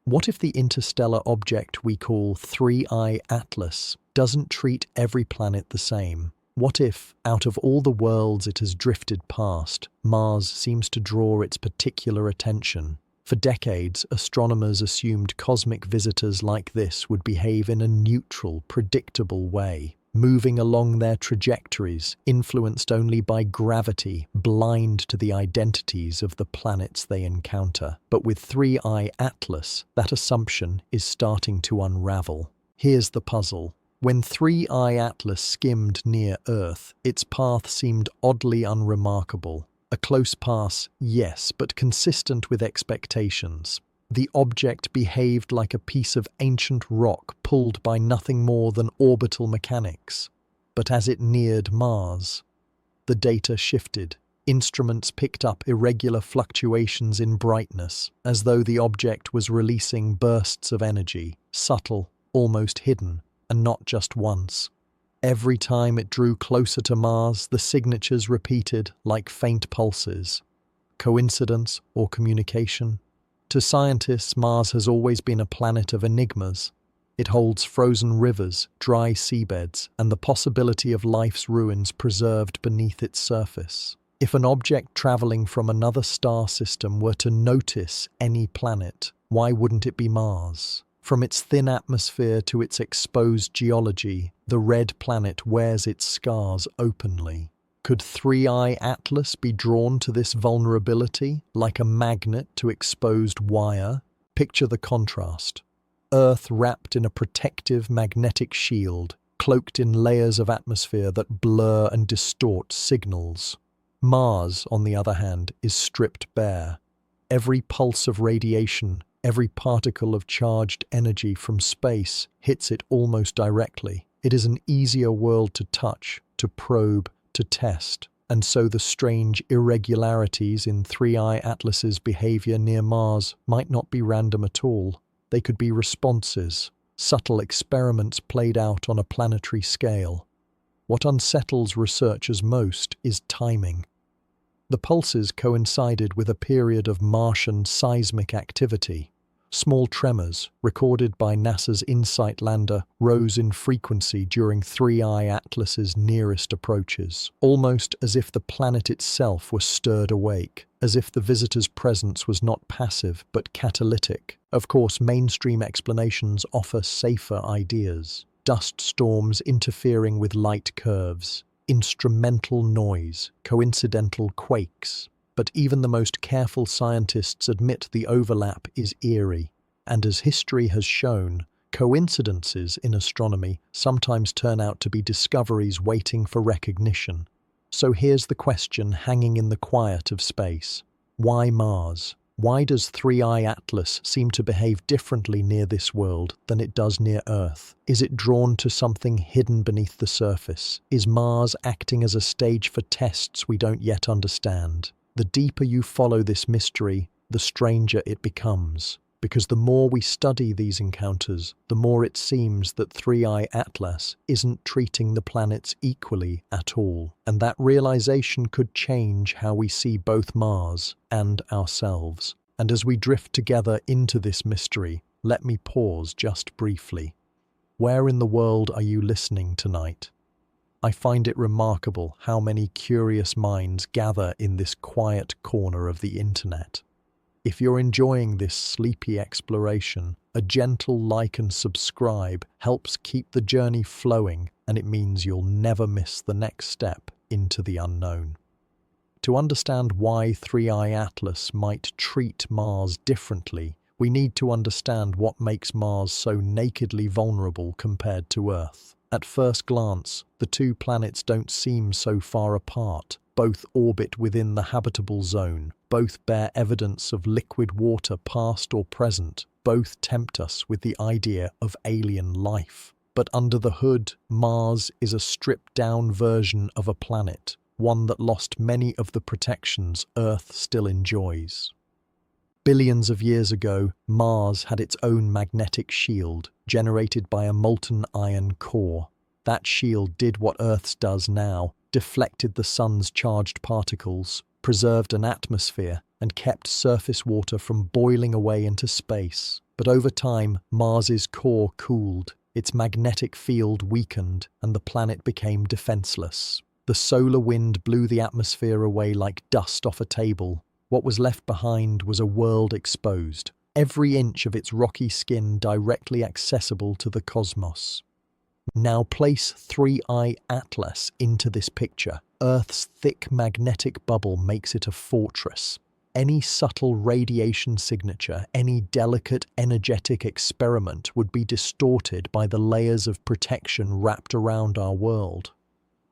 What if the interstellar object we call 3I Atlas doesn't treat every planet the same? What if, out of all the worlds it has drifted past, Mars seems to draw its particular attention? For decades, astronomers assumed cosmic visitors like this would behave in a neutral, predictable way, moving along their trajectories, influenced only by gravity, blind to the identities of the planets they encounter. But with 3I Atlas, that assumption is starting to unravel. Here's the puzzle. When 3I Atlas skimmed near Earth, its path seemed oddly unremarkable. A close pass, yes, but consistent with expectations. The object behaved like a piece of ancient rock pulled by nothing more than orbital mechanics. But as it neared Mars, the data shifted. Instruments picked up irregular fluctuations in brightness, as though the object was releasing bursts of energy, subtle, almost hidden, and not just once. Every time it drew closer to Mars, the signatures repeated like faint pulses. Coincidence or communication? To scientists, Mars has always been a planet of enigmas. It holds frozen rivers, dry seabeds, and the possibility of life's ruins preserved beneath its surface. If an object traveling from another star system were to notice any planet, why wouldn't it be Mars? From its thin atmosphere to its exposed geology, the red planet wears its scars openly. Could 3I Atlas be drawn to this vulnerability, like a magnet to exposed wire? Picture the contrast. Earth wrapped in a protective magnetic shield, cloaked in layers of atmosphere that blur and distort signals. Mars, on the other hand, is stripped bare. Every pulse of radiation, every particle of charged energy from space hits it almost directly. It is an easier world to touch, to probe, to test, and so the strange irregularities in 3I Atlas's behavior near Mars might not be random at all. They could be responses, subtle experiments played out on a planetary scale. What unsettles researchers most is timing. The pulses coincided with a period of Martian seismic activity. Small tremors, recorded by NASA's InSight lander, rose in frequency during 3I Atlas's nearest approaches, almost as if the planet itself was stirred awake, as if the visitor's presence was not passive but catalytic. Of course, mainstream explanations offer safer ideas. Dust storms interfering with light curves, instrumental noise, coincidental quakes. But even the most careful scientists admit the overlap is eerie. And as history has shown, coincidences in astronomy sometimes turn out to be discoveries waiting for recognition. So here's the question hanging in the quiet of space. Why Mars? Why does 3I Atlas seem to behave differently near this world than it does near Earth? Is it drawn to something hidden beneath the surface? Is Mars acting as a stage for tests we don't yet understand? The deeper you follow this mystery, the stranger it becomes. Because the more we study these encounters, the more it seems that 3I Atlas isn't treating the planets equally at all. And that realization could change how we see both Mars and ourselves. And as we drift together into this mystery, let me pause just briefly. Where in the world are you listening tonight? I find it remarkable how many curious minds gather in this quiet corner of the internet. If you're enjoying this sleepy exploration, a gentle like and subscribe helps keep the journey flowing, and it means you'll never miss the next step into the unknown. To understand why 3I Atlas might treat Mars differently, we need to understand what makes Mars so nakedly vulnerable compared to Earth. At first glance, the two planets don't seem so far apart. Both orbit within the habitable zone. Both bear evidence of liquid water past or present. Both tempt us with the idea of alien life. But under the hood, Mars is a stripped-down version of a planet, one that lost many of the protections Earth still enjoys. Billions of years ago, Mars had its own magnetic shield, generated by a molten iron core. That shield did what Earth's does now, deflected the sun's charged particles, preserved an atmosphere, and kept surface water from boiling away into space. But over time, Mars's core cooled, its magnetic field weakened, and the planet became defenseless. The solar wind blew the atmosphere away like dust off a table. What was left behind was a world exposed, every inch of its rocky skin directly accessible to the cosmos. Now place 3I Atlas into this picture. Earth's thick magnetic bubble makes it a fortress. Any subtle radiation signature, any delicate energetic experiment would be distorted by the layers of protection wrapped around our world.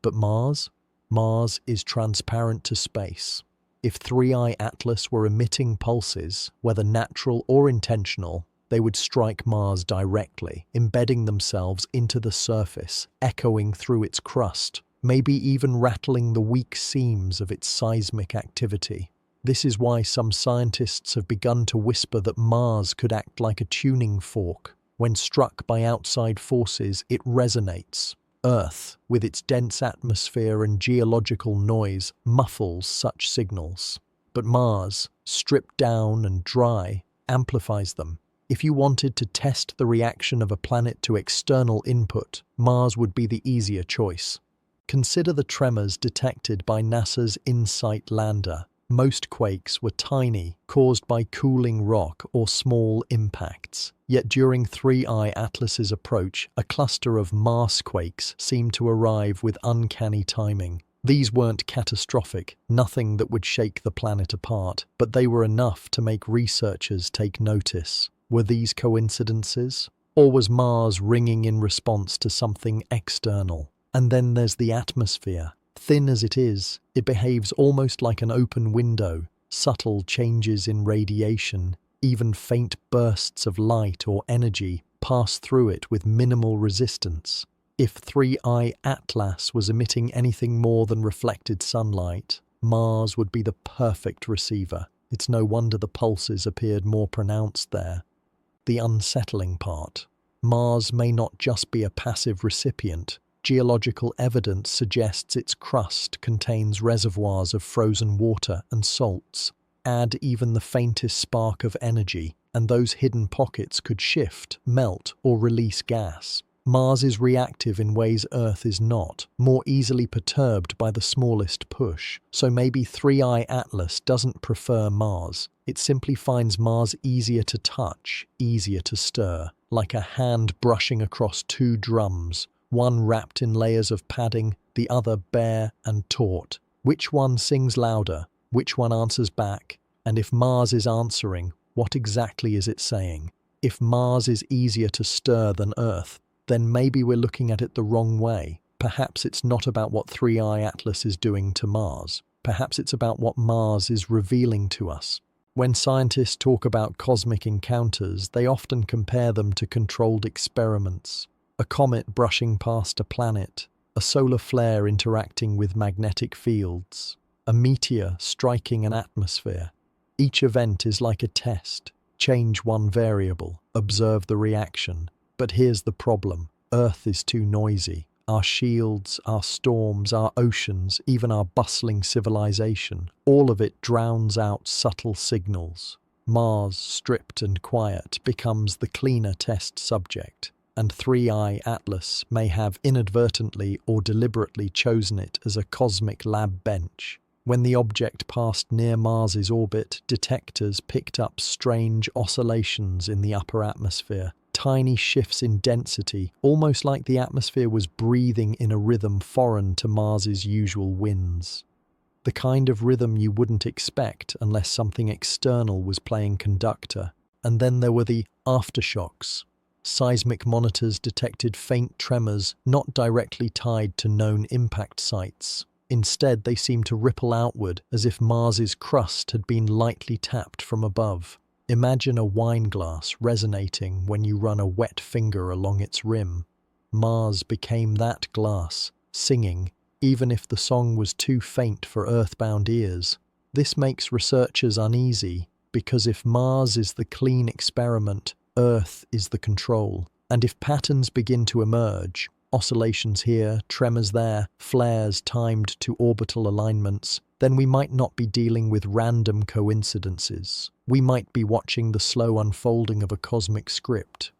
But Mars? Mars is transparent to space. If 3I Atlas were emitting pulses, whether natural or intentional, they would strike Mars directly, embedding themselves into the surface, echoing through its crust, maybe even rattling the weak seams of its seismic activity. This is why some scientists have begun to whisper that Mars could act like a tuning fork. When struck by outside forces, it resonates. Earth, with its dense atmosphere and geological noise, muffles such signals. But Mars, stripped down and dry, amplifies them. If you wanted to test the reaction of a planet to external input, Mars would be the easier choice. Consider the tremors detected by NASA's InSight lander. Most quakes were tiny, caused by cooling rock or small impacts. Yet during 3I Atlas's approach, a cluster of Mars quakes seemed to arrive with uncanny timing. These weren't catastrophic, nothing that would shake the planet apart, but they were enough to make researchers take notice. Were these coincidences? Or was Mars ringing in response to something external? And then there's the atmosphere. Thin as it is, it behaves almost like an open window. Subtle changes in radiation, even faint bursts of light or energy, pass through it with minimal resistance. If 3I Atlas was emitting anything more than reflected sunlight, Mars would be the perfect receiver. It's no wonder the pulses appeared more pronounced there. The unsettling part. Mars may not just be a passive recipient. Geological evidence suggests its crust contains reservoirs of frozen water and salts. Add even the faintest spark of energy, and those hidden pockets could shift, melt, or release gas. Mars is reactive in ways Earth is not, more easily perturbed by the smallest push. So maybe 3I Atlas doesn't prefer Mars. It simply finds Mars easier to touch, easier to stir, like a hand brushing across two drums. One wrapped in layers of padding, the other bare and taut. Which one sings louder? Which one answers back? And if Mars is answering, what exactly is it saying? If Mars is easier to stir than Earth, then maybe we're looking at it the wrong way. Perhaps it's not about what 3I Atlas is doing to Mars. Perhaps it's about what Mars is revealing to us. When scientists talk about cosmic encounters, they often compare them to controlled experiments. A comet brushing past a planet, a solar flare interacting with magnetic fields, a meteor striking an atmosphere. Each event is like a test. Change one variable, observe the reaction. But here's the problem. Earth is too noisy. Our shields, our storms, our oceans, even our bustling civilization, all of it drowns out subtle signals. Mars, stripped and quiet, becomes the cleaner test subject. And 3I Atlas may have inadvertently or deliberately chosen it as a cosmic lab bench. When the object passed near Mars's orbit, detectors picked up strange oscillations in the upper atmosphere, tiny shifts in density, almost like the atmosphere was breathing in a rhythm foreign to Mars's usual winds. The kind of rhythm you wouldn't expect unless something external was playing conductor. And then there were the aftershocks. Seismic monitors detected faint tremors not directly tied to known impact sites. Instead, they seemed to ripple outward as if Mars's crust had been lightly tapped from above. Imagine a wine glass resonating when you run a wet finger along its rim. Mars became that glass, singing, even if the song was too faint for earthbound ears. This makes researchers uneasy, because if Mars is the clean experiment, Earth is the control. And if patterns begin to emerge, oscillations here, tremors there, flares timed to orbital alignments, then we might not be dealing with random coincidences. We might be watching the slow unfolding of a cosmic script.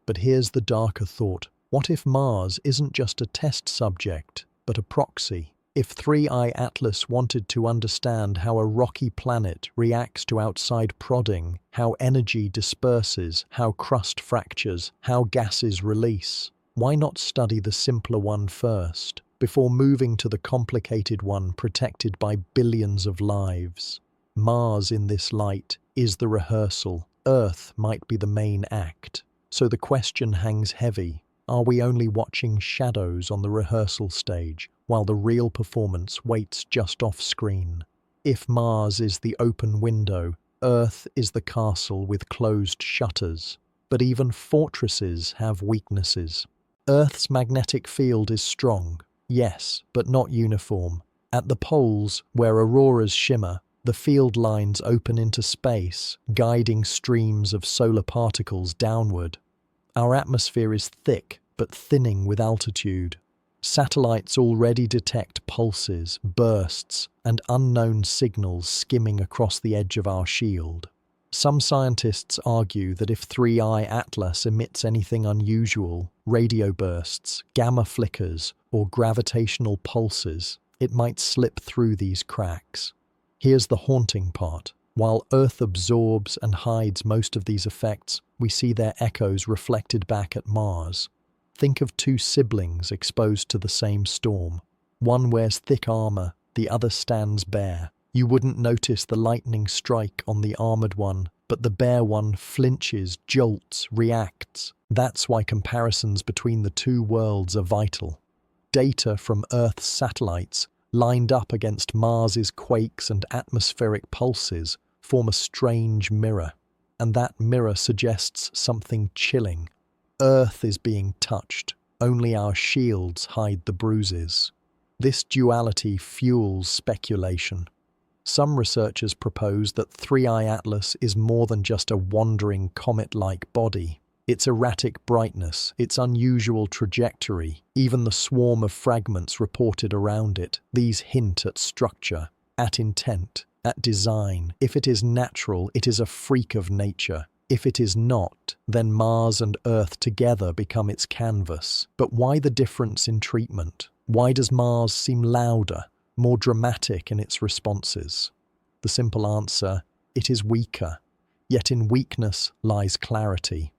But here's the darker thought. What if Mars isn't just a test subject, but a proxy? If 3i Atlas wanted to understand how a rocky planet reacts to outside prodding, how energy disperses, how crust fractures, how gases release, why not study the simpler one first, before moving to the complicated one protected by billions of lives? Mars in this light is the rehearsal. Earth might be the main act. So the question hangs heavy. Are we only watching shadows on the rehearsal stage, while the real performance waits just off screen? If Mars is the open window, Earth is the castle with closed shutters. But even fortresses have weaknesses. Earth's magnetic field is strong, yes, but not uniform. At the poles, where auroras shimmer, the field lines open into space, guiding streams of solar particles downward. Our atmosphere is thick, but thinning with altitude. Satellites already detect pulses, bursts, and unknown signals skimming across the edge of our shield. Some scientists argue that if 3i Atlas emits anything unusual, radio bursts, gamma flickers, or gravitational pulses, it might slip through these cracks. Here's the haunting part. While Earth absorbs and hides most of these effects, we see their echoes reflected back at Mars. Think of two siblings exposed to the same storm. One wears thick armor, the other stands bare. You wouldn't notice the lightning strike on the armored one, but the bare one flinches, jolts, reacts. That's why comparisons between the two worlds are vital. Data from Earth's satellites, lined up against Mars's quakes and atmospheric pulses, form a strange mirror. And that mirror suggests something chilling. Earth is being touched. Only our shields hide the bruises. This duality fuels speculation. Some researchers propose that 3i Atlas is more than just a wandering comet-like body. Its erratic brightness, its unusual trajectory, even the swarm of fragments reported around it, these hint at structure, at intent, at design. If it is natural, it is a freak of nature. If it is not, then Mars and Earth together become its canvas. But why the difference in treatment? Why does Mars seem louder, more dramatic in its responses? The simple answer, it is weaker. Yet in weakness lies clarity.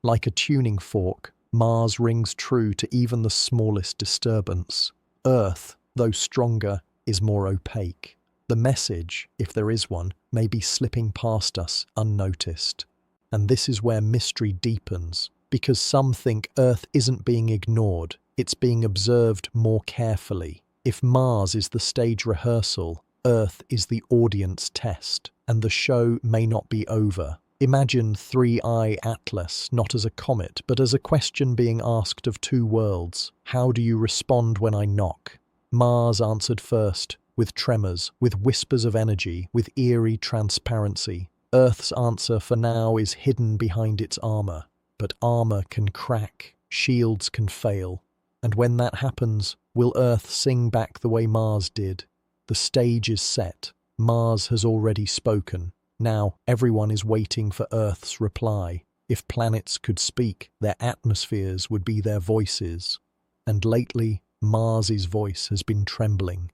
Like a tuning fork, Mars rings true to even the smallest disturbance. Earth, though stronger, is more opaque. The message, if there is one, may be slipping past us unnoticed. And this is where mystery deepens, because some think Earth isn't being ignored, it's being observed more carefully. If Mars is the stage rehearsal, Earth is the audience test, and the show may not be over. Imagine 3i Atlas not as a comet, but as a question being asked of two worlds. How do you respond when I knock? Mars answered first, with tremors, with whispers of energy, with eerie transparency. Earth's answer for now is hidden behind its armor. But armor can crack, shields can fail. And when that happens, will Earth sing back the way Mars did? The stage is set. Mars has already spoken. Now, everyone is waiting for Earth's reply. If planets could speak, their atmospheres would be their voices. And lately, Mars's voice has been trembling.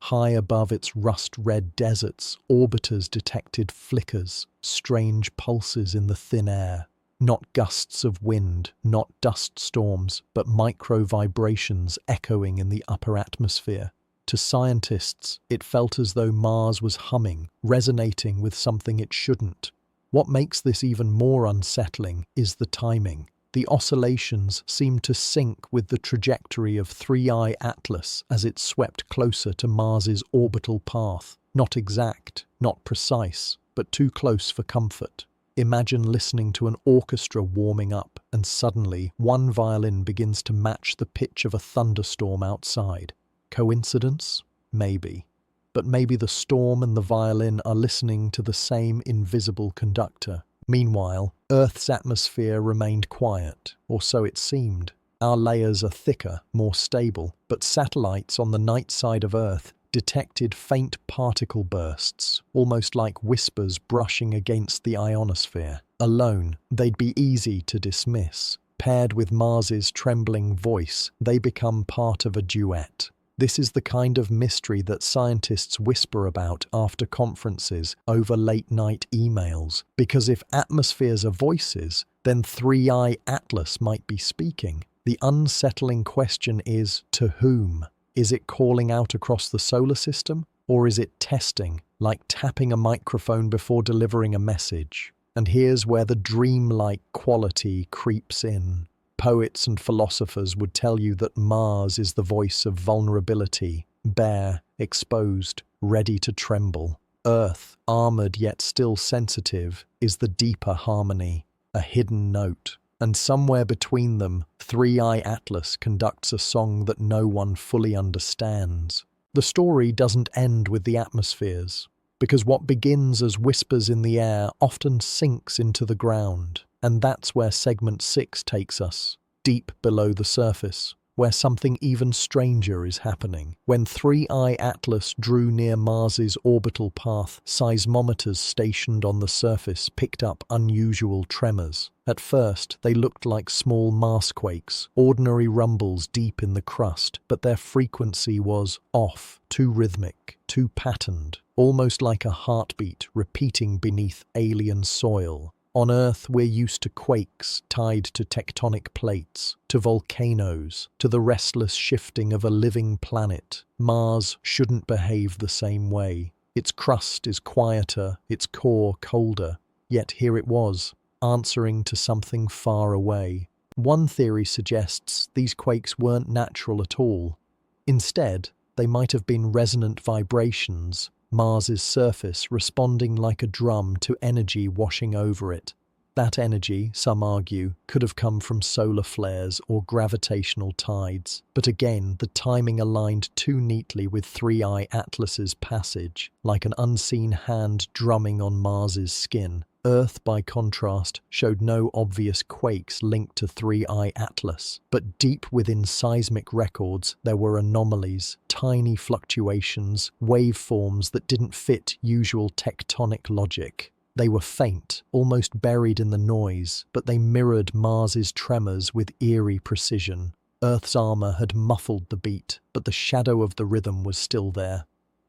High above its rust-red deserts, orbiters detected flickers, strange pulses in the thin air. Not gusts of wind, not dust storms, but micro-vibrations echoing in the upper atmosphere. To scientists, it felt as though Mars was humming, resonating with something it shouldn't. What makes this even more unsettling is the timing. The oscillations seemed to sync with the trajectory of 3i Atlas as it swept closer to Mars's orbital path. Not exact, not precise, but too close for comfort. Imagine listening to an orchestra warming up, and suddenly one violin begins to match the pitch of a thunderstorm outside. Coincidence? Maybe. But maybe the storm and the violin are listening to the same invisible conductor. Meanwhile, Earth's atmosphere remained quiet, or so it seemed. Our layers are thicker, more stable, but satellites on the night side of Earth detected faint particle bursts, almost like whispers brushing against the ionosphere. Alone, they'd be easy to dismiss. Paired with Mars's trembling voice, they become part of a duet. This is the kind of mystery that scientists whisper about after conferences over late-night emails, because if atmospheres are voices, then 3i Atlas might be speaking. The unsettling question is, to whom? Is it calling out across the solar system, or is it testing, like tapping a microphone before delivering a message? And here's where the dreamlike quality creeps in. Poets and philosophers would tell you that Mars is the voice of vulnerability, bare, exposed, ready to tremble. Earth, armored yet still sensitive, is the deeper harmony, a hidden note. And somewhere between them, 3i Atlas conducts a song that no one fully understands. The story doesn't end with the atmospheres, because what begins as whispers in the air often sinks into the ground. And that's where segment 6 takes us, deep below the surface, where something even stranger is happening. When 3i Atlas drew near Mars's orbital path, seismometers stationed on the surface picked up unusual tremors. At first, they looked like small Marsquakes, ordinary rumbles deep in the crust, but their frequency was off, too rhythmic, too patterned, almost like a heartbeat repeating beneath alien soil. On Earth, we're used to quakes tied to tectonic plates, to volcanoes, to the restless shifting of a living planet. Mars shouldn't behave the same way. Its crust is quieter, its core colder. Yet here it was, answering to something far away. One theory suggests these quakes weren't natural at all. Instead, they might have been resonant vibrations, Mars's surface responding like a drum to energy washing over it. That energy, some argue, could have come from solar flares or gravitational tides. But again, the timing aligned too neatly with 3i Atlas's passage, like an unseen hand drumming on Mars's skin. Earth, by contrast, showed no obvious quakes linked to 3i Atlas, but deep within seismic records there were anomalies, tiny fluctuations, waveforms that didn't fit usual tectonic logic. They were faint, almost buried in the noise, but they mirrored Mars's tremors with eerie precision. Earth's armor had muffled the beat, but the shadow of the rhythm was still there.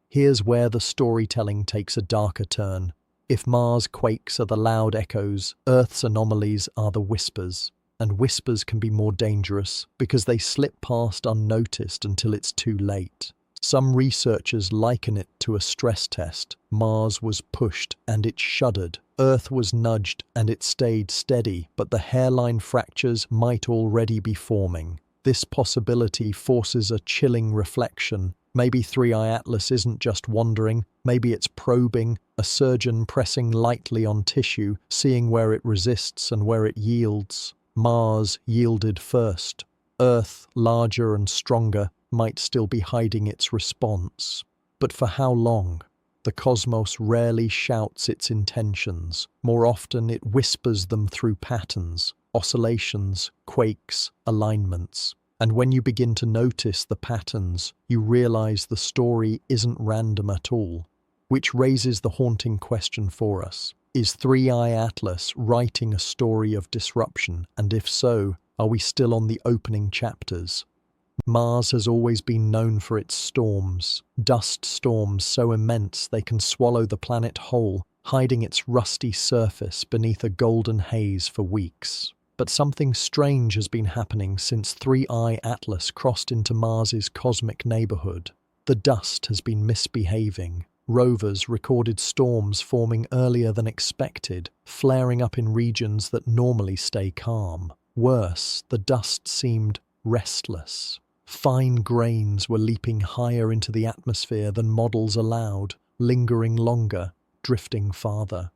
Here's where the storytelling takes a darker turn. If Mars quakes are the loud echoes, Earth's anomalies are the whispers. And whispers can be more dangerous because they slip past unnoticed until it's too late. Some researchers liken it to a stress test. Mars was pushed and it shuddered. Earth was nudged and it stayed steady, but the hairline fractures might already be forming. This possibility forces a chilling reflection. Maybe 3i Atlas isn't just wandering, maybe it's probing, a surgeon pressing lightly on tissue, seeing where it resists and where it yields. Mars yielded first. Earth, larger and stronger, might still be hiding its response. But for how long? The cosmos rarely shouts its intentions. More often it whispers them through patterns, oscillations, quakes, alignments. And when you begin to notice the patterns, you realize the story isn't random at all. Which raises the haunting question for us. Is 3i Atlas writing a story of disruption? And if so, are we still on the opening chapters? Mars has always been known for its storms, dust storms so immense they can swallow the planet whole, hiding its rusty surface beneath a golden haze for weeks. But something strange has been happening since 3i Atlas crossed into Mars's cosmic neighborhood. The dust has been misbehaving. Rovers recorded storms forming earlier than expected, flaring up in regions that normally stay calm. Worse, the dust seemed restless. Fine grains were leaping higher into the atmosphere than models allowed, lingering longer, drifting farther.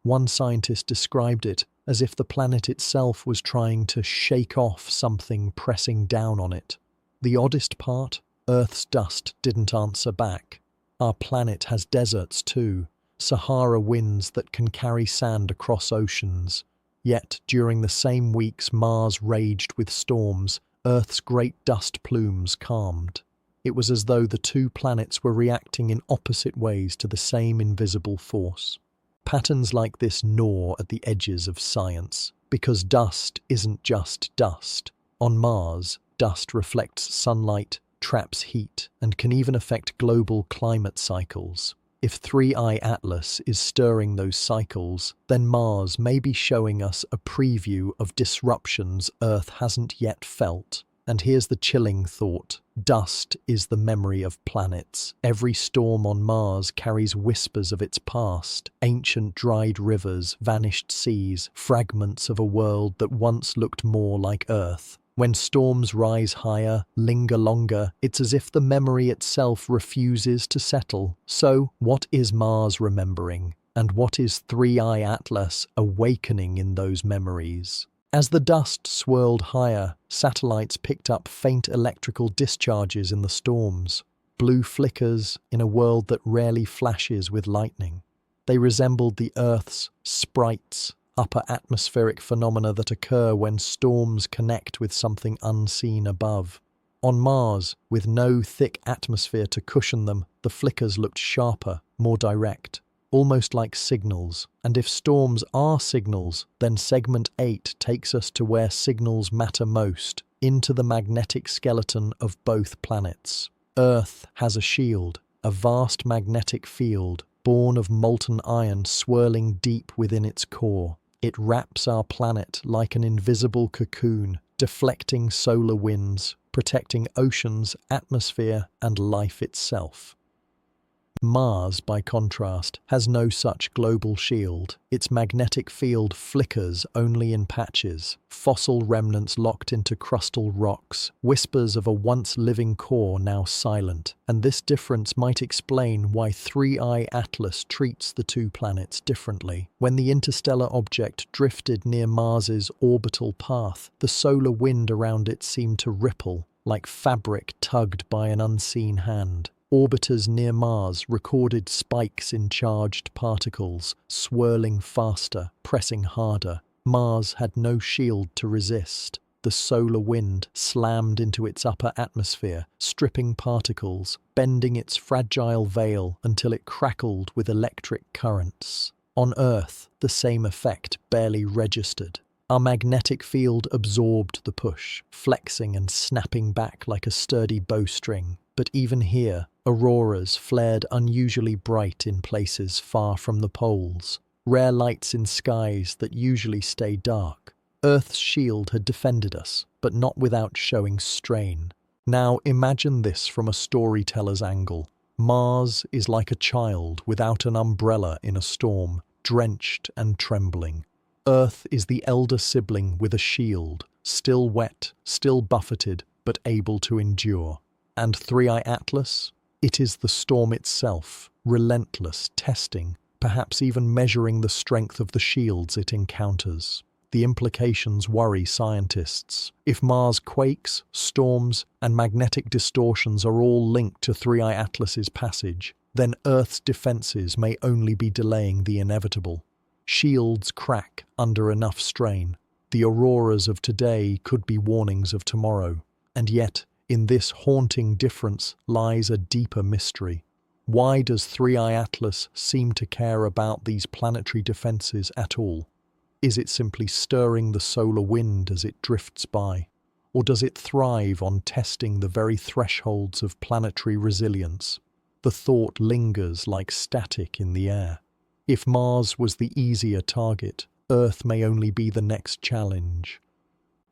One scientist described it as if the planet itself was trying to shake off something pressing down on it. The oddest part? Earth's dust didn't answer back. Our planet has deserts too, Sahara winds that can carry sand across oceans. Yet, during the same weeks Mars raged with storms, Earth's great dust plumes calmed. It was as though the two planets were reacting in opposite ways to the same invisible force. Patterns like this gnaw at the edges of science, because dust isn't just dust. On Mars, dust reflects sunlight, traps heat, and can even affect global climate cycles. If 3I Atlas is stirring those cycles, then Mars may be showing us a preview of disruptions Earth hasn't yet felt. And here's the chilling thought. Dust is the memory of planets. Every storm on Mars carries whispers of its past, ancient dried rivers, vanished seas, fragments of a world that once looked more like Earth. When storms rise higher, linger longer, it's as if the memory itself refuses to settle. So, what is Mars remembering? And what is 3I Atlas awakening in those memories? As the dust swirled higher, satellites picked up faint electrical discharges in the storms, blue flickers in a world that rarely flashes with lightning. They resembled the Earth's sprites, upper atmospheric phenomena that occur when storms connect with something unseen above. On Mars, with no thick atmosphere to cushion them, the flickers looked sharper, more direct, almost like signals. And if storms are signals, then segment 8 takes us to where signals matter most, into the magnetic skeleton of both planets. Earth has a shield, a vast magnetic field, born of molten iron swirling deep within its core. It wraps our planet like an invisible cocoon, deflecting solar winds, protecting oceans, atmosphere, and life itself. Mars, by contrast, has no such global shield. Its magnetic field flickers only in patches, fossil remnants locked into crustal rocks, whispers of a once living core now silent. And this difference might explain why 3I Atlas treats the two planets differently. When the interstellar object drifted near Mars's orbital path, the solar wind around it seemed to ripple, like fabric tugged by an unseen hand. Orbiters near Mars recorded spikes in charged particles, swirling faster, pressing harder. Mars had no shield to resist. The solar wind slammed into its upper atmosphere, stripping particles, bending its fragile veil until it crackled with electric currents. On Earth, the same effect barely registered. Our magnetic field absorbed the push, flexing and snapping back like a sturdy bowstring. But even here, auroras flared unusually bright in places far from the poles, rare lights in skies that usually stay dark. Earth's shield had defended us, but not without showing strain. Now imagine this from a storyteller's angle. Mars is like a child without an umbrella in a storm, drenched and trembling. Earth is the elder sibling with a shield, still wet, still buffeted, but able to endure. And 3I Atlas? It is the storm itself, relentless, testing, perhaps even measuring the strength of the shields it encounters. The implications worry scientists. If Mars quakes, storms, and magnetic distortions are all linked to 3I Atlas's passage, then Earth's defenses may only be delaying the inevitable. Shields crack under enough strain. The auroras of today could be warnings of tomorrow. And yet, in this haunting difference lies a deeper mystery. Why does 3I Atlas seem to care about these planetary defenses at all? Is it simply stirring the solar wind as it drifts by? Or does it thrive on testing the very thresholds of planetary resilience? The thought lingers like static in the air. If Mars was the easier target, Earth may only be the next challenge.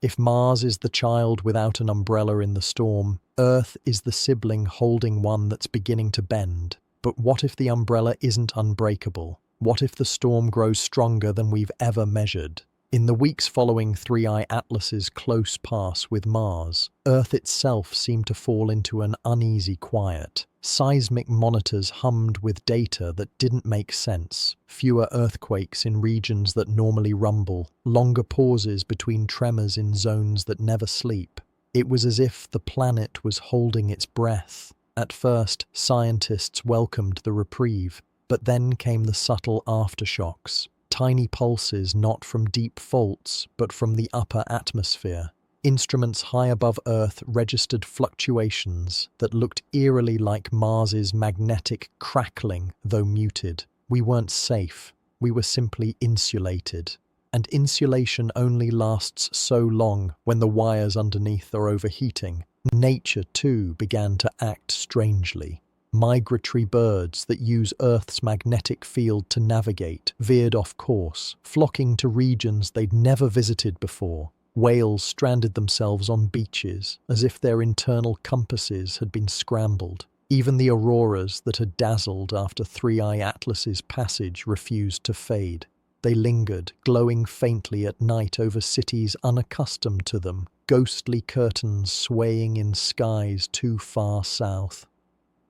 If Mars is the child without an umbrella in the storm, Earth is the sibling holding one that's beginning to bend. But what if the umbrella isn't unbreakable? What if the storm grows stronger than we've ever measured? In the weeks following 3I Atlas's close pass with Mars, Earth itself seemed to fall into an uneasy quiet. Seismic monitors hummed with data that didn't make sense. Fewer earthquakes in regions that normally rumble. Longer pauses between tremors in zones that never sleep. It was as if the planet was holding its breath. At first, scientists welcomed the reprieve, but then came the subtle aftershocks. Tiny pulses not from deep faults, but from the upper atmosphere. Instruments high above Earth registered fluctuations that looked eerily like Mars's magnetic crackling, though muted. We weren't safe. We were simply insulated. And insulation only lasts so long when the wires underneath are overheating. Nature, too, began to act strangely. Migratory birds that use Earth's magnetic field to navigate veered off course, flocking to regions they'd never visited before. Whales stranded themselves on beaches, as if their internal compasses had been scrambled. Even the auroras that had dazzled after 3I Atlas's passage refused to fade. They lingered, glowing faintly at night over cities unaccustomed to them, ghostly curtains swaying in skies too far south.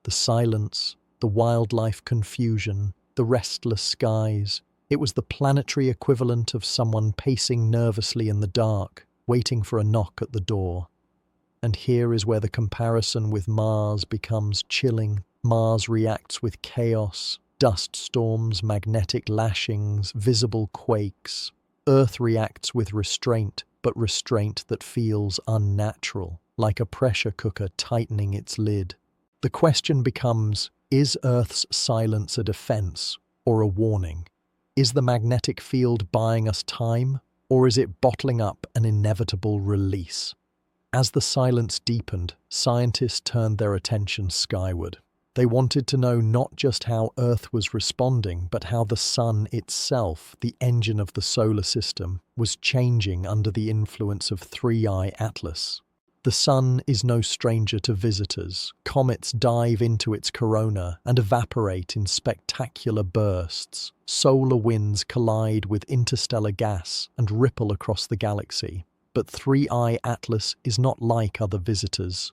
The silence, the wildlife confusion, the restless skies. It was the planetary equivalent of someone pacing nervously in the dark, waiting for a knock at the door. And here is where the comparison with Mars becomes chilling. Mars reacts with chaos, dust storms, magnetic lashings, visible quakes. Earth reacts with restraint, but restraint that feels unnatural, like a pressure cooker tightening its lid. The question becomes, is Earth's silence a defense or a warning? Is the magnetic field buying us time, or is it bottling up an inevitable release? As the silence deepened, scientists turned their attention skyward. They wanted to know not just how Earth was responding, but how the Sun itself, the engine of the solar system, was changing under the influence of 3I Atlas. The Sun is no stranger to visitors. Comets dive into its corona and evaporate in spectacular bursts. Solar winds collide with interstellar gas and ripple across the galaxy. But 3I Atlas is not like other visitors.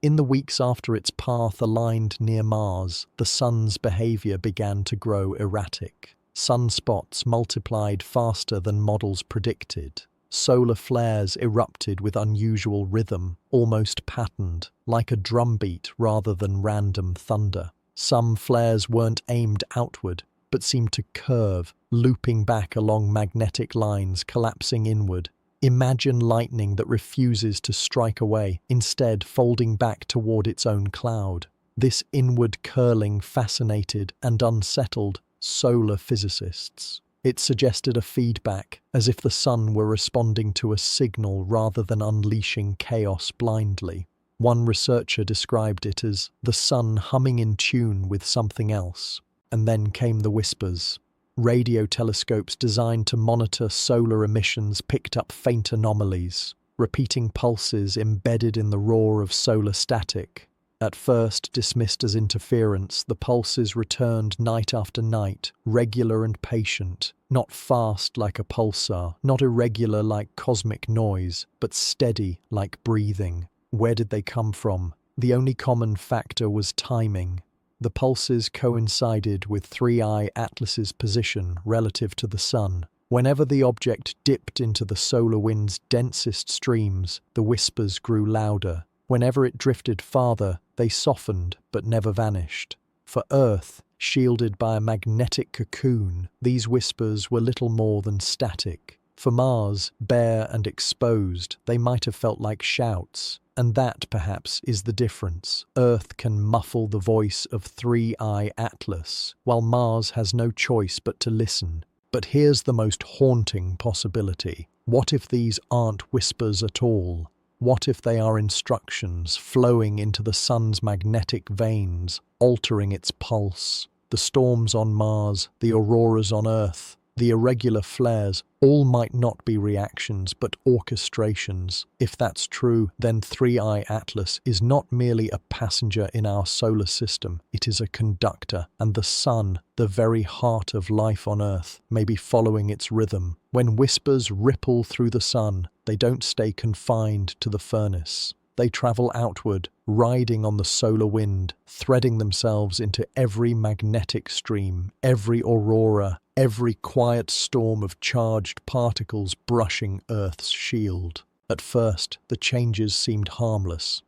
In the weeks after its path aligned near Mars, the Sun's behavior began to grow erratic. Sunspots multiplied faster than models predicted. Solar flares erupted with unusual rhythm, almost patterned, like a drumbeat rather than random thunder. Some flares weren't aimed outward, but seemed to curve, looping back along magnetic lines, collapsing inward. Imagine lightning that refuses to strike away, instead folding back toward its own cloud. This inward curling fascinated and unsettled solar physicists. It suggested a feedback, as if the Sun were responding to a signal rather than unleashing chaos blindly. One researcher described it as the Sun humming in tune with something else. And then came the whispers. Radio telescopes designed to monitor solar emissions picked up faint anomalies, repeating pulses embedded in the roar of solar static. At first dismissed as interference, the pulses returned night after night, regular and patient, not fast like a pulsar, not irregular like cosmic noise, but steady like breathing. Where did they come from? The only common factor was timing. The pulses coincided with 3I Atlas's position relative to the Sun. Whenever the object dipped into the solar wind's densest streams, the whispers grew louder. Whenever it drifted farther, they softened but never vanished. For Earth, shielded by a magnetic cocoon, these whispers were little more than static. For Mars, bare and exposed, they might have felt like shouts. And that, perhaps, is the difference. Earth can muffle the voice of 3I Atlas, while Mars has no choice but to listen. But here's the most haunting possibility. What if these aren't whispers at all? What if they are instructions flowing into the Sun's magnetic veins, altering its pulse? The storms on Mars, the auroras on Earth, the irregular flares, all might not be reactions but orchestrations. If that's true, then 3I Atlas is not merely a passenger in our solar system, it is a conductor, and the Sun, the very heart of life on Earth, may be following its rhythm. When whispers ripple through the Sun, they don't stay confined to the furnace. They travel outward, riding on the solar wind, threading themselves into every magnetic stream, every aurora, every quiet storm of charged particles brushing Earth's shield. At first, the changes seemed harmless.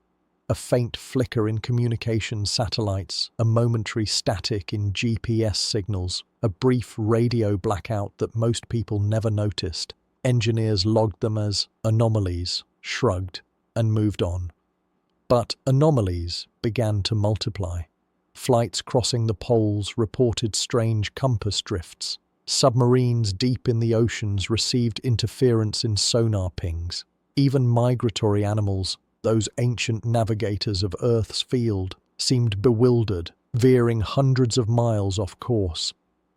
A faint flicker in communication satellites, a momentary static in GPS signals, a brief radio blackout that most people never noticed. Engineers logged them as anomalies. shrugged, and moved on. But anomalies began to multiply. Flights crossing the poles reported strange compass drifts. Submarines deep in the oceans received interference in sonar pings. Even migratory animals, those ancient navigators of Earth's field, seemed bewildered, veering hundreds of miles off course.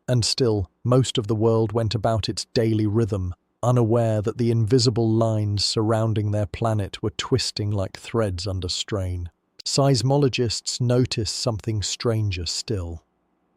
And still, most of the world went about its daily rhythm, unaware that the invisible lines surrounding their planet were twisting like threads under strain. Seismologists noticed something stranger still.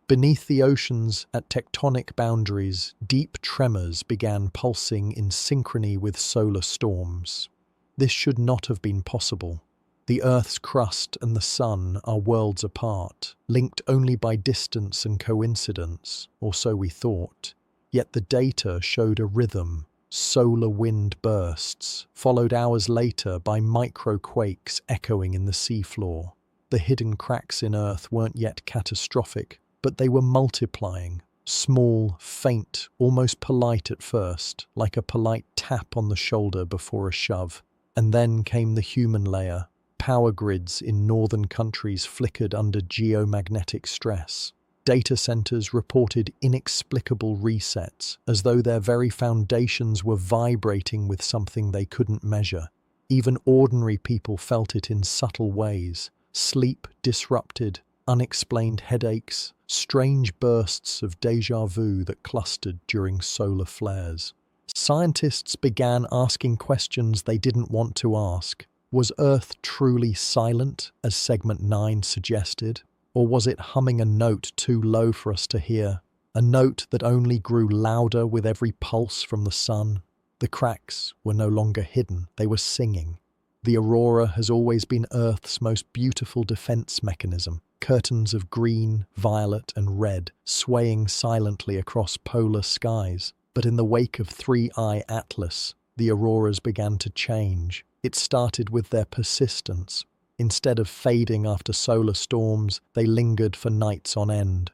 Beneath the oceans, at tectonic boundaries, deep tremors began pulsing in synchrony with solar storms. This should not have been possible. The Earth's crust and the Sun are worlds apart, linked only by distance and coincidence, or so we thought. Yet the data showed a rhythm. Solar wind bursts, followed hours later by microquakes echoing in the seafloor. The hidden cracks in Earth weren't yet catastrophic, but they were multiplying. Small, faint, almost polite at first, like a polite tap on the shoulder before a shove. And then came the human layer. Power grids in northern countries flickered under geomagnetic stress. Data centers reported inexplicable resets, as though their very foundations were vibrating with something they couldn't measure. Even ordinary people felt it in subtle ways. Sleep disrupted, unexplained headaches, strange bursts of déjà vu that clustered during solar flares. Scientists began asking questions they didn't want to ask. Was Earth truly silent, as segment 9 suggested? Or was it humming a note too low for us to hear? A note that only grew louder with every pulse from the sun? The cracks were no longer hidden, they were singing. The aurora has always been Earth's most beautiful defense mechanism. Curtains of green, violet, and red swaying silently across polar skies. But in the wake of 3I Atlas, the auroras began to change. It started with their persistence. Instead of fading after solar storms, they lingered for nights on end.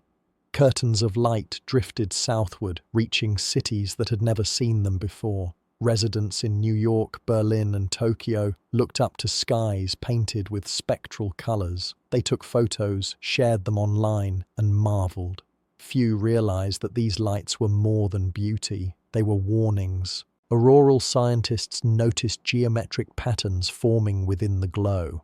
Curtains of light drifted southward, reaching cities that had never seen them before. Residents in New York, Berlin, and Tokyo looked up to skies painted with spectral colors. They took photos, shared them online, and marveled. Few realized that these lights were more than beauty. They were warnings. Auroral scientists noticed geometric patterns forming within the glow.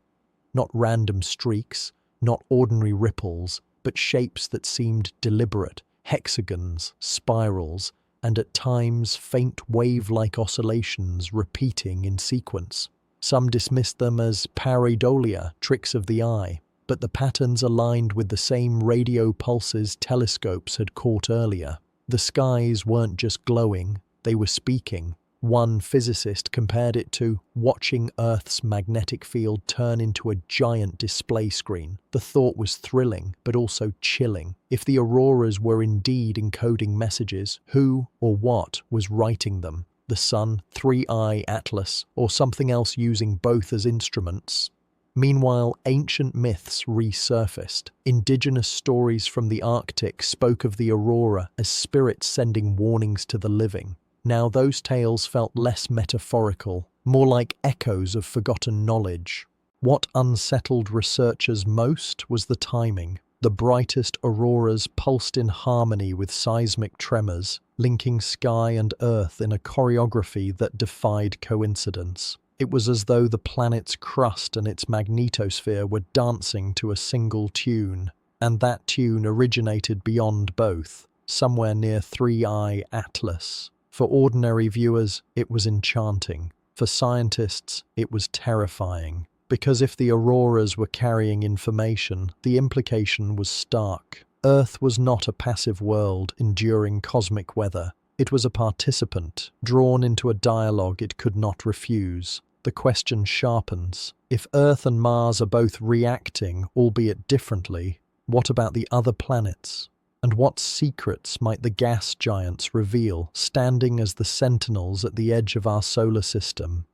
Not random streaks, not ordinary ripples, but shapes that seemed deliberate, hexagons, spirals, and at times faint wave-like oscillations repeating in sequence. Some dismissed them as pareidolia, tricks of the eye, but the patterns aligned with the same radio pulses telescopes had caught earlier. The skies weren't just glowing, they were speaking. One physicist compared it to watching Earth's magnetic field turn into a giant display screen. The thought was thrilling, but also chilling. If the auroras were indeed encoding messages, who or what was writing them? The Sun, 3I Atlas, or something else using both as instruments? Meanwhile, ancient myths resurfaced. Indigenous stories from the Arctic spoke of the aurora as spirits sending warnings to the living. Now those tales felt less metaphorical, more like echoes of forgotten knowledge. What unsettled researchers most was the timing. The brightest auroras pulsed in harmony with seismic tremors, linking sky and earth in a choreography that defied coincidence. It was as though the planet's crust and its magnetosphere were dancing to a single tune, and that tune originated beyond both, somewhere near 3I Atlas. For ordinary viewers, it was enchanting. For scientists, it was terrifying. Because if the auroras were carrying information, the implication was stark. Earth was not a passive world enduring cosmic weather. It was a participant, drawn into a dialogue it could not refuse. The question sharpens. If Earth and Mars are both reacting, albeit differently, what about the other planets? And what secrets might the gas giants reveal, standing as the sentinels at the edge of our solar system?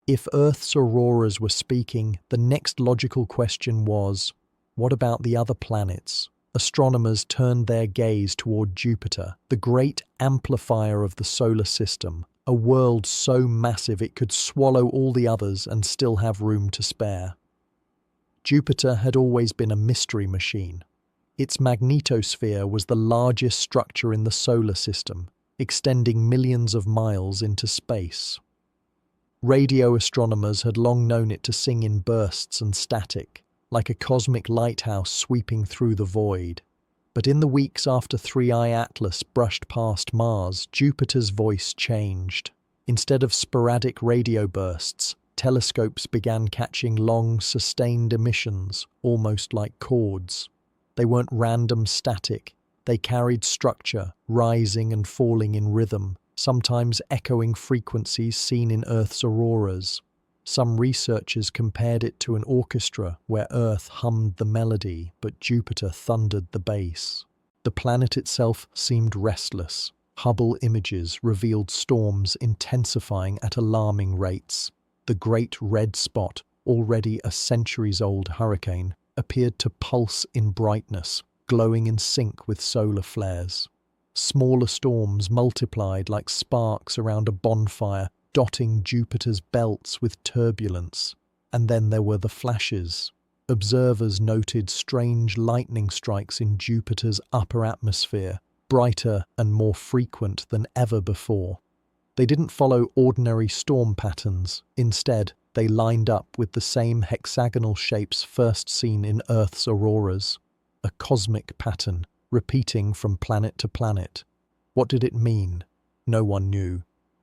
If Earth's auroras were speaking, the next logical question was, what about the other planets? Astronomers turned their gaze toward Jupiter, the great amplifier of the solar system. A world so massive it could swallow all the others and still have room to spare. Jupiter had always been a mystery machine. Its magnetosphere was the largest structure in the solar system, extending millions of miles into space. Radio astronomers had long known it to sing in bursts and static, like a cosmic lighthouse sweeping through the void. But in the weeks after 3I Atlas brushed past Mars, Jupiter's voice changed. Instead of sporadic radio bursts, telescopes began catching long, sustained emissions, almost like chords. They weren't random static. They carried structure, rising and falling in rhythm, sometimes echoing frequencies seen in Earth's auroras. Some researchers compared it to an orchestra where Earth hummed the melody, but Jupiter thundered the bass. The planet itself seemed restless. Hubble images revealed storms intensifying at alarming rates. The Great Red Spot, already a centuries-old hurricane, appeared to pulse in brightness, glowing in sync with solar flares. Smaller storms multiplied like sparks around a bonfire, dotting Jupiter's belts with turbulence. And then there were the flashes. Observers noted strange lightning strikes in Jupiter's upper atmosphere, brighter and more frequent than ever before. They didn't follow ordinary storm patterns. Instead, they lined up with the same hexagonal shapes first seen in Earth's auroras. A cosmic pattern, repeating from planet to planet. What did it mean? No one knew.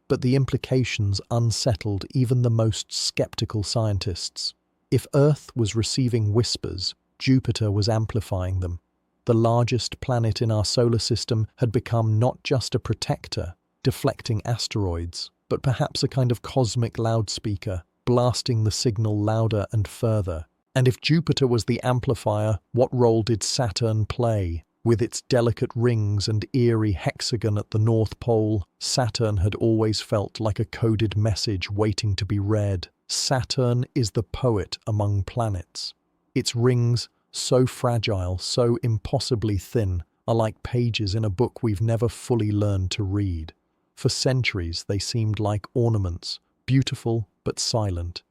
But the implications unsettled even the most skeptical scientists. If Earth was receiving whispers, Jupiter was amplifying them. The largest planet in our solar system had become not just a protector, deflecting asteroids, but perhaps a kind of cosmic loudspeaker, blasting the signal louder and further. And if Jupiter was the amplifier, what role did Saturn play? With its delicate rings and eerie hexagon at the North Pole, Saturn had always felt like a coded message waiting to be read. Saturn is the poet among planets. Its rings, so fragile, so impossibly thin, are like pages in a book we've never fully learned to read. For centuries they seemed like ornaments, beautiful but silent.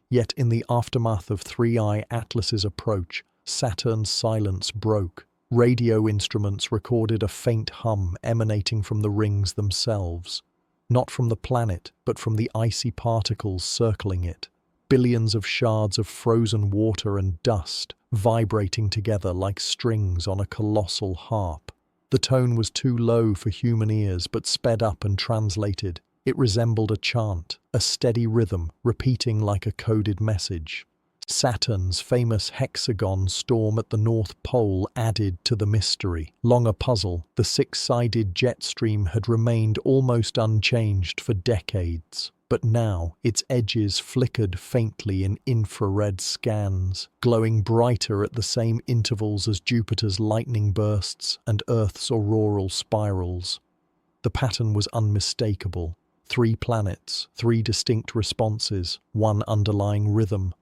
Yet in the aftermath of 3I Atlas's approach, Saturn's silence broke. Radio instruments recorded a faint hum emanating from the rings themselves. Not from the planet, but from the icy particles circling it. Billions of shards of frozen water and dust, vibrating together like strings on a colossal harp. The tone was too low for human ears, but sped up and translated. It resembled a chant, a steady rhythm, repeating like a coded message. Saturn's famous hexagon storm at the North Pole added to the mystery. Long a puzzle, the six-sided jet stream had remained almost unchanged for decades. But now its edges flickered faintly in infrared scans, glowing brighter at the same intervals as Jupiter's lightning bursts and Earth's auroral spirals. The pattern was unmistakable. 3 planets, 3 distinct responses, one underlying rhythm.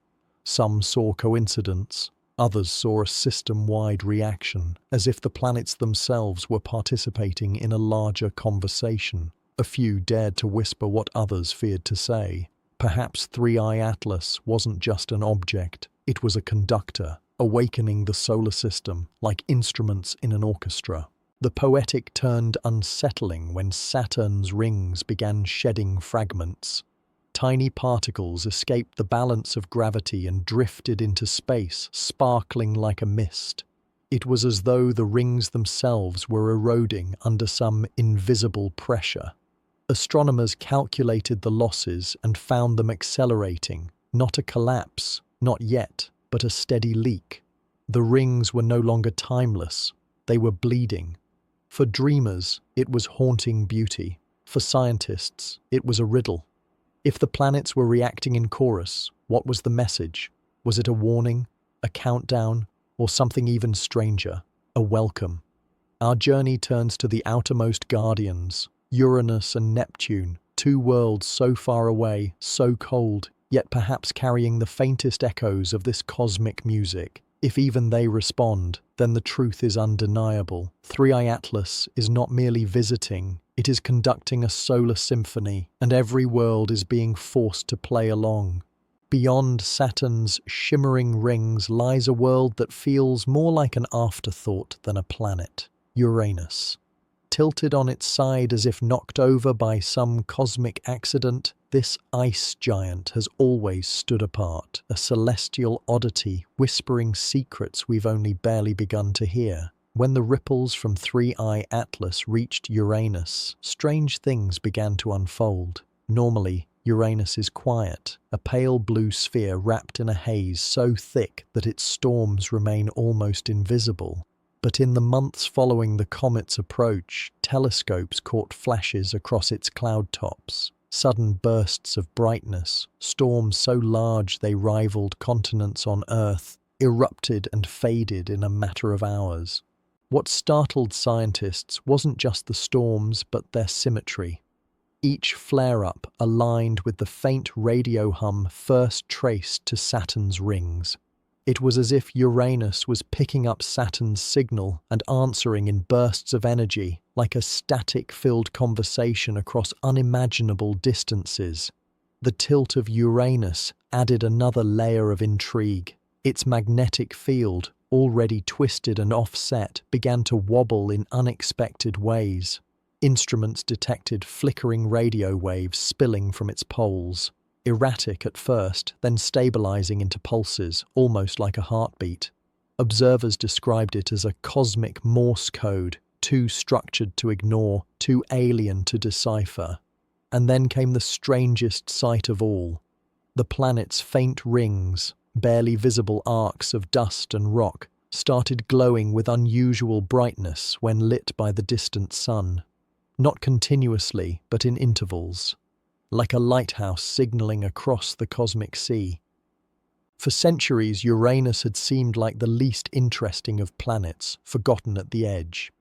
Some saw coincidence, others saw a system-wide reaction, as if the planets themselves were participating in a larger conversation. A few dared to whisper what others feared to say. Perhaps 3I Atlas wasn't just an object, it was a conductor, awakening the solar system like instruments in an orchestra. The poetic turned unsettling when Saturn's rings began shedding fragments. Tiny particles escaped the balance of gravity and drifted into space, sparkling like a mist. It was as though the rings themselves were eroding under some invisible pressure. Astronomers calculated the losses and found them accelerating, not a collapse, not yet, but a steady leak. The rings were no longer timeless, they were bleeding. For dreamers, it was haunting beauty. For scientists, it was a riddle. If the planets were reacting in chorus, what was the message? Was it a warning, a countdown, or something even stranger, a welcome? Our journey turns to the outermost guardians, Uranus and Neptune, 2 worlds so far away, so cold, yet perhaps carrying the faintest echoes of this cosmic music. If even they respond, then the truth is undeniable. 3I Atlas is not merely visiting, It is conducting a solar symphony, and every world is being forced to play along. Beyond Saturn's shimmering rings lies a world that feels more like an afterthought than a planet, Uranus. Tilted on its side as if knocked over by some cosmic accident, this ice giant has always stood apart, a celestial oddity whispering secrets we've only barely begun to hear. When the ripples from 3I Atlas reached Uranus, strange things began to unfold. Normally, Uranus is quiet, a pale blue sphere wrapped in a haze so thick that its storms remain almost invisible. But in the months following the comet's approach, telescopes caught flashes across its cloud tops. Sudden bursts of brightness, storms so large they rivaled continents on Earth, erupted and faded in a matter of hours. What startled scientists wasn't just the storms, but their symmetry. Each flare-up aligned with the faint radio hum first traced to Saturn's rings. It was as if Uranus was picking up Saturn's signal and answering in bursts of energy, like a static-filled conversation across unimaginable distances. The tilt of Uranus added another layer of intrigue. Its magnetic field, already twisted and offset, began to wobble in unexpected ways. Instruments detected flickering radio waves spilling from its poles. Erratic at first, then stabilizing into pulses, almost like a heartbeat. Observers described it as a cosmic Morse code, too structured to ignore, too alien to decipher. And then came the strangest sight of all. The planet's faint rings, barely visible arcs of dust and rock, started glowing with unusual brightness when lit by the distant sun. Not continuously, but in intervals, like a lighthouse signaling across the cosmic sea. For centuries, Uranus had seemed like the least interesting of planets, forgotten at the edge.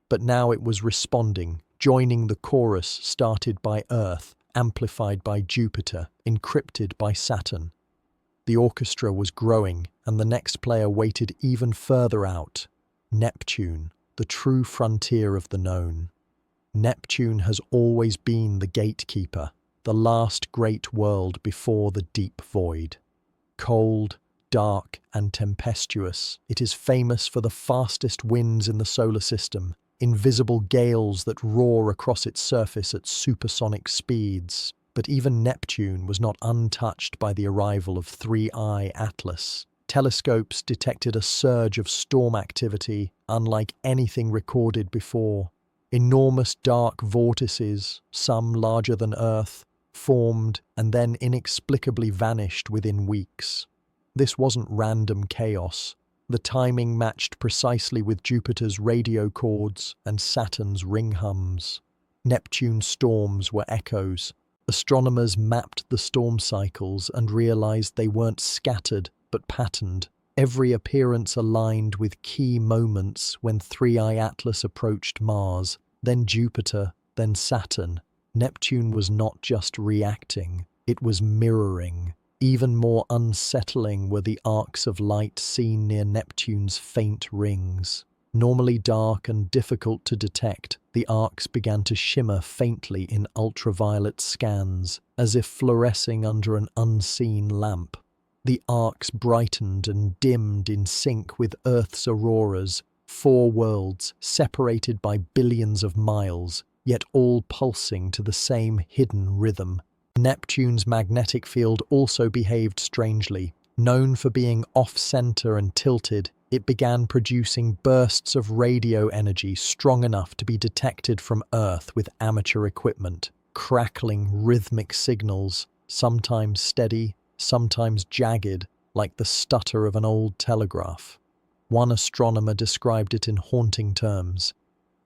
But now it was responding, joining the chorus started by Earth, amplified by Jupiter, encrypted by Saturn. The orchestra was growing, and the next player waited even further out. Neptune, the true frontier of the known. Neptune has always been the gatekeeper, the last great world before the deep void. Cold, dark, and tempestuous, it is famous for the fastest winds in the solar system, invisible gales that roar across its surface at supersonic speeds. But even Neptune was not untouched by the arrival of 3I Atlas. Telescopes detected a surge of storm activity unlike anything recorded before. Enormous dark vortices, some larger than Earth, formed and then inexplicably vanished within weeks. This wasn't random chaos. The timing matched precisely with Jupiter's radio chords and Saturn's ring hums. Neptune's storms were echoes. Astronomers mapped the storm cycles and realized they weren't scattered but patterned. Every appearance aligned with key moments when 3I Atlas approached Mars, then Jupiter, then Saturn. Neptune was not just reacting, it was mirroring. Even more unsettling were the arcs of light seen near Neptune's faint rings. Normally dark and difficult to detect, the arcs began to shimmer faintly in ultraviolet scans, as if fluorescing under an unseen lamp. The arcs brightened and dimmed in sync with Earth's auroras, 4 worlds separated by billions of miles, yet all pulsing to the same hidden rhythm. Neptune's magnetic field also behaved strangely. Known for being off-center and tilted, it began producing bursts of radio energy strong enough to be detected from Earth with amateur equipment, crackling rhythmic signals, sometimes steady, sometimes jagged, like the stutter of an old telegraph. One astronomer described it in haunting terms.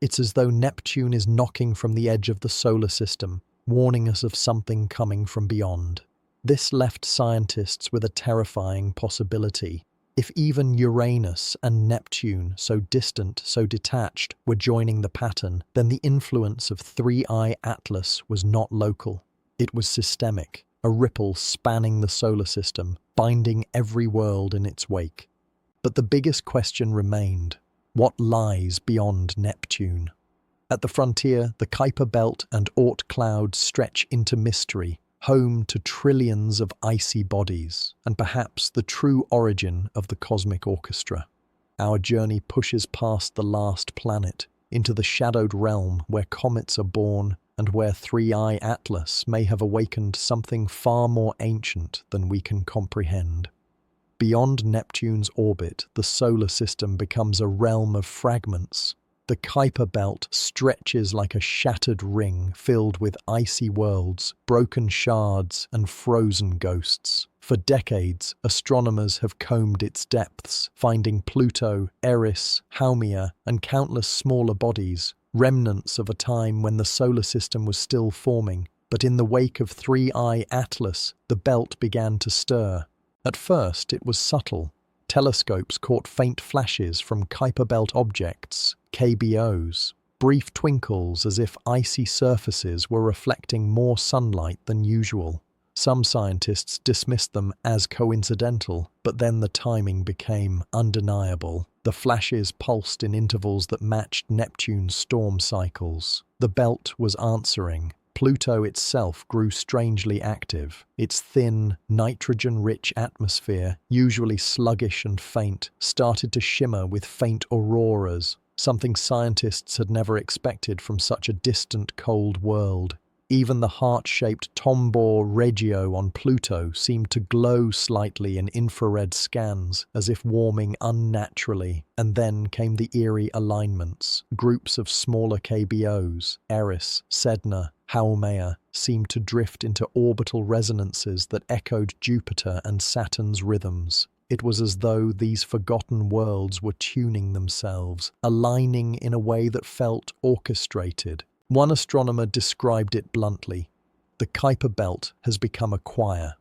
It's as though Neptune is knocking from the edge of the solar system, warning us of something coming from beyond. This left scientists with a terrifying possibility. If even Uranus and Neptune, so distant, so detached, were joining the pattern, then the influence of 3I Atlas was not local. It was systemic, a ripple spanning the solar system, binding every world in its wake. But the biggest question remained: what lies beyond Neptune? At the frontier, the Kuiper Belt and Oort clouds stretch into mystery, home to trillions of icy bodies, and perhaps the true origin of the cosmic orchestra. Our journey pushes past the last planet, into the shadowed realm where comets are born and where 3i Atlas may have awakened something far more ancient than we can comprehend. Beyond Neptune's orbit, the solar system becomes a realm of fragments. The Kuiper Belt stretches like a shattered ring filled with icy worlds, broken shards, and frozen ghosts. For decades, astronomers have combed its depths, finding Pluto, Eris, Haumea, and countless smaller bodies, remnants of a time when the solar system was still forming. But in the wake of 3i Atlas, the belt began to stir. At first, it was subtle. Telescopes caught faint flashes from Kuiper Belt objects, KBOs, brief twinkles as if icy surfaces were reflecting more sunlight than usual. Some scientists dismissed them as coincidental, but then the timing became undeniable. The flashes pulsed in intervals that matched Neptune's storm cycles. The belt was answering. Pluto itself grew strangely active. Its thin, nitrogen-rich atmosphere, usually sluggish and faint, started to shimmer with faint auroras, something scientists had never expected from such a distant, cold world. Even the heart-shaped Tombor Regio on Pluto seemed to glow slightly in infrared scans, as if warming unnaturally. And then came the eerie alignments. Groups of smaller KBOs, Eris, Sedna, Haumea, seemed to drift into orbital resonances that echoed Jupiter and Saturn's rhythms. It was as though these forgotten worlds were tuning themselves, aligning in a way that felt orchestrated. One astronomer described it bluntly: the Kuiper Belt has become a choir.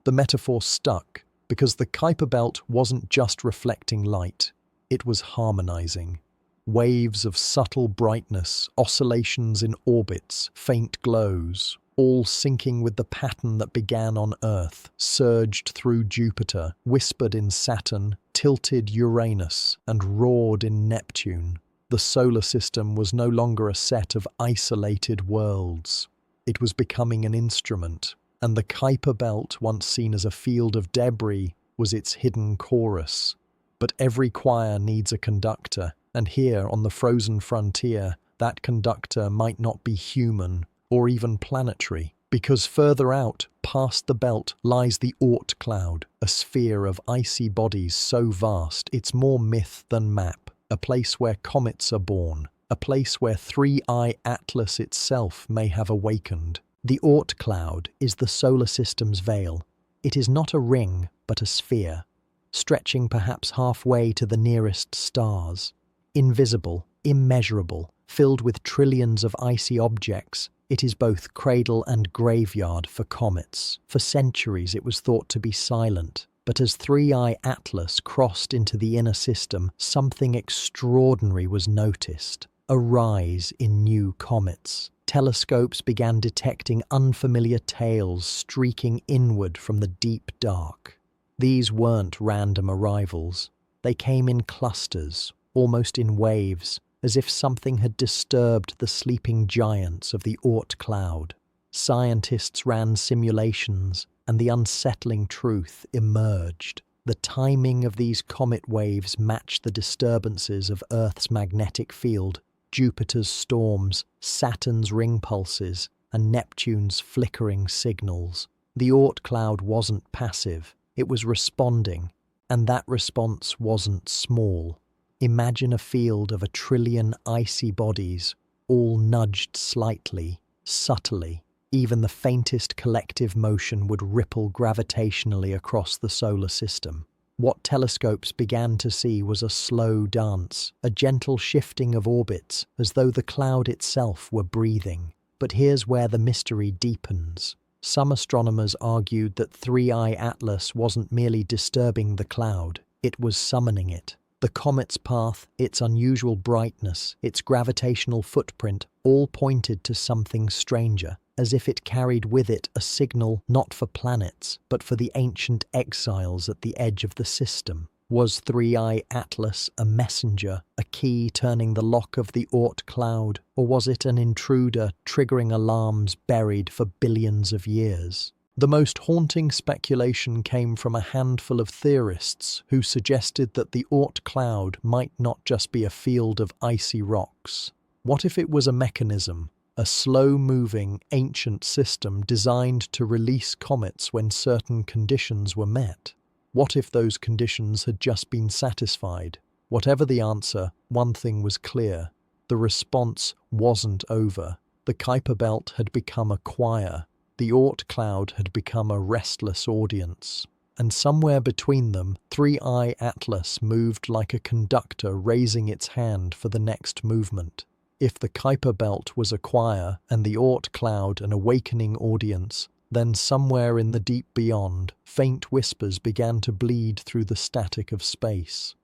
The metaphor stuck because the Kuiper Belt wasn't just reflecting light, it was harmonizing. Waves of subtle brightness, oscillations in orbits, faint glows, all syncing with the pattern that began on Earth, surged through Jupiter, whispered in Saturn, tilted Uranus, and roared in Neptune. The solar system was no longer a set of isolated worlds. It was becoming an instrument, and the Kuiper Belt, once seen as a field of debris, was its hidden chorus. But every choir needs a conductor, and here on the frozen frontier, that conductor might not be human or even planetary, because further out, past the belt, lies the Oort cloud, a sphere of icy bodies so vast it's more myth than map. A place where comets are born, a place where 3i Atlas itself may have awakened. The Oort cloud is the solar system's veil. It is not a ring, but a sphere, stretching perhaps halfway to the nearest stars. Invisible, immeasurable, filled with trillions of icy objects, it is both cradle and graveyard for comets. For centuries it was thought to be silent. But as 3i Atlas crossed into the inner system, something extraordinary was noticed. A rise in new comets. Telescopes began detecting unfamiliar tails streaking inward from the deep dark. These weren't random arrivals. They came in clusters, almost in waves, as if something had disturbed the sleeping giants of the Oort cloud. Scientists ran simulations, and the unsettling truth emerged. The timing of these comet waves matched the disturbances of Earth's magnetic field, Jupiter's storms, Saturn's ring pulses, and Neptune's flickering signals. The Oort cloud wasn't passive, it was responding, and that response wasn't small. Imagine a field of 1 trillion icy bodies, all nudged slightly, subtly. Even the faintest collective motion would ripple gravitationally across the solar system. What telescopes began to see was a slow dance, a gentle shifting of orbits, as though the cloud itself were breathing. But here's where the mystery deepens. Some astronomers argued that 3i Atlas wasn't merely disturbing the cloud, it was summoning it. The comet's path, its unusual brightness, its gravitational footprint, all pointed to something stranger, as if it carried with it a signal not for planets, but for the ancient exiles at the edge of the system. Was 3i Atlas a messenger, a key turning the lock of the Oort cloud, or was it an intruder triggering alarms buried for billions of years? The most haunting speculation came from a handful of theorists who suggested that the Oort cloud might not just be a field of icy rocks. What if it was a mechanism, a slow-moving, ancient system designed to release comets when certain conditions were met? What if those conditions had just been satisfied? Whatever the answer, one thing was clear. The response wasn't over. The Kuiper Belt had become a choir. The Oort cloud had become a restless audience. And somewhere between them, 3i Atlas moved like a conductor raising its hand for the next movement. If the Kuiper Belt was a choir and the Oort cloud an awakening audience, then somewhere in the deep beyond, faint whispers began to bleed through the static of space.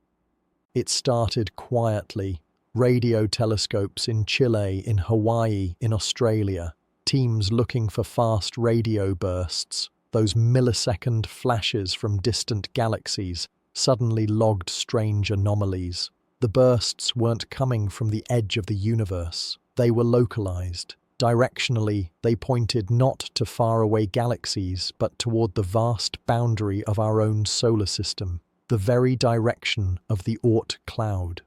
It started quietly. Radio telescopes in Chile, in Hawaii, in Australia, teams looking for fast radio bursts, those millisecond flashes from distant galaxies, suddenly logged strange anomalies. The bursts weren't coming from the edge of the universe. They were localized. Directionally, they pointed not to faraway galaxies, but toward the vast boundary of our own solar system, the very direction of the Oort cloud.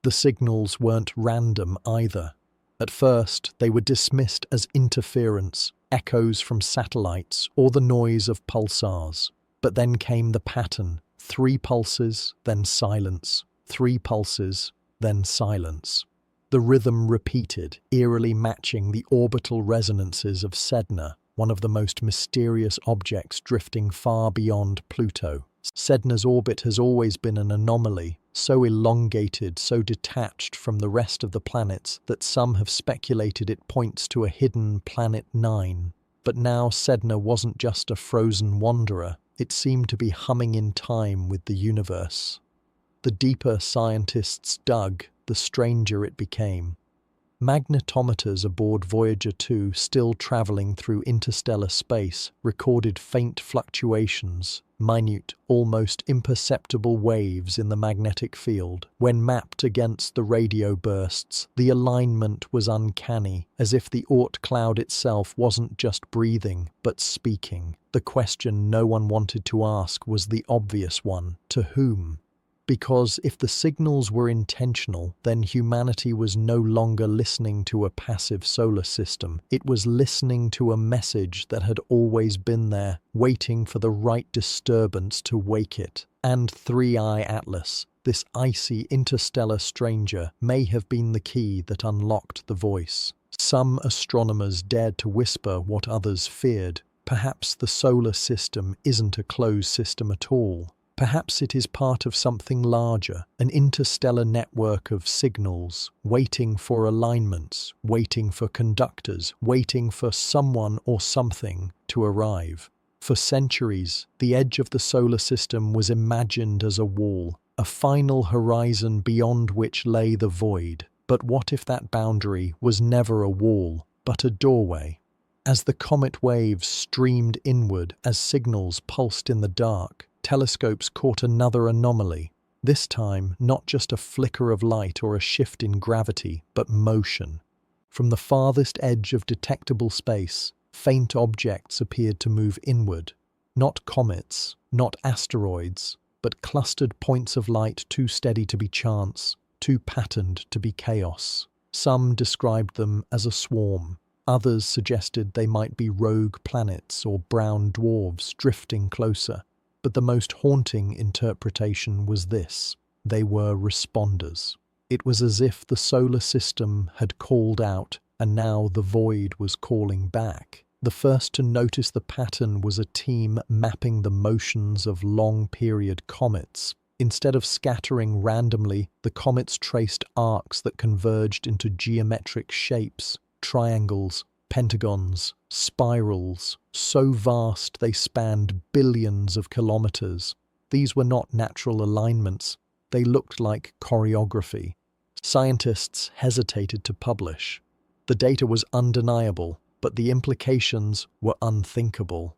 The signals weren't random either. At first, they were dismissed as interference, echoes from satellites, or the noise of pulsars. But then came the pattern: 3 pulses, then silence, 3 pulses, then silence. The rhythm repeated, eerily matching the orbital resonances of Sedna, one of the most mysterious objects drifting far beyond Pluto. Sedna's orbit has always been an anomaly, so elongated, so detached from the rest of the planets that some have speculated it points to a hidden Planet 9. But now Sedna wasn't just a frozen wanderer, it seemed to be humming in time with the universe. The deeper scientists dug, the stranger it became. Magnetometers aboard Voyager 2, still traveling through interstellar space, recorded faint fluctuations, minute, almost imperceptible waves in the magnetic field. When mapped against the radio bursts, the alignment was uncanny, as if the Oort cloud itself wasn't just breathing, but speaking. The question no one wanted to ask was the obvious one: to whom? Because if the signals were intentional, then humanity was no longer listening to a passive solar system. It was listening to a message that had always been there, waiting for the right disturbance to wake it. And 3i Atlas, this icy interstellar stranger, may have been the key that unlocked the voice. Some astronomers dared to whisper what others feared. Perhaps the solar system isn't a closed system at all. Perhaps it is part of something larger, an interstellar network of signals, waiting for alignments, waiting for conductors, waiting for someone or something to arrive. For centuries, the edge of the solar system was imagined as a wall, a final horizon beyond which lay the void. But what if that boundary was never a wall, but a doorway? As the comet waves streamed inward, as signals pulsed in the dark, telescopes caught another anomaly. This time, not just a flicker of light or a shift in gravity, but motion. From the farthest edge of detectable space, faint objects appeared to move inward. Not comets, not asteroids, but clustered points of light too steady to be chance, too patterned to be chaos. Some described them as a swarm. Others suggested they might be rogue planets or brown dwarfs drifting closer. But the most haunting interpretation was this: they were responders. It was as if the solar system had called out, and now the void was calling back. The first to notice the pattern was a team mapping the motions of long-period comets. Instead of scattering randomly, the comets traced arcs that converged into geometric shapes, triangles, pentagons, spirals, so vast they spanned billions of kilometers. These were not natural alignments, they looked like choreography. Scientists hesitated to publish. The data was undeniable, but the implications were unthinkable.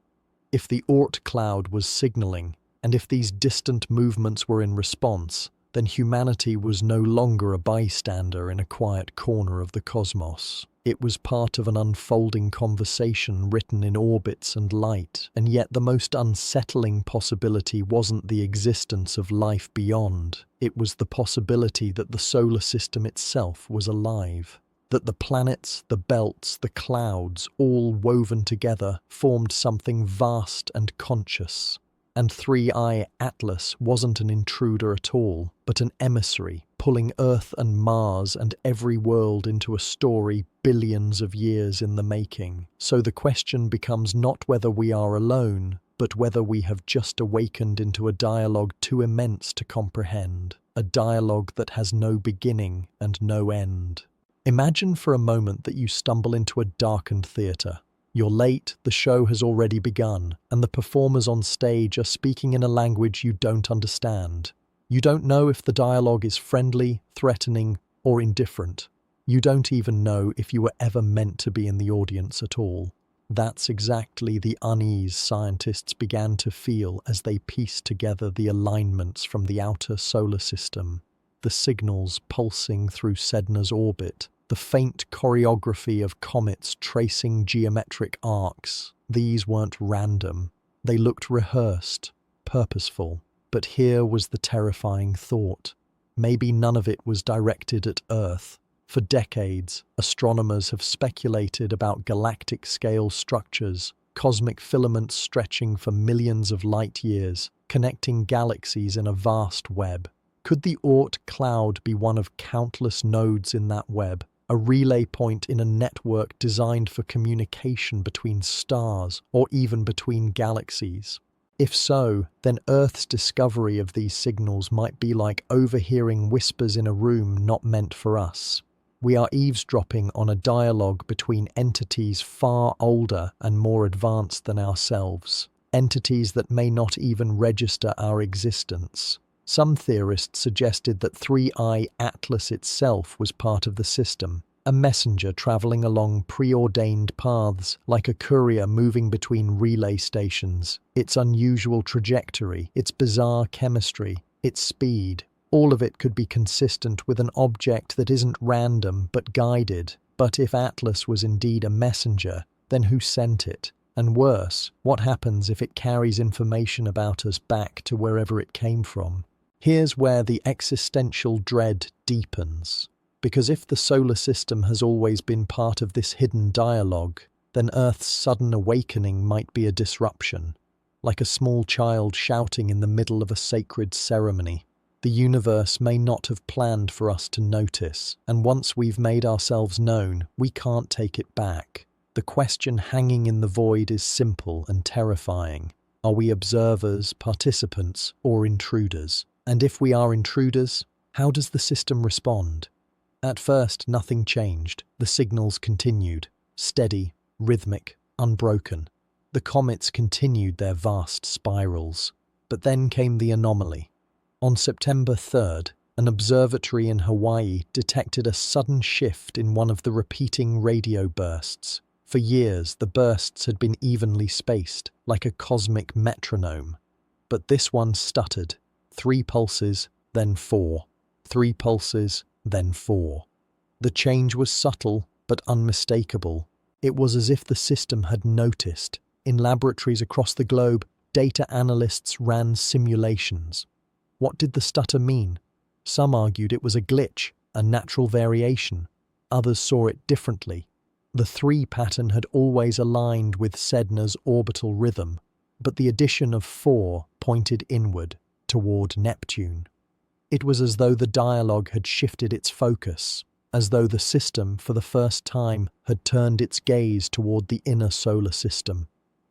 If the Oort cloud was signaling, And if these distant movements were in response, then humanity was no longer a bystander in a quiet corner of the cosmos. It was part of an unfolding conversation written in orbits and light, and yet the most unsettling possibility wasn't the existence of life beyond. It was the possibility that the solar system itself was alive. That the planets, the belts, the clouds, all woven together, formed something vast and conscious. And 3i Atlas wasn't an intruder at all, but an emissary, pulling Earth and Mars and every world into a story billions of years in the making. So the question becomes not whether we are alone, but whether we have just awakened into a dialogue too immense to comprehend, a dialogue that has no beginning and no end. Imagine for a moment that you stumble into a darkened theatre. You're late, the show has already begun, and the performers on stage are speaking in a language you don't understand. You don't know if the dialogue is friendly, threatening, or indifferent. You don't even know if you were ever meant to be in the audience at all. That's exactly the unease scientists began to feel as they pieced together the alignments from the outer solar system, the signals pulsing through Sedna's orbit, the faint choreography of comets tracing geometric arcs. These weren't random. They looked rehearsed, purposeful. But here was the terrifying thought. Maybe none of it was directed at Earth. For decades, astronomers have speculated about galactic-scale structures, cosmic filaments stretching for millions of light years, connecting galaxies in a vast web. Could the Oort cloud be one of countless nodes in that web? A relay point in a network designed for communication between stars or even between galaxies. If so, then Earth's discovery of these signals might be like overhearing whispers in a room not meant for us. We are eavesdropping on a dialogue between entities far older and more advanced than ourselves, entities that may not even register our existence. Some theorists suggested that 3i Atlas itself was part of the system, a messenger travelling along preordained paths like a courier moving between relay stations. Its unusual trajectory, its bizarre chemistry, its speed, all of it could be consistent with an object that isn't random but guided. But if Atlas was indeed a messenger, then who sent it? And worse, what happens if it carries information about us back to wherever it came from? Here's where the existential dread deepens. Because if the solar system has always been part of this hidden dialogue, then Earth's sudden awakening might be a disruption, like a small child shouting in the middle of a sacred ceremony. The universe may not have planned for us to notice, and once we've made ourselves known, we can't take it back. The question hanging in the void is simple and terrifying. Are we observers, participants, or intruders? And if we are intruders, how does the system respond? At first, nothing changed. The signals continued, steady, rhythmic, unbroken. The comets continued their vast spirals. But then came the anomaly. On September 3rd, an observatory in Hawaii detected a sudden shift in one of the repeating radio bursts. For years, the bursts had been evenly spaced, like a cosmic metronome. But this one stuttered. 3 pulses, then 4. 3 pulses, then 4. The change was subtle, but unmistakable. It was as if the system had noticed. In laboratories across the globe, data analysts ran simulations. What did the stutter mean? Some argued it was a glitch, a natural variation. Others saw it differently. The 3 pattern had always aligned with Sedna's orbital rhythm, but the addition of 4 pointed inward, toward Neptune. It was as though the dialogue had shifted its focus, as though the system, for the first time, had turned its gaze toward the inner solar system,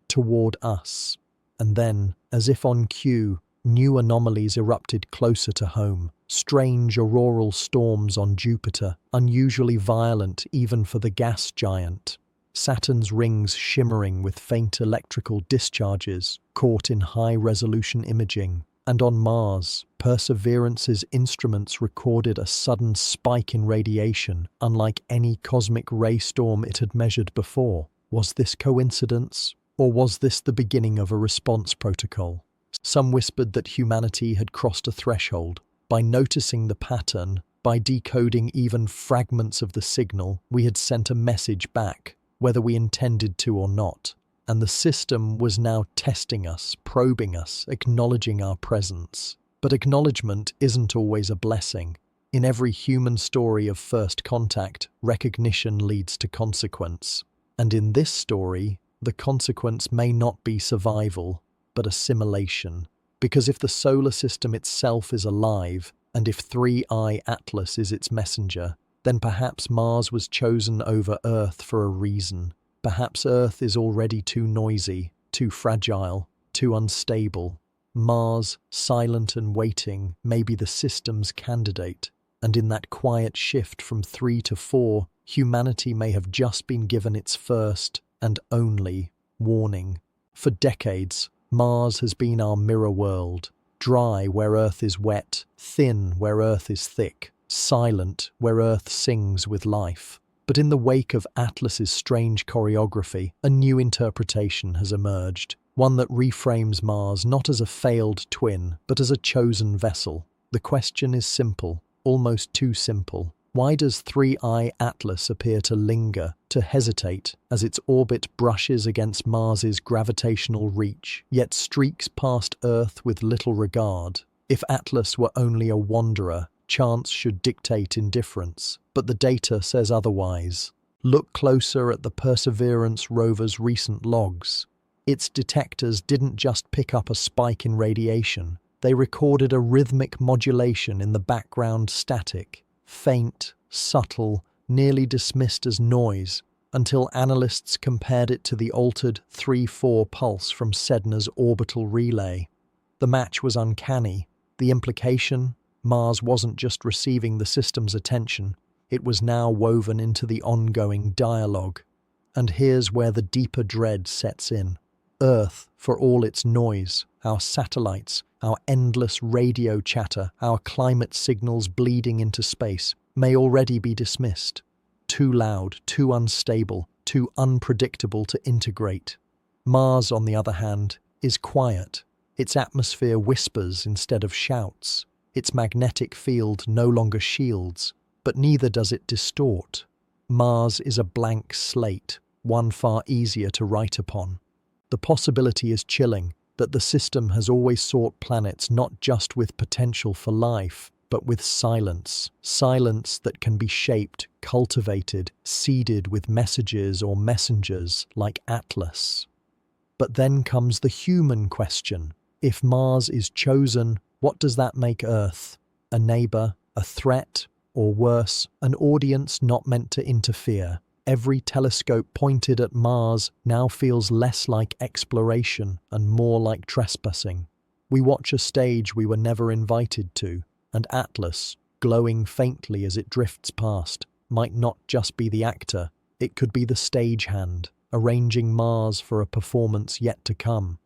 toward us. And then, as if on cue, new anomalies erupted closer to home. Strange auroral storms on Jupiter, unusually violent even for the gas giant. Saturn's rings shimmering with faint electrical discharges, caught in high-resolution imaging. And on Mars, Perseverance's instruments recorded a sudden spike in radiation, unlike any cosmic ray storm it had measured before. Was this coincidence? Or was this the beginning of a response protocol? Some whispered that humanity had crossed a threshold. By noticing the pattern, by decoding even fragments of the signal, we had sent a message back, whether we intended to or not. And the system was now testing us, probing us, acknowledging our presence. But acknowledgement isn't always a blessing. In every human story of first contact, recognition leads to consequence. And in this story, the consequence may not be survival, but assimilation. Because if the solar system itself is alive, and if 3I Atlas is its messenger, then perhaps Mars was chosen over Earth for a reason. Perhaps Earth is already too noisy, too fragile, too unstable. Mars, silent and waiting, may be the system's candidate. And in that quiet shift from 3 to 4, humanity may have just been given its first and only warning. For decades, Mars has been our mirror world. Dry where Earth is wet, thin where Earth is thick, silent where Earth sings with life. But in the wake of Atlas's strange choreography, a new interpretation has emerged, one that reframes Mars not as a failed twin, but as a chosen vessel. The question is simple, almost too simple. Why does 3I Atlas appear to linger, to hesitate, as its orbit brushes against Mars's gravitational reach, yet streaks past Earth with little regard? If Atlas were only a wanderer, chance should dictate indifference, but the data says otherwise. Look closer at the Perseverance rover's recent logs. Its detectors didn't just pick up a spike in radiation, they recorded a rhythmic modulation in the background static, faint, subtle, nearly dismissed as noise, until analysts compared it to the altered 3-4 pulse from Sedna's orbital relay. The match was uncanny. The implication? Mars wasn't just receiving the system's attention, it was now woven into the ongoing dialogue. And here's where the deeper dread sets in. Earth, for all its noise, our satellites, our endless radio chatter, our climate signals bleeding into space, may already be dismissed. Too loud, too unstable, too unpredictable to integrate. Mars, on the other hand, is quiet. Its atmosphere whispers instead of shouts. Its magnetic field no longer shields, but neither does it distort. Mars is a blank slate, one far easier to write upon. The possibility is chilling that the system has always sought planets not just with potential for life, but with silence. Silence that can be shaped, cultivated, seeded with messages or messengers like Atlas. But then comes the human question. If Mars is chosen, what does that make Earth? A neighbor, a threat, or worse, an audience not meant to interfere? Every telescope pointed at Mars now feels less like exploration and more like trespassing. We watch a stage we were never invited to, and Atlas, glowing faintly as it drifts past, might not just be the actor, it could be the stagehand, arranging Mars for a performance yet to come.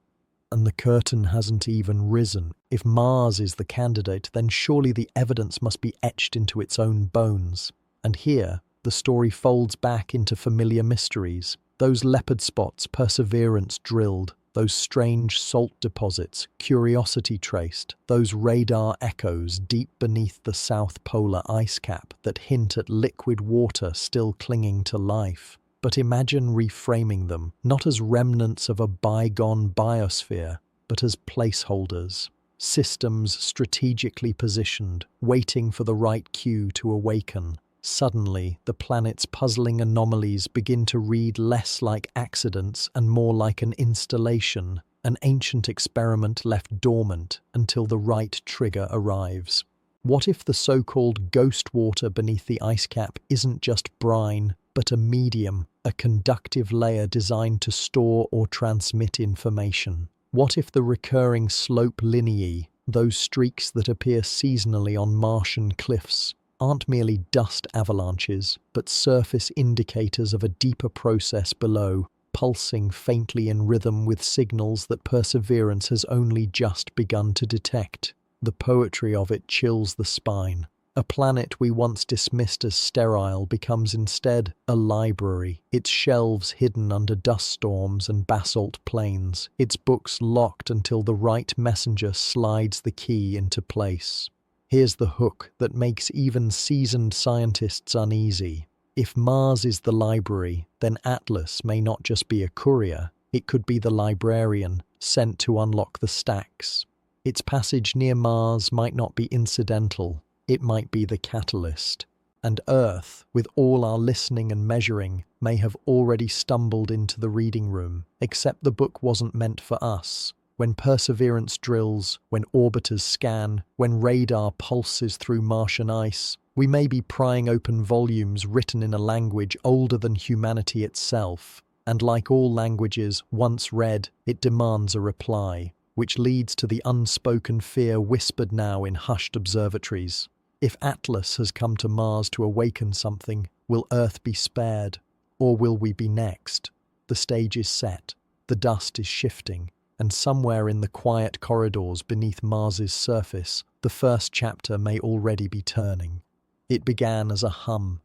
And the curtain hasn't even risen. If Mars is the candidate, then surely the evidence must be etched into its own bones. And here, the story folds back into familiar mysteries. Those leopard spots Perseverance drilled, those strange salt deposits Curiosity traced, those radar echoes deep beneath the South Polar ice cap that hint at liquid water still clinging to life. But imagine reframing them, not as remnants of a bygone biosphere, but as placeholders. Systems strategically positioned, waiting for the right cue to awaken. Suddenly, the planet's puzzling anomalies begin to read less like accidents and more like an installation, an ancient experiment left dormant until the right trigger arrives. What if the so-called ghost water beneath the ice cap isn't just brine, but a medium, a conductive layer designed to store or transmit information? What if the recurring slope lineae, those streaks that appear seasonally on Martian cliffs, aren't merely dust avalanches, but surface indicators of a deeper process below, pulsing faintly in rhythm with signals that Perseverance has only just begun to detect? The poetry of it chills the spine. A planet we once dismissed as sterile becomes instead a library, its shelves hidden under dust storms and basalt plains, its books locked until the right messenger slides the key into place. Here's the hook that makes even seasoned scientists uneasy. If Mars is the library, then Atlas may not just be a courier, it could be the librarian sent to unlock the stacks. Its passage near Mars might not be incidental, it might be the catalyst. And Earth, with all our listening and measuring, may have already stumbled into the reading room, except the book wasn't meant for us. When Perseverance drills, when orbiters scan, when radar pulses through Martian ice, we may be prying open volumes written in a language older than humanity itself. And like all languages, once read, it demands a reply, which leads to the unspoken fear whispered now in hushed observatories. If Atlas has come to Mars to awaken something, will Earth be spared? Or will we be next? The stage is set, the dust is shifting, and somewhere in the quiet corridors beneath Mars's surface, the first chapter may already be turning. It began as a hum.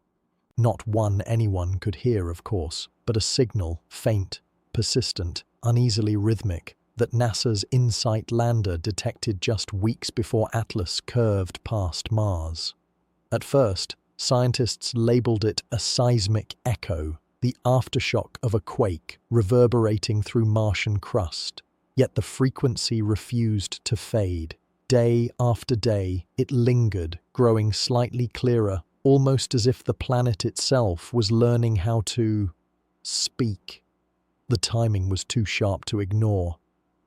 Not one anyone could hear, of course, but a signal, faint, persistent, uneasily rhythmic, that NASA's InSight lander detected just weeks before Atlas curved past Mars. At first, scientists labeled it a seismic echo, the aftershock of a quake reverberating through Martian crust. Yet the frequency refused to fade. Day after day, it lingered, growing slightly clearer, almost as if the planet itself was learning how to speak. The timing was too sharp to ignore.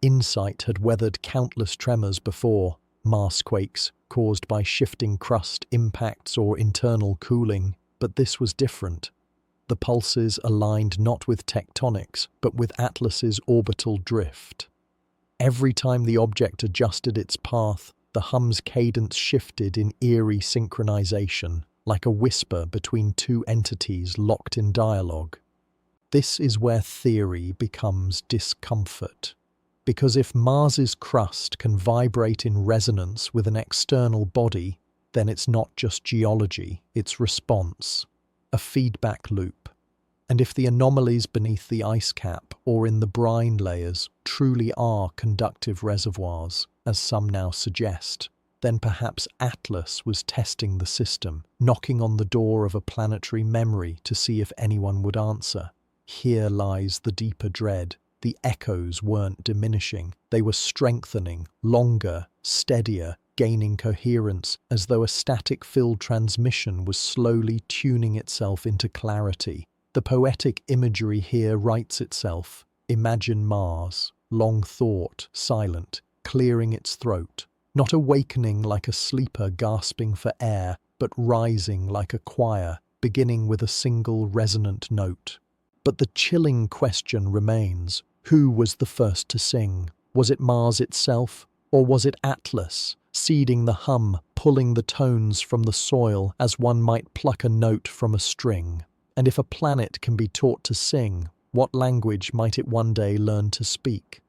InSight had weathered countless tremors before, Marsquakes caused by shifting crust impacts or internal cooling, but this was different. The pulses aligned not with tectonics, but with Atlas's orbital drift. Every time the object adjusted its path, the hum's cadence shifted in eerie synchronization, like a whisper between two entities locked in dialogue. This is where theory becomes discomfort. Because if Mars's crust can vibrate in resonance with an external body, then it's not just geology, it's response, a feedback loop. And if the anomalies beneath the ice cap or in the brine layers truly are conductive reservoirs, as some now suggest, then perhaps Atlas was testing the system, knocking on the door of a planetary memory to see if anyone would answer. Here lies the deeper dread. The echoes weren't diminishing, they were strengthening, longer, steadier, gaining coherence, as though a static-filled transmission was slowly tuning itself into clarity. The poetic imagery here writes itself. Imagine Mars, long thought, silent, clearing its throat, not awakening like a sleeper gasping for air, but rising like a choir, beginning with a single resonant note. But the chilling question remains. Who was the first to sing? Was it Mars itself? Or was it Atlas, seeding the hum, pulling the tones from the soil as one might pluck a note from a string? And if a planet can be taught to sing, what language might it one day learn to speak?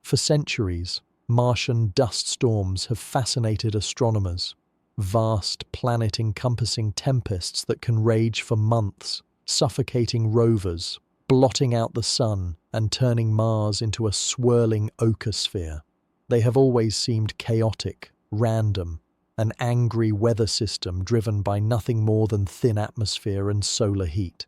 For centuries, Martian dust storms have fascinated astronomers. Vast, planet-encompassing tempests that can rage for months, suffocating rovers, blotting out the sun and turning Mars into a swirling ochosphere. They have always seemed chaotic, random, an angry weather system driven by nothing more than thin atmosphere and solar heat.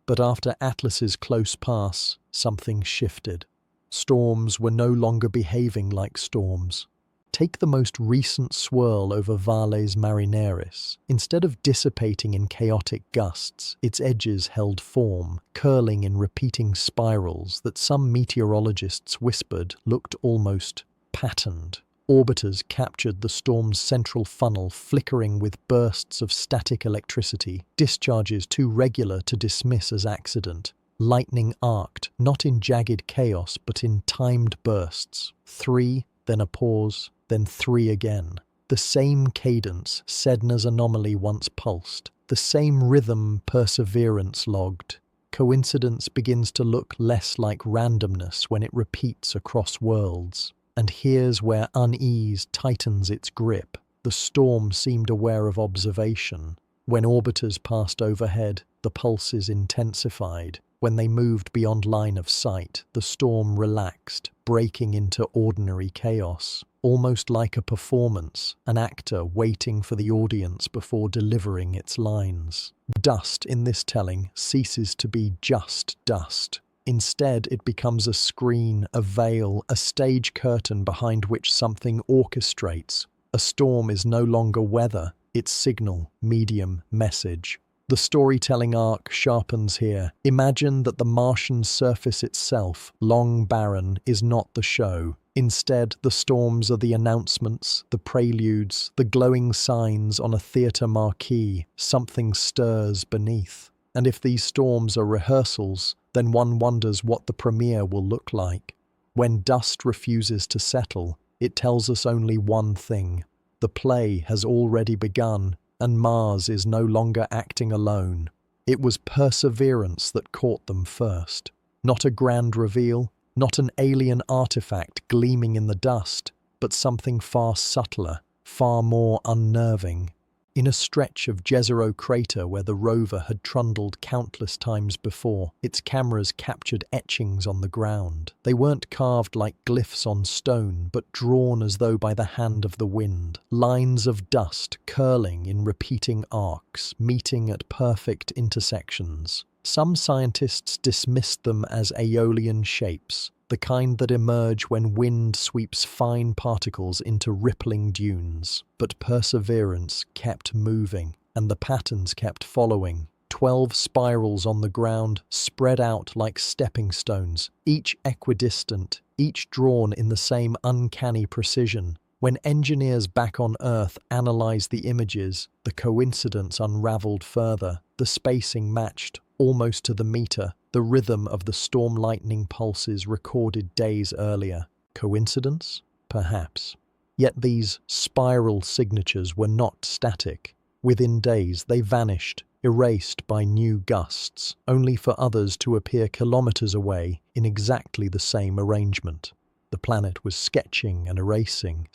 But after Atlas's close pass, something shifted. Storms were no longer behaving like storms. Take the most recent swirl over Valles Marineris. Instead of dissipating in chaotic gusts, its edges held form, curling in repeating spirals that some meteorologists whispered looked almost patterned. Orbiters captured the storm's central funnel flickering with bursts of static electricity, discharges too regular to dismiss as accident. Lightning arced, not in jagged chaos but in timed bursts. 3, then a pause, then 3 again. The same cadence Sedna's anomaly once pulsed, the same rhythm Perseverance logged. Coincidence begins to look less like randomness when it repeats across worlds. And here's where unease tightens its grip. The storm seemed aware of observation. When orbiters passed overhead, the pulses intensified. When they moved beyond line of sight, the storm relaxed, breaking into ordinary chaos, almost like a performance, an actor waiting for the audience before delivering its lines. Dust in this telling ceases to be just dust. Instead, it becomes a screen, a veil, a stage curtain behind which something orchestrates. A storm is no longer weather, it's signal, medium, message. The storytelling arc sharpens here. Imagine that the Martian surface itself, long barren, is not the show. Instead, the storms are the announcements, the preludes, the glowing signs on a theatre marquee. Something stirs beneath. And if these storms are rehearsals, then one wonders what the premiere will look like. When dust refuses to settle, it tells us only one thing. The play has already begun, and Mars is no longer acting alone. It was perseverance that caught them first. Not a grand reveal, not an alien artifact gleaming in the dust, but something far subtler, far more unnerving. In a stretch of Jezero Crater where the rover had trundled countless times before, its cameras captured etchings on the ground. They weren't carved like glyphs on stone, but drawn as though by the hand of the wind. Lines of dust curling in repeating arcs, meeting at perfect intersections. Some scientists dismissed them as aeolian shapes, the kind that emerge when wind sweeps fine particles into rippling dunes. But perseverance kept moving, and the patterns kept following. 12 spirals on the ground, spread out like stepping stones, each equidistant, each drawn in the same uncanny precision. When engineers back on Earth analyzed the images, the coincidence unraveled further. The spacing matched, almost to the meter, the rhythm of the storm lightning pulses recorded days earlier. Coincidence? Perhaps. Yet these spiral signatures were not static. Within days they vanished, erased by new gusts, only for others to appear kilometers away in exactly the same arrangement. The planet was sketching and erasing,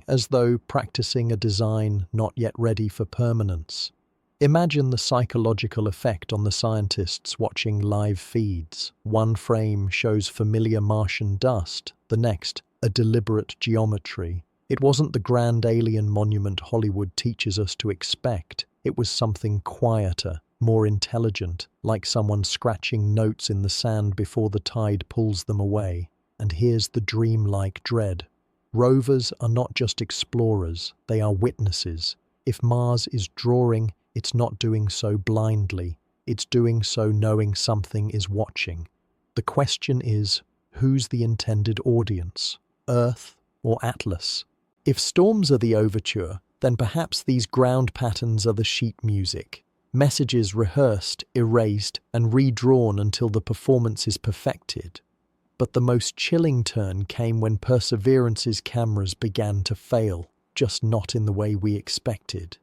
as though practicing a design not yet ready for permanence. Imagine the psychological effect on the scientists watching live feeds. One frame shows familiar Martian dust, the next, a deliberate geometry. It wasn't the grand alien monument Hollywood teaches us to expect. It was something quieter, more intelligent, like someone scratching notes in the sand before the tide pulls them away. And here's the dreamlike dread. Rovers are not just explorers, they are witnesses. If Mars is drawing, it's not doing so blindly. It's doing so knowing something is watching. The question is, who's the intended audience? Earth or Atlas? If storms are the overture, then perhaps these ground patterns are the sheet music. Messages rehearsed, erased, and redrawn until the performance is perfected. But the most chilling turn came when Perseverance's cameras began to fail, just not in the way we expected.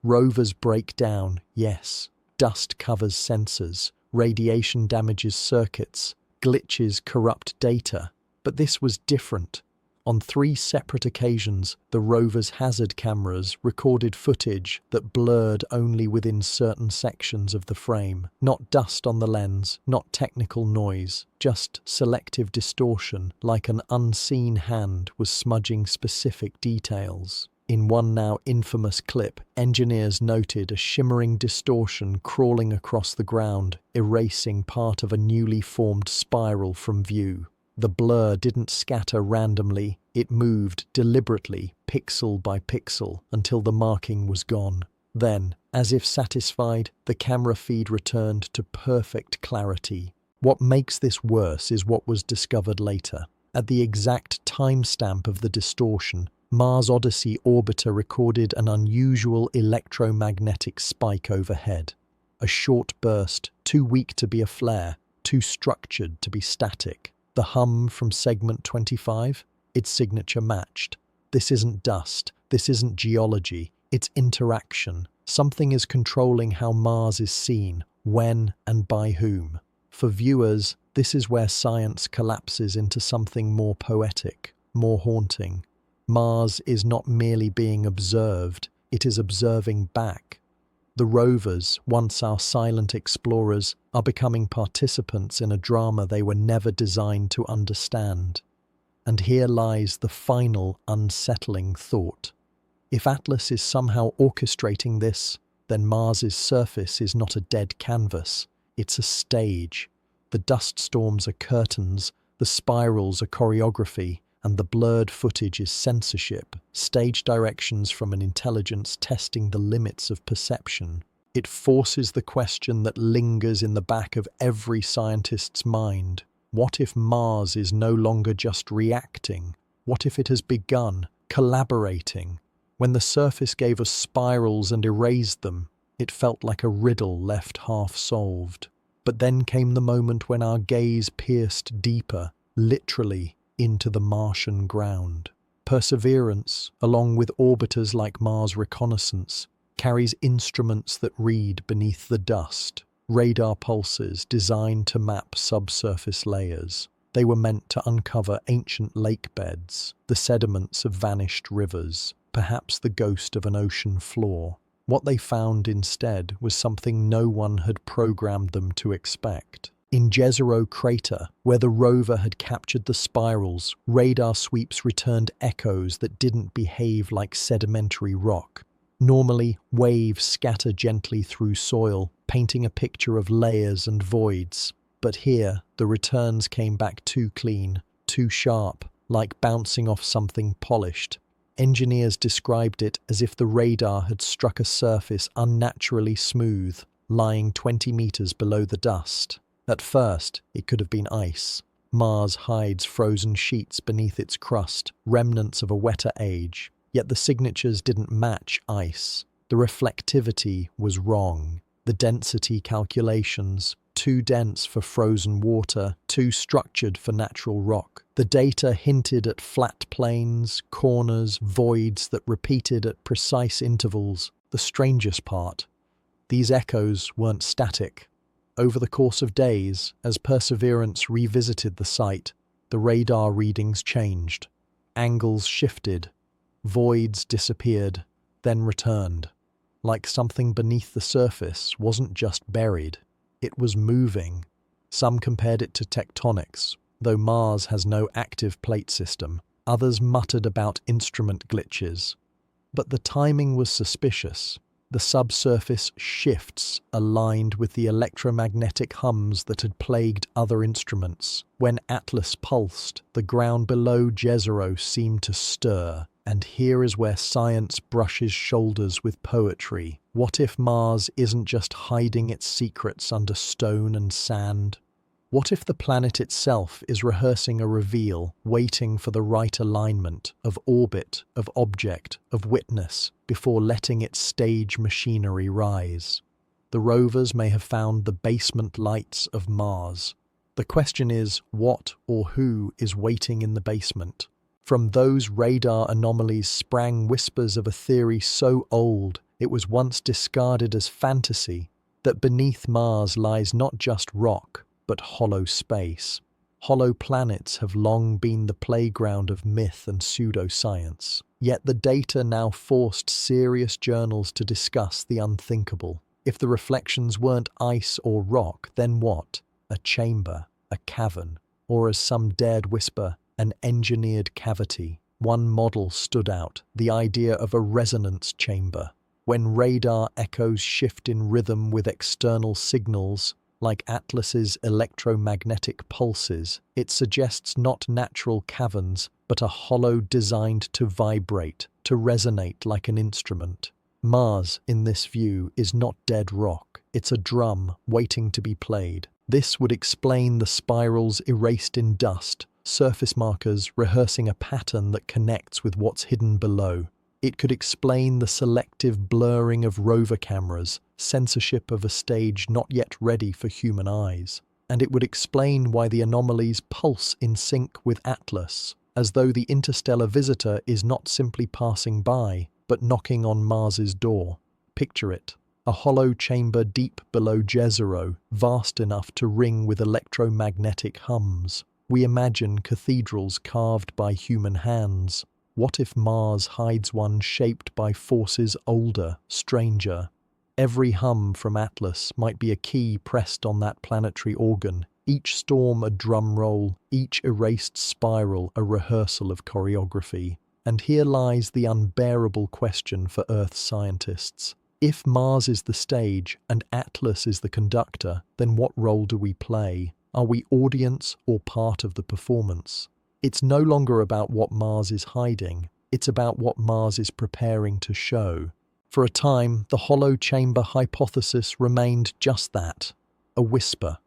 Rovers break down, yes. Dust covers sensors, radiation damages circuits, glitches corrupt data. But this was different. On 3 separate occasions, the rover's hazard cameras recorded footage that blurred only within certain sections of the frame. Not dust on the lens, not technical noise, just selective distortion, like an unseen hand was smudging specific details. In one now infamous clip, engineers noted a shimmering distortion crawling across the ground, erasing part of a newly formed spiral from view. The blur didn't scatter randomly, it moved deliberately, pixel by pixel, until the marking was gone. Then, as if satisfied, the camera feed returned to perfect clarity. What makes this worse is what was discovered later. At the exact timestamp of the distortion, Mars Odyssey orbiter recorded an unusual electromagnetic spike overhead. A short burst, too weak to be a flare, too structured to be static. The hum from segment 25? Its signature matched. This isn't dust, this isn't geology, it's interaction. Something is controlling how Mars is seen, when and by whom. For viewers, this is where science collapses into something more poetic, more haunting. Mars is not merely being observed, it is observing back. The rovers, once our silent explorers, are becoming participants in a drama they were never designed to understand. And here lies the final unsettling thought. If Atlas is somehow orchestrating this, then Mars's surface is not a dead canvas, it's a stage. The dust storms are curtains, the spirals are choreography, and the blurred footage is censorship, stage directions from an intelligence testing the limits of perception. It forces the question that lingers in the back of every scientist's mind. What if Mars is no longer just reacting? What if it has begun collaborating? When the surface gave us spirals and erased them, it felt like a riddle left half-solved. But then came the moment when our gaze pierced deeper, literally, into the Martian ground. Perseverance, along with orbiters like Mars Reconnaissance, carries instruments that read beneath the dust, radar pulses designed to map subsurface layers. They were meant to uncover ancient lake beds, the sediments of vanished rivers, perhaps the ghost of an ocean floor. What they found instead was something no one had programmed them to expect. In Jezero Crater, where the rover had captured the spirals, radar sweeps returned echoes that didn't behave like sedimentary rock. Normally, waves scatter gently through soil, painting a picture of layers and voids. But here, the returns came back too clean, too sharp, like bouncing off something polished. Engineers described it as if the radar had struck a surface unnaturally smooth, lying 20 meters below the dust. At first, it could have been ice. Mars hides frozen sheets beneath its crust, remnants of a wetter age. Yet the signatures didn't match ice. The reflectivity was wrong. The density calculations, too dense for frozen water, too structured for natural rock. The data hinted at flat plains, corners, voids that repeated at precise intervals. The strangest part, these echoes weren't static. Over the course of days, as Perseverance revisited the site, the radar readings changed. Angles shifted, voids disappeared, then returned. Like something beneath the surface wasn't just buried, it was moving. Some compared it to tectonics, though Mars has no active plate system. Others muttered about instrument glitches. But the timing was suspicious. The subsurface shifts aligned with the electromagnetic hums that had plagued other instruments. When Atlas pulsed, the ground below Jezero seemed to stir. And here is where science brushes shoulders with poetry. What if Mars isn't just hiding its secrets under stone and sand? What if the planet itself is rehearsing a reveal, waiting for the right alignment of orbit, of object, of witness, before letting its stage machinery rise? The rovers may have found the basement lights of Mars. The question is, what or who is waiting in the basement? From those radar anomalies sprang whispers of a theory so old it was once discarded as fantasy, that beneath Mars lies not just rock, but hollow space. Hollow planets have long been the playground of myth and pseudoscience. Yet the data now forced serious journals to discuss the unthinkable. If the reflections weren't ice or rock, then what? A chamber, a cavern, or as some dared whisper, an engineered cavity. One model stood out, the idea of a resonance chamber. When radar echoes shift in rhythm with external signals, like Atlas's electromagnetic pulses, it suggests not natural caverns, but a hollow designed to vibrate, to resonate like an instrument. Mars, in this view, is not dead rock. It's a drum waiting to be played. This would explain the spirals erased in dust, surface markers rehearsing a pattern that connects with what's hidden below. It could explain the selective blurring of rover cameras, censorship of a stage not yet ready for human eyes. And it would explain why the anomalies pulse in sync with Atlas, as though the interstellar visitor is not simply passing by, but knocking on Mars's door. Picture it. A hollow chamber deep below Jezero, vast enough to ring with electromagnetic hums. We imagine cathedrals carved by human hands. What if Mars hides one shaped by forces older, stranger? Every hum from Atlas might be a key pressed on that planetary organ, each storm a drum roll, each erased spiral a rehearsal of choreography. And here lies the unbearable question for Earth scientists. If Mars is the stage and Atlas is the conductor, then what role do we play? Are we audience or part of the performance? It's no longer about what Mars is hiding, it's about what Mars is preparing to show. For a time, the hollow chamber hypothesis remained just that, a whisper,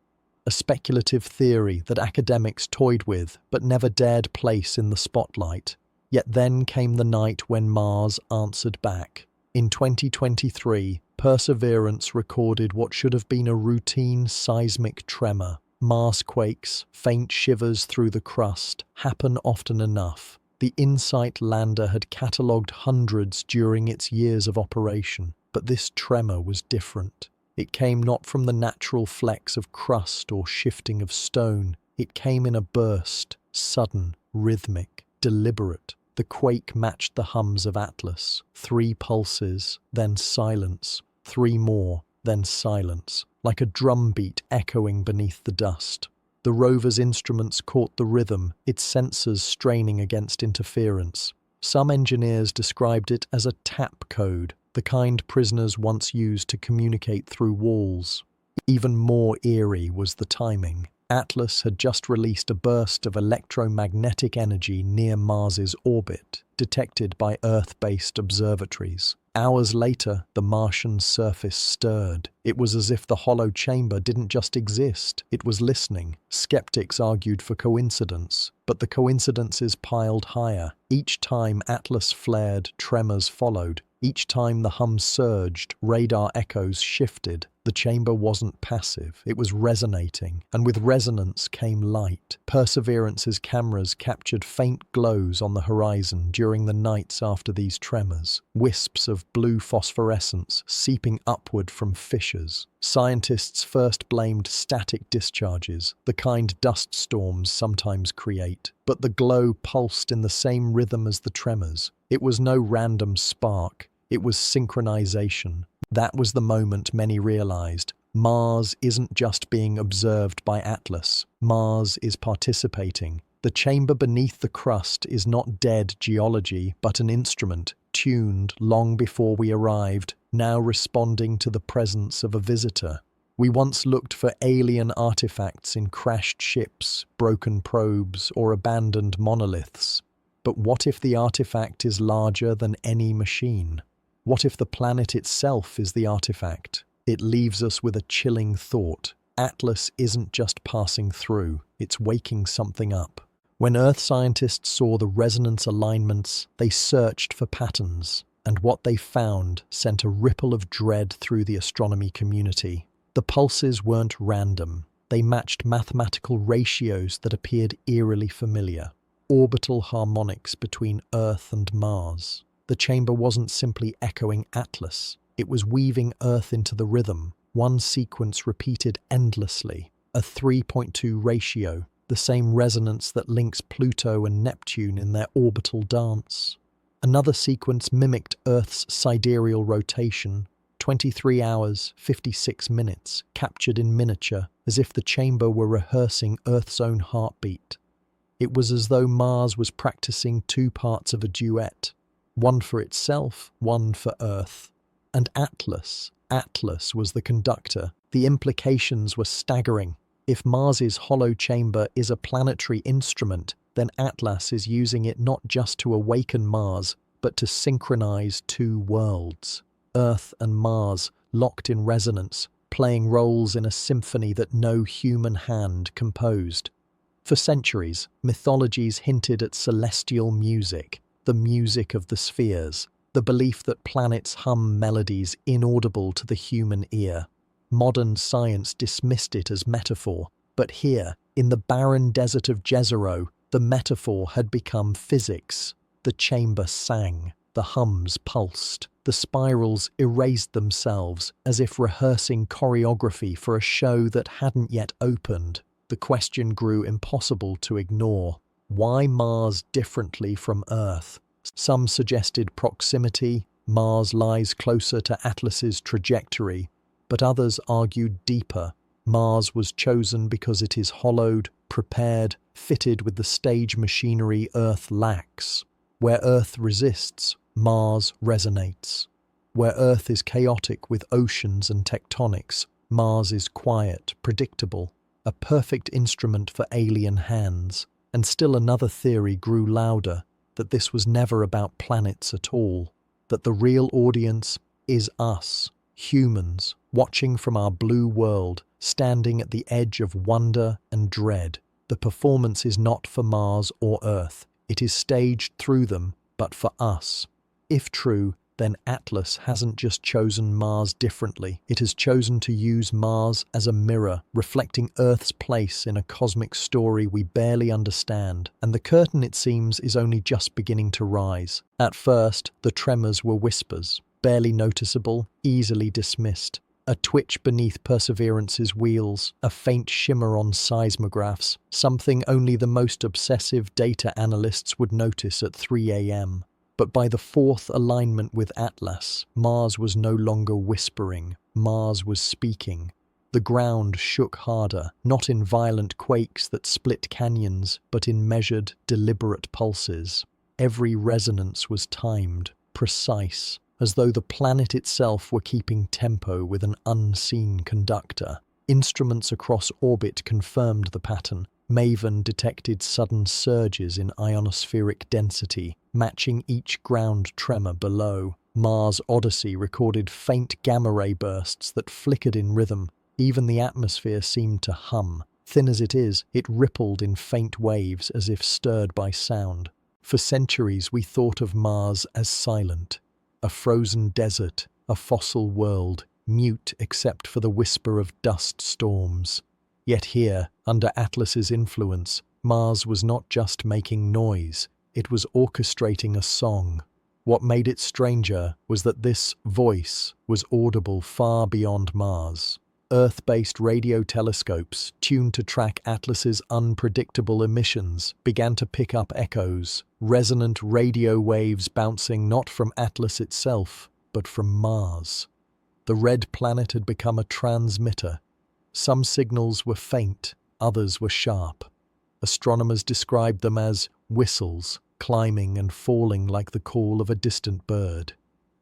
a speculative theory that academics toyed with but never dared place in the spotlight. Yet then came the night when Mars answered back. In 2023, Perseverance recorded what should have been a routine seismic tremor. Marsquakes, faint shivers through the crust, happen often enough. The InSight lander had catalogued hundreds during its years of operation, but this tremor was different. It came not from the natural flecks of crust or shifting of stone. It came in a burst, sudden, rhythmic, deliberate. The quake matched the hums of Atlas. 3 pulses, then silence. 3 more, then silence, like a drumbeat echoing beneath the dust. The rover's instruments caught the rhythm, its sensors straining against interference. Some engineers described it as a tap code, the kind prisoners once used to communicate through walls. Even more eerie was the timing. Atlas had just released a burst of electromagnetic energy near Mars's orbit, detected by Earth-based observatories. Hours later, the Martian surface stirred. It was as if the hollow chamber didn't just exist, it was listening. Skeptics argued for coincidence, but the coincidences piled higher. Each time Atlas flared, tremors followed. Each time the hum surged, radar echoes shifted. The chamber wasn't passive, it was resonating, and with resonance came light. Perseverance's cameras captured faint glows on the horizon during the nights after these tremors, wisps of blue phosphorescence seeping upward from fissures. Scientists first blamed static discharges, the kind dust storms sometimes create, but the glow pulsed in the same rhythm as the tremors. It was no random spark, it was synchronization. That was the moment many realized. Mars isn't just being observed by Atlas. Mars is participating. The chamber beneath the crust is not dead geology, but an instrument, tuned long before we arrived, now responding to the presence of a visitor. We once looked for alien artifacts in crashed ships, broken probes, or abandoned monoliths. But what if the artifact is larger than any machine? What if the planet itself is the artifact? It leaves us with a chilling thought. Atlas isn't just passing through, it's waking something up. When Earth scientists saw the resonance alignments, they searched for patterns, and what they found sent a ripple of dread through the astronomy community. The pulses weren't random. They matched mathematical ratios that appeared eerily familiar. Orbital harmonics between Earth and Mars. The chamber wasn't simply echoing Atlas, it was weaving Earth into the rhythm, one sequence repeated endlessly, a 3.2 ratio, the same resonance that links Pluto and Neptune in their orbital dance. Another sequence mimicked Earth's sidereal rotation, 23 hours, 56 minutes, captured in miniature, as if the chamber were rehearsing Earth's own heartbeat. It was as though Mars was practicing 2 parts of a duet. One for itself, one for Earth. And Atlas was the conductor. The implications were staggering. If Mars's hollow chamber is a planetary instrument, then Atlas is using it not just to awaken Mars, but to synchronize 2 worlds. Earth and Mars, locked in resonance, playing roles in a symphony that no human hand composed. For centuries, mythologies hinted at celestial music, the music of the spheres, the belief that planets hum melodies inaudible to the human ear. Modern science dismissed it as metaphor, but here, in the barren desert of Jezero, the metaphor had become physics. The chamber sang, the hums pulsed, the spirals erased themselves as if rehearsing choreography for a show that hadn't yet opened. The question grew impossible to ignore. Why Mars differently from Earth? Some suggested proximity, Mars lies closer to Atlas's trajectory, but others argued deeper. Mars was chosen because it is hollowed, prepared, fitted with the stage machinery Earth lacks. Where Earth resists, Mars resonates. Where Earth is chaotic with oceans and tectonics, Mars is quiet, predictable, a perfect instrument for alien hands. And still another theory grew louder, that this was never about planets at all, that the real audience is us, humans, watching from our blue world, standing at the edge of wonder and dread. The performance is not for Mars or Earth, it is staged through them, but for us. If true, then Atlas hasn't just chosen Mars differently, it has chosen to use Mars as a mirror, reflecting Earth's place in a cosmic story we barely understand, and the curtain, it seems, is only just beginning to rise. At first, the tremors were whispers, barely noticeable, easily dismissed. A twitch beneath Perseverance's wheels, a faint shimmer on seismographs, something only the most obsessive data analysts would notice at 3 a.m. But by the fourth alignment with Atlas, Mars was no longer whispering, Mars was speaking. The ground shook harder, not in violent quakes that split canyons, but in measured, deliberate pulses. Every resonance was timed, precise, as though the planet itself were keeping tempo with an unseen conductor. Instruments across orbit confirmed the pattern. MAVEN detected sudden surges in ionospheric density, matching each ground tremor below. Mars Odyssey recorded faint gamma-ray bursts that flickered in rhythm. Even the atmosphere seemed to hum. Thin as it is, it rippled in faint waves as if stirred by sound. For centuries we thought of Mars as silent, a frozen desert, a fossil world, mute except for the whisper of dust storms. Yet here, under Atlas's influence, Mars was not just making noise, it was orchestrating a song. What made it stranger was that this voice was audible far beyond Mars. Earth-based radio telescopes, tuned to track Atlas's unpredictable emissions, began to pick up echoes, resonant radio waves bouncing not from Atlas itself, but from Mars. The red planet had become a transmitter. Some signals were faint, others were sharp. Astronomers described them as whistles, climbing and falling like the call of a distant bird.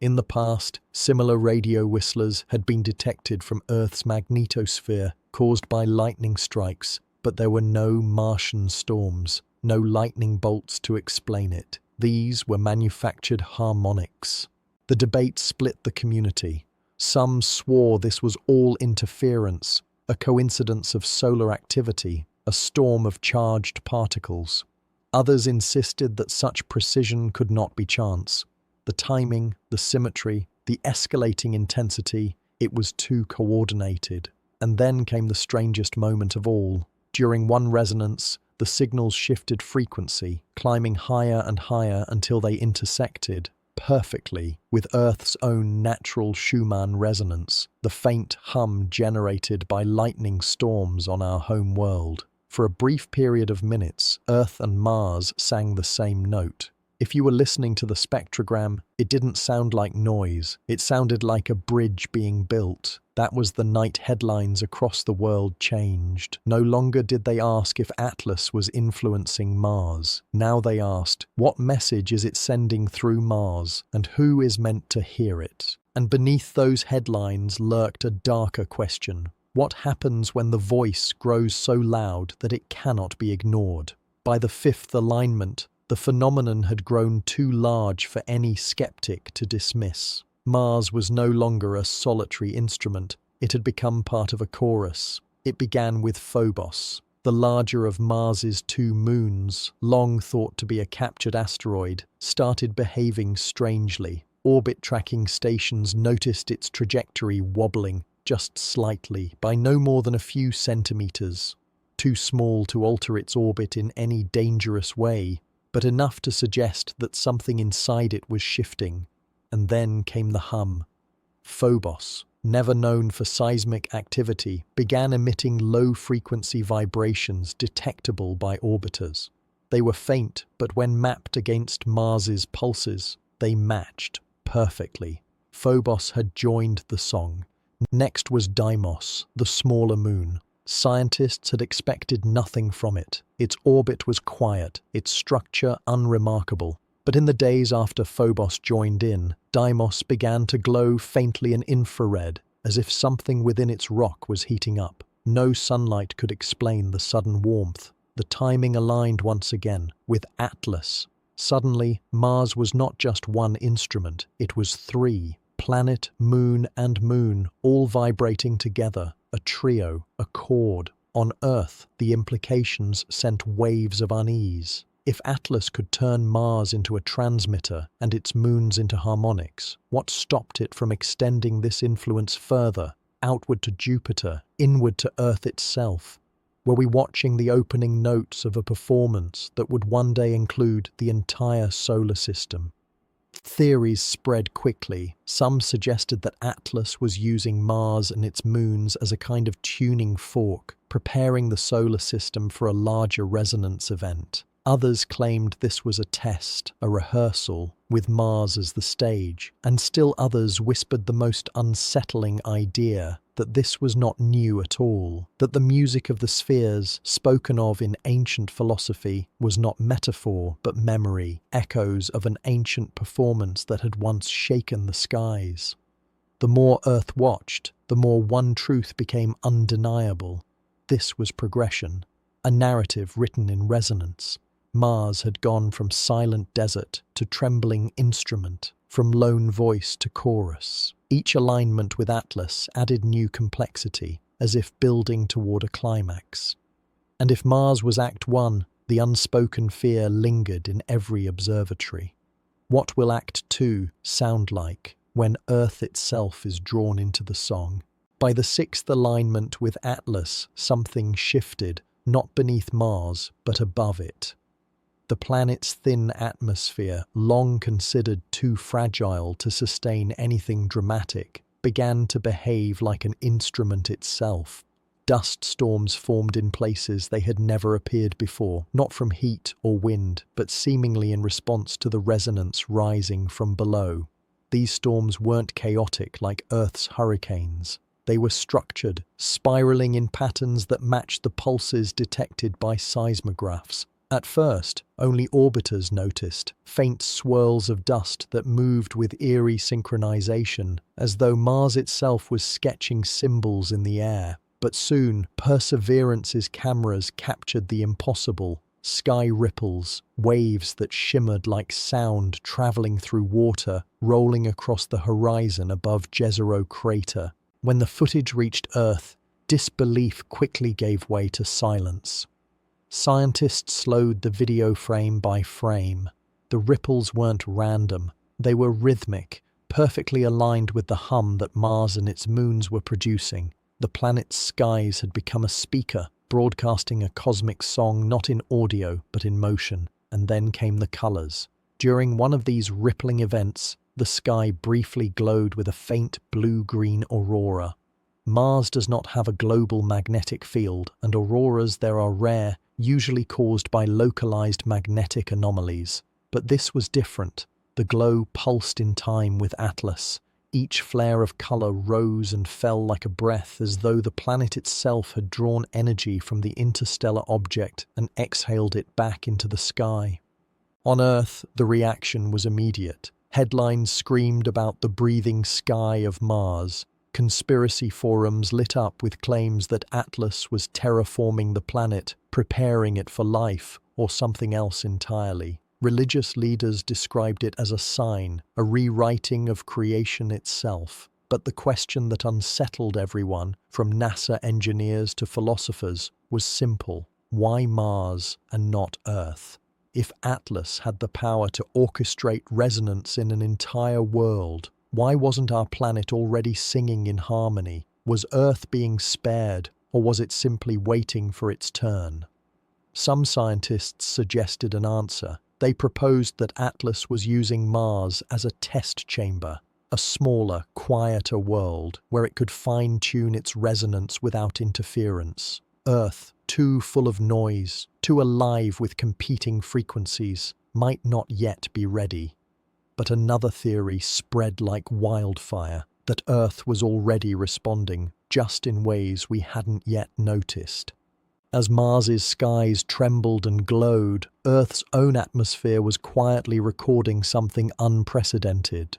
In the past, similar radio whistlers had been detected from Earth's magnetosphere, caused by lightning strikes, but there were no Martian storms, no lightning bolts to explain it. These were manufactured harmonics. The debate split the community. Some swore this was all interference, a coincidence of solar activity, a storm of charged particles. Others insisted that such precision could not be chance. The timing, the symmetry, the escalating intensity, it was too coordinated. And then came the strangest moment of all. During one resonance, the signals shifted frequency, climbing higher and higher until they intersected perfectly with Earth's own natural Schumann resonance, the faint hum generated by lightning storms on our home world. For a brief period of minutes, Earth and Mars sang the same note. If you were listening to the spectrogram, it didn't sound like noise. It sounded like a bridge being built. That was the night headlines across the world changed. No longer did they ask if Atlas was influencing Mars. Now they asked, what message is it sending through Mars, and who is meant to hear it? And beneath those headlines lurked a darker question. What happens when the voice grows so loud that it cannot be ignored? By the fifth alignment, the phenomenon had grown too large for any skeptic to dismiss. Mars was no longer a solitary instrument, it had become part of a chorus. It began with Phobos, the larger of Mars's two moons, long thought to be a captured asteroid, started behaving strangely. Orbit tracking stations noticed its trajectory wobbling, just slightly, by no more than a few centimeters. Too small to alter its orbit in any dangerous way, but enough to suggest that something inside it was shifting. And then came the hum. Phobos, never known for seismic activity, began emitting low-frequency vibrations detectable by orbiters. They were faint, but when mapped against Mars's pulses, they matched perfectly. Phobos had joined the song. Next was Deimos, the smaller moon. Scientists had expected nothing from it. Its orbit was quiet, its structure unremarkable. But in the days after Phobos joined in, Deimos began to glow faintly in infrared, as if something within its rock was heating up. No sunlight could explain the sudden warmth. The timing aligned once again with Atlas. Suddenly, Mars was not just one instrument, it was three. Planet, moon, and moon, all vibrating together. A trio, a chord. On Earth, the implications sent waves of unease. If Atlas could turn Mars into a transmitter and its moons into harmonics, what stopped it from extending this influence further, outward to Jupiter, inward to Earth itself? Were we watching the opening notes of a performance that would one day include the entire solar system? Theories spread quickly. Some suggested that Atlas was using Mars and its moons as a kind of tuning fork, preparing the solar system for a larger resonance event. Others claimed this was a test, a rehearsal, with Mars as the stage, and still others whispered the most unsettling idea that this was not new at all, that the music of the spheres, spoken of in ancient philosophy, was not metaphor but memory, echoes of an ancient performance that had once shaken the skies. The more Earth watched, the more one truth became undeniable. This was progression, a narrative written in resonance. Mars had gone from silent desert to trembling instrument, from lone voice to chorus. Each alignment with Atlas added new complexity, as if building toward a climax. And if Mars was Act 1, the unspoken fear lingered in every observatory. What will Act 2 sound like when Earth itself is drawn into the song? By the sixth alignment with Atlas, something shifted, not beneath Mars, but above it. The planet's thin atmosphere, long considered too fragile to sustain anything dramatic, began to behave like an instrument itself. Dust storms formed in places they had never appeared before, not from heat or wind, but seemingly in response to the resonance rising from below. These storms weren't chaotic like Earth's hurricanes. They were structured, spiraling in patterns that matched the pulses detected by seismographs. At first, only orbiters noticed faint swirls of dust that moved with eerie synchronization, as though Mars itself was sketching symbols in the air. But soon, Perseverance's cameras captured the impossible: sky ripples, waves that shimmered like sound traveling through water, rolling across the horizon above Jezero Crater. When the footage reached Earth, disbelief quickly gave way to silence. Scientists slowed the video frame by frame. The ripples weren't random, they were rhythmic, perfectly aligned with the hum that Mars and its moons were producing. The planet's skies had become a speaker, broadcasting a cosmic song not in audio but in motion. And then came the colors. During one of these rippling events, the sky briefly glowed with a faint blue-green aurora. Mars does not have a global magnetic field, and auroras there are rare, usually caused by localized magnetic anomalies. But this was different. The glow pulsed in time with Atlas. Each flare of color rose and fell like a breath, as though the planet itself had drawn energy from the interstellar object and exhaled it back into the sky. On Earth, the reaction was immediate. Headlines screamed about the breathing sky of Mars. Conspiracy forums lit up with claims that Atlas was terraforming the planet, preparing it for life, or something else entirely. Religious leaders described it as a sign, a rewriting of creation itself. But the question that unsettled everyone, from NASA engineers to philosophers, was simple: why Mars and not Earth? If Atlas had the power to orchestrate resonance in an entire world, why wasn't our planet already singing in harmony? Was Earth being spared, or was it simply waiting for its turn? Some scientists suggested an answer. They proposed that Atlas was using Mars as a test chamber, a smaller, quieter world where it could fine-tune its resonance without interference. Earth, too full of noise, too alive with competing frequencies, might not yet be ready. But another theory spread like wildfire, that Earth was already responding, just in ways we hadn't yet noticed. As Mars's skies trembled and glowed, Earth's own atmosphere was quietly recording something unprecedented.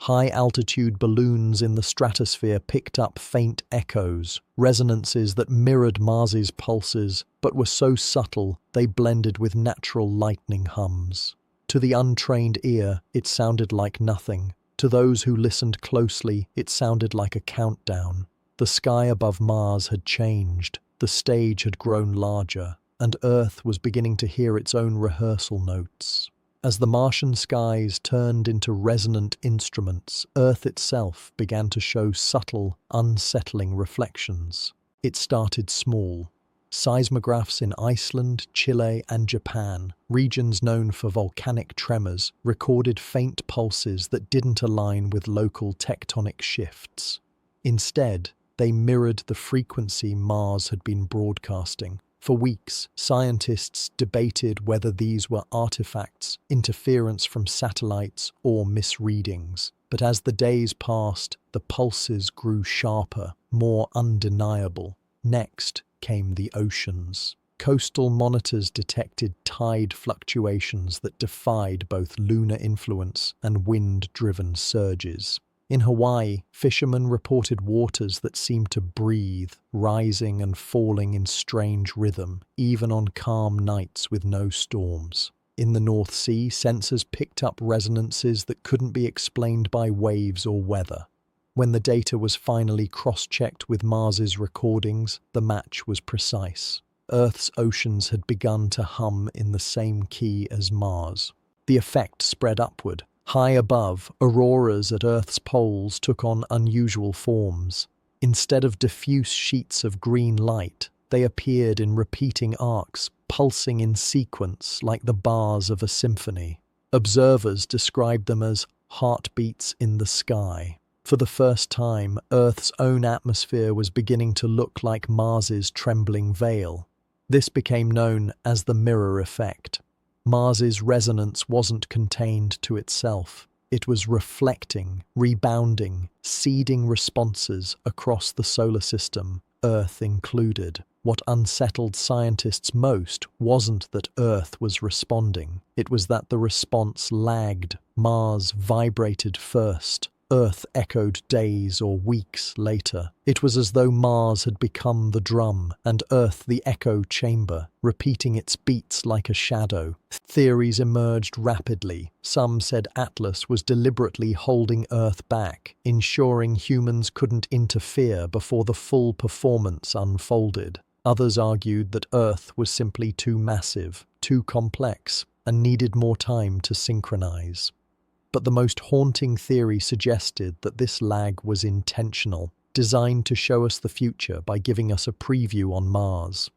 High-altitude balloons in the stratosphere picked up faint echoes, resonances that mirrored Mars's pulses, but were so subtle they blended with natural lightning hums. To the untrained ear, it sounded like nothing. To those who listened closely, it sounded like a countdown. The sky above Mars had changed, the stage had grown larger, and Earth was beginning to hear its own rehearsal notes. As the Martian skies turned into resonant instruments, Earth itself began to show subtle, unsettling reflections. It started small. Seismographs in Iceland, Chile, and Japan, regions known for volcanic tremors, recorded faint pulses that didn't align with local tectonic shifts. Instead, they mirrored the frequency Mars had been broadcasting. For weeks, scientists debated whether these were artifacts, interference from satellites, or misreadings. But as the days passed, the pulses grew sharper, more undeniable. Next came the oceans. Coastal monitors detected tide fluctuations that defied both lunar influence and wind-driven surges. In Hawaii, fishermen reported waters that seemed to breathe, rising and falling in strange rhythm, even on calm nights with no storms. In the North Sea, sensors picked up resonances that couldn't be explained by waves or weather. When the data was finally cross-checked with Mars's recordings, the match was precise. Earth's oceans had begun to hum in the same key as Mars. The effect spread upward. High above, auroras at Earth's poles took on unusual forms. Instead of diffuse sheets of green light, they appeared in repeating arcs, pulsing in sequence like the bars of a symphony. Observers described them as heartbeats in the sky. For the first time, Earth's own atmosphere was beginning to look like Mars's trembling veil. This became known as the mirror effect. Mars's resonance wasn't contained to itself. It was reflecting, rebounding, seeding responses across the solar system, Earth included. What unsettled scientists most wasn't that Earth was responding. It was that the response lagged. Mars vibrated first. Earth echoed days or weeks later. It was as though Mars had become the drum and Earth the echo chamber, repeating its beats like a shadow. Theories emerged rapidly. Some said Atlas was deliberately holding Earth back, ensuring humans couldn't interfere before the full performance unfolded. Others argued that Earth was simply too massive, too complex, and needed more time to synchronize. But the most haunting theory suggested that this lag was intentional, designed to show us the future by giving us a preview on Mars.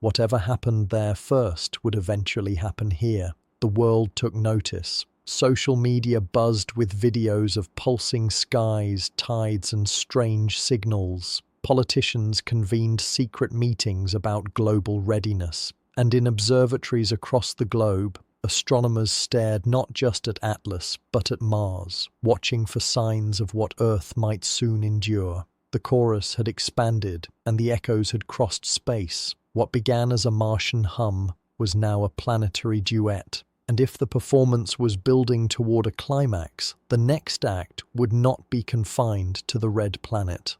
Whatever happened there first would eventually happen here. The world took notice. Social media buzzed with videos of pulsing skies, tides, and strange signals. Politicians convened secret meetings about global readiness. And in observatories across the globe, astronomers stared not just at Atlas, but at Mars, watching for signs of what Earth might soon endure. The chorus had expanded, and the echoes had crossed space. What began as a Martian hum was now a planetary duet. And if the performance was building toward a climax, the next act would not be confined to the red planet.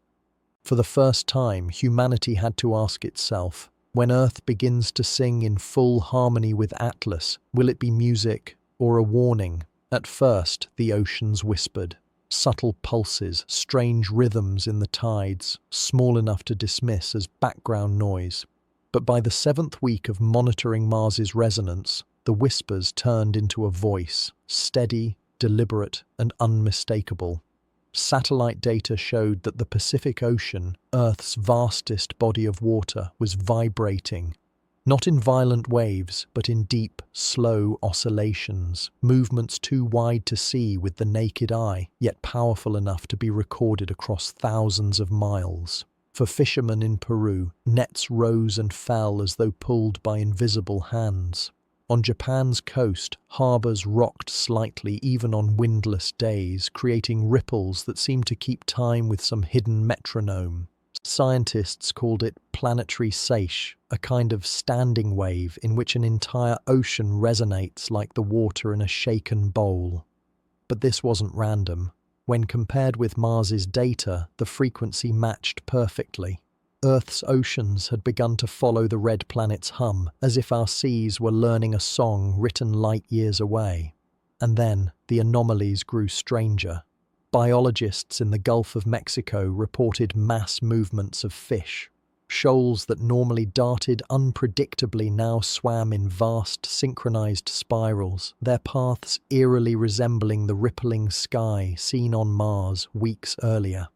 For the first time, humanity had to ask itself, when Earth begins to sing in full harmony with Atlas, will it be music or a warning? At first, the oceans whispered. Subtle pulses, strange rhythms in the tides, small enough to dismiss as background noise. But by the 7th week of monitoring Mars's resonance, the whispers turned into a voice, steady, deliberate, and unmistakable. Satellite data showed that the Pacific Ocean, Earth's vastest body of water, was vibrating, not in violent waves, but in deep, slow oscillations, movements too wide to see with the naked eye, yet powerful enough to be recorded across thousands of miles. For fishermen in Peru, nets rose and fell as though pulled by invisible hands. On Japan's coast, harbours rocked slightly even on windless days, creating ripples that seemed to keep time with some hidden metronome. Scientists called it planetary seiche, a kind of standing wave in which an entire ocean resonates like the water in a shaken bowl. But this wasn't random. When compared with Mars's data, the frequency matched perfectly. Earth's oceans had begun to follow the red planet's hum, as if our seas were learning a song written light years away. And then the anomalies grew stranger. Biologists in the Gulf of Mexico reported mass movements of fish. Shoals that normally darted unpredictably now swam in vast, synchronized spirals, their paths eerily resembling the rippling sky seen on Mars weeks earlier.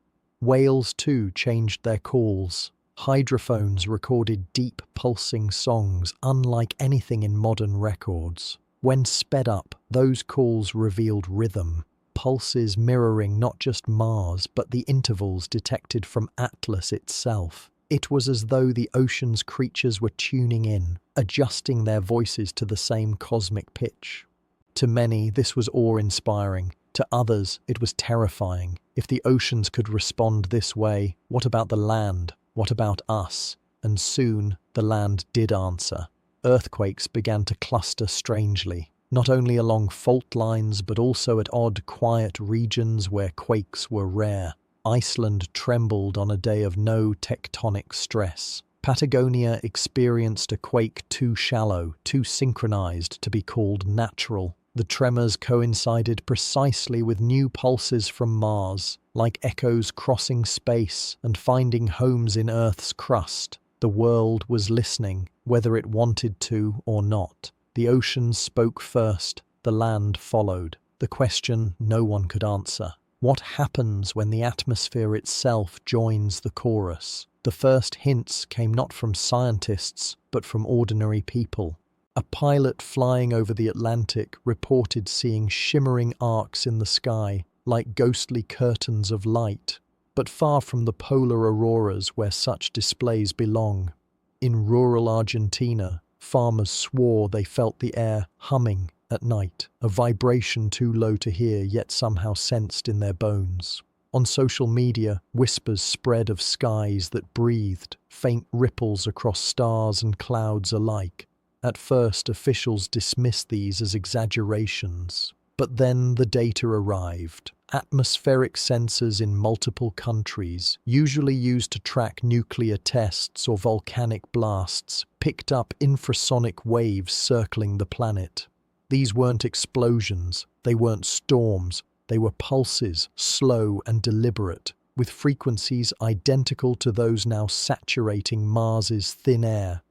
Whales, too, changed their calls. Hydrophones recorded deep, pulsing songs unlike anything in modern records. When sped up, those calls revealed rhythm, pulses mirroring not just Mars but the intervals detected from Atlas itself. It was as though the ocean's creatures were tuning in, adjusting their voices to the same cosmic pitch. To many, this was awe-inspiring. To others, it was terrifying. If the oceans could respond this way, what about the land? What about us? And soon, the land did answer. Earthquakes began to cluster strangely, not only along fault lines but also at odd, quiet regions where quakes were rare. Iceland trembled on a day of no tectonic stress. Patagonia experienced a quake too shallow, too synchronized to be called natural. The tremors coincided precisely with new pulses from Mars, like echoes crossing space and finding homes in Earth's crust. The world was listening, whether it wanted to or not. The oceans spoke first, the land followed. The question no one could answer. What happens when the atmosphere itself joins the chorus? The first hints came not from scientists, but from ordinary people. A pilot flying over the Atlantic reported seeing shimmering arcs in the sky, like ghostly curtains of light, but far from the polar auroras where such displays belong. In rural Argentina, farmers swore they felt the air humming at night, a vibration too low to hear yet somehow sensed in their bones. On social media, whispers spread of skies that breathed, faint ripples across stars and clouds alike. At first, officials dismissed these as exaggerations. But then the data arrived. Atmospheric sensors in multiple countries, usually used to track nuclear tests or volcanic blasts, picked up infrasonic waves circling the planet. These weren't explosions, they weren't storms, they were pulses, slow and deliberate, with frequencies identical to those now saturating Mars's thin air.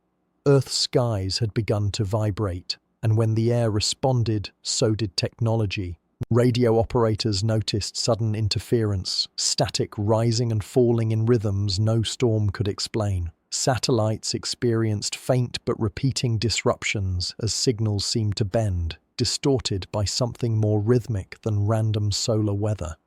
Earth's skies had begun to vibrate, and when the air responded, so did technology. Radio operators noticed sudden interference, static rising and falling in rhythms no storm could explain. Satellites experienced faint but repeating disruptions as signals seemed to bend, distorted by something more rhythmic than random solar weather.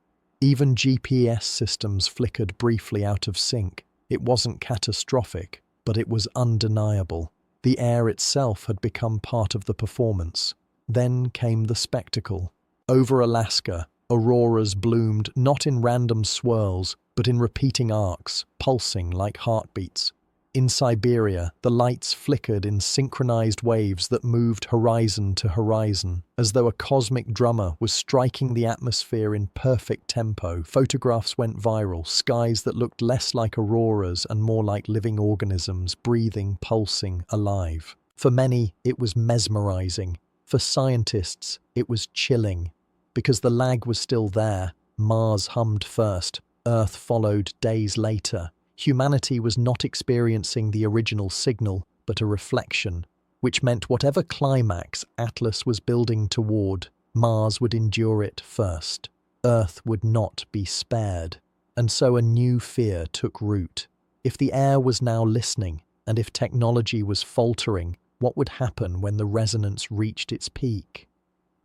Even GPS systems flickered briefly out of sync. It wasn't catastrophic, but it was undeniable. The air itself had become part of the performance. Then came the spectacle. Over Alaska, auroras bloomed not in random swirls, but in repeating arcs, pulsing like heartbeats. In Siberia, the lights flickered in synchronized waves that moved horizon to horizon, as though a cosmic drummer was striking the atmosphere in perfect tempo. Photographs went viral, skies that looked less like auroras and more like living organisms, breathing, pulsing, alive. For many, it was mesmerizing. For scientists, it was chilling. Because the lag was still there, Mars hummed first, Earth followed days later. Humanity was not experiencing the original signal, but a reflection, which meant whatever climax Atlas was building toward, Mars would endure it first. Earth would not be spared. And so a new fear took root. If the air was now listening, and if technology was faltering, what would happen when the resonance reached its peak?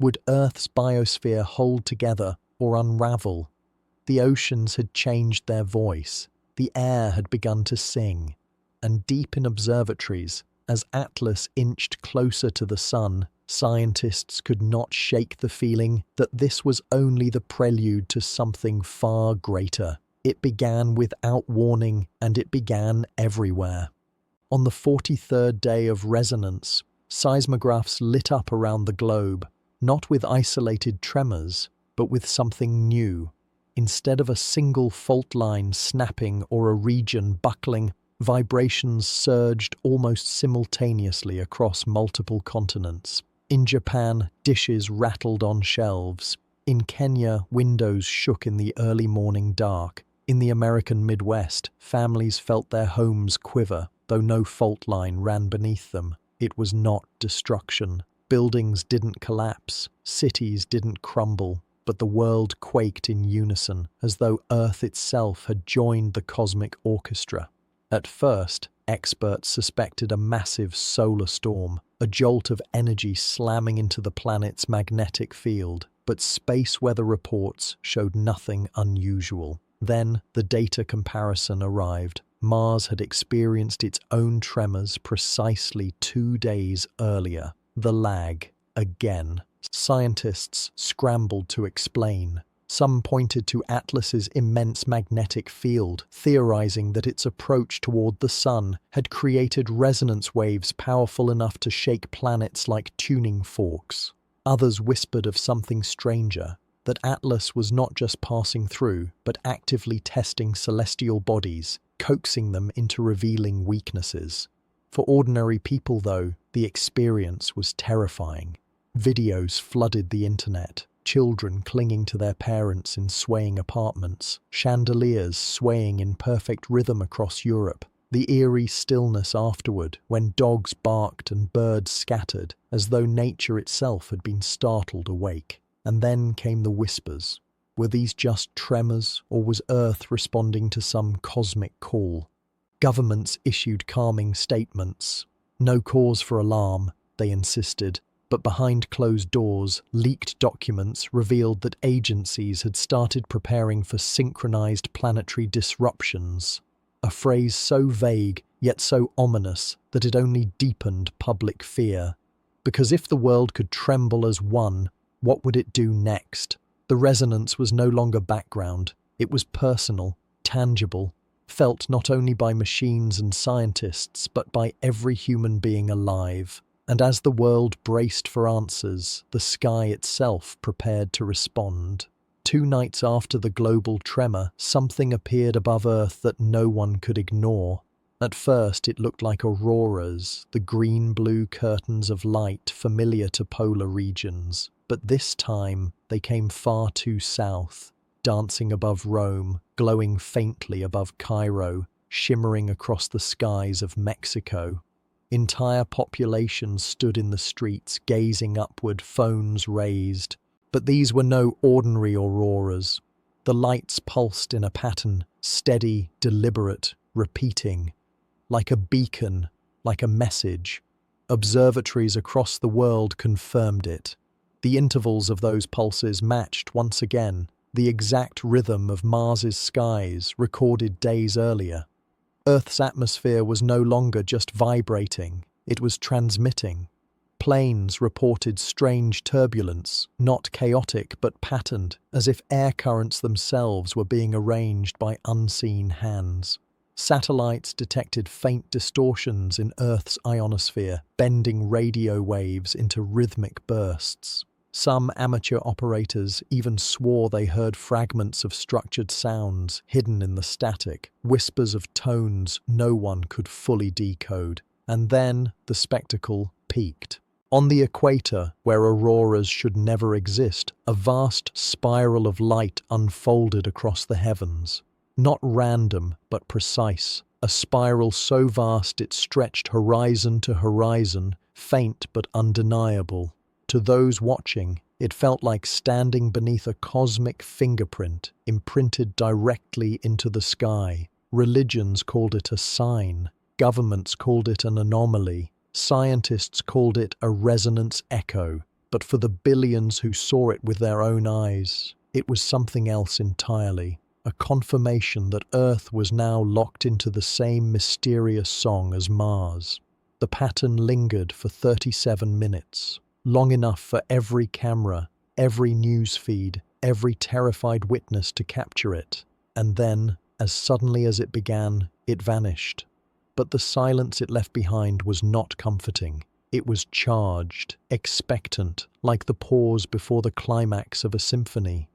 Would Earth's biosphere hold together or unravel? The oceans had changed their voice. The air had begun to sing, and deep in observatories, as Atlas inched closer to the sun, scientists could not shake the feeling that this was only the prelude to something far greater. It began without warning, and it began everywhere. On the 43rd day of resonance, seismographs lit up around the globe, not with isolated tremors, but with something new. Instead of a single fault line snapping or a region buckling, vibrations surged almost simultaneously across multiple continents. In Japan, dishes rattled on shelves. In Kenya, windows shook in the early morning dark. In the American Midwest, families felt their homes quiver, though no fault line ran beneath them. It was not destruction. Buildings didn't collapse, cities didn't crumble, but the world quaked in unison, as though Earth itself had joined the cosmic orchestra. At first, experts suspected a massive solar storm, a jolt of energy slamming into the planet's magnetic field, but space weather reports showed nothing unusual. Then, the data comparison arrived. Mars had experienced its own tremors precisely 2 days earlier. The lag, again. Scientists scrambled to explain. Some pointed to Atlas's immense magnetic field, theorizing that its approach toward the sun had created resonance waves powerful enough to shake planets like tuning forks. Others whispered of something stranger, that Atlas was not just passing through, but actively testing celestial bodies, coaxing them into revealing weaknesses. For ordinary people, though, the experience was terrifying. Videos flooded the internet, children clinging to their parents in swaying apartments, chandeliers swaying in perfect rhythm across Europe, the eerie stillness afterward when dogs barked and birds scattered, as though nature itself had been startled awake. And then came the whispers. Were these just tremors, or was Earth responding to some cosmic call? Governments issued calming statements. No cause for alarm, they insisted, but behind closed doors, leaked documents revealed that agencies had started preparing for synchronized planetary disruptions. A phrase so vague, yet so ominous, that it only deepened public fear. Because if the world could tremble as one, what would it do next? The resonance was no longer background. It was personal, tangible, felt not only by machines and scientists, but by every human being alive. And as the world braced for answers, the sky itself prepared to respond. 2 nights after the global tremor, something appeared above Earth that no one could ignore. At first it looked like auroras, the green-blue curtains of light familiar to polar regions. But this time they came far too south, dancing above Rome, glowing faintly above Cairo, shimmering across the skies of Mexico. Entire populations stood in the streets, gazing upward, phones raised. But these were no ordinary auroras. The lights pulsed in a pattern, steady, deliberate, repeating. Like a beacon, like a message. Observatories across the world confirmed it. The intervals of those pulses matched, once again, the exact rhythm of Mars's skies recorded days earlier. Earth's atmosphere was no longer just vibrating, it was transmitting. Planes reported strange turbulence, not chaotic but patterned, as if air currents themselves were being arranged by unseen hands. Satellites detected faint distortions in Earth's ionosphere, bending radio waves into rhythmic bursts. Some amateur operators even swore they heard fragments of structured sounds hidden in the static, whispers of tones no one could fully decode. And then the spectacle peaked. On the equator, where auroras should never exist, a vast spiral of light unfolded across the heavens. Not random, but precise. A spiral so vast it stretched horizon to horizon, faint but undeniable. To those watching, it felt like standing beneath a cosmic fingerprint imprinted directly into the sky. Religions called it a sign. Governments called it an anomaly. Scientists called it a resonance echo. But for the billions who saw it with their own eyes, it was something else entirely. a confirmation that Earth was now locked into the same mysterious song as Mars. The pattern lingered for 37 minutes, long enough for every camera, every news feed, every terrified witness to capture it. And then, as suddenly as it began, it vanished. But the silence it left behind was not comforting. It was charged, expectant, like the pause before the climax of a symphony.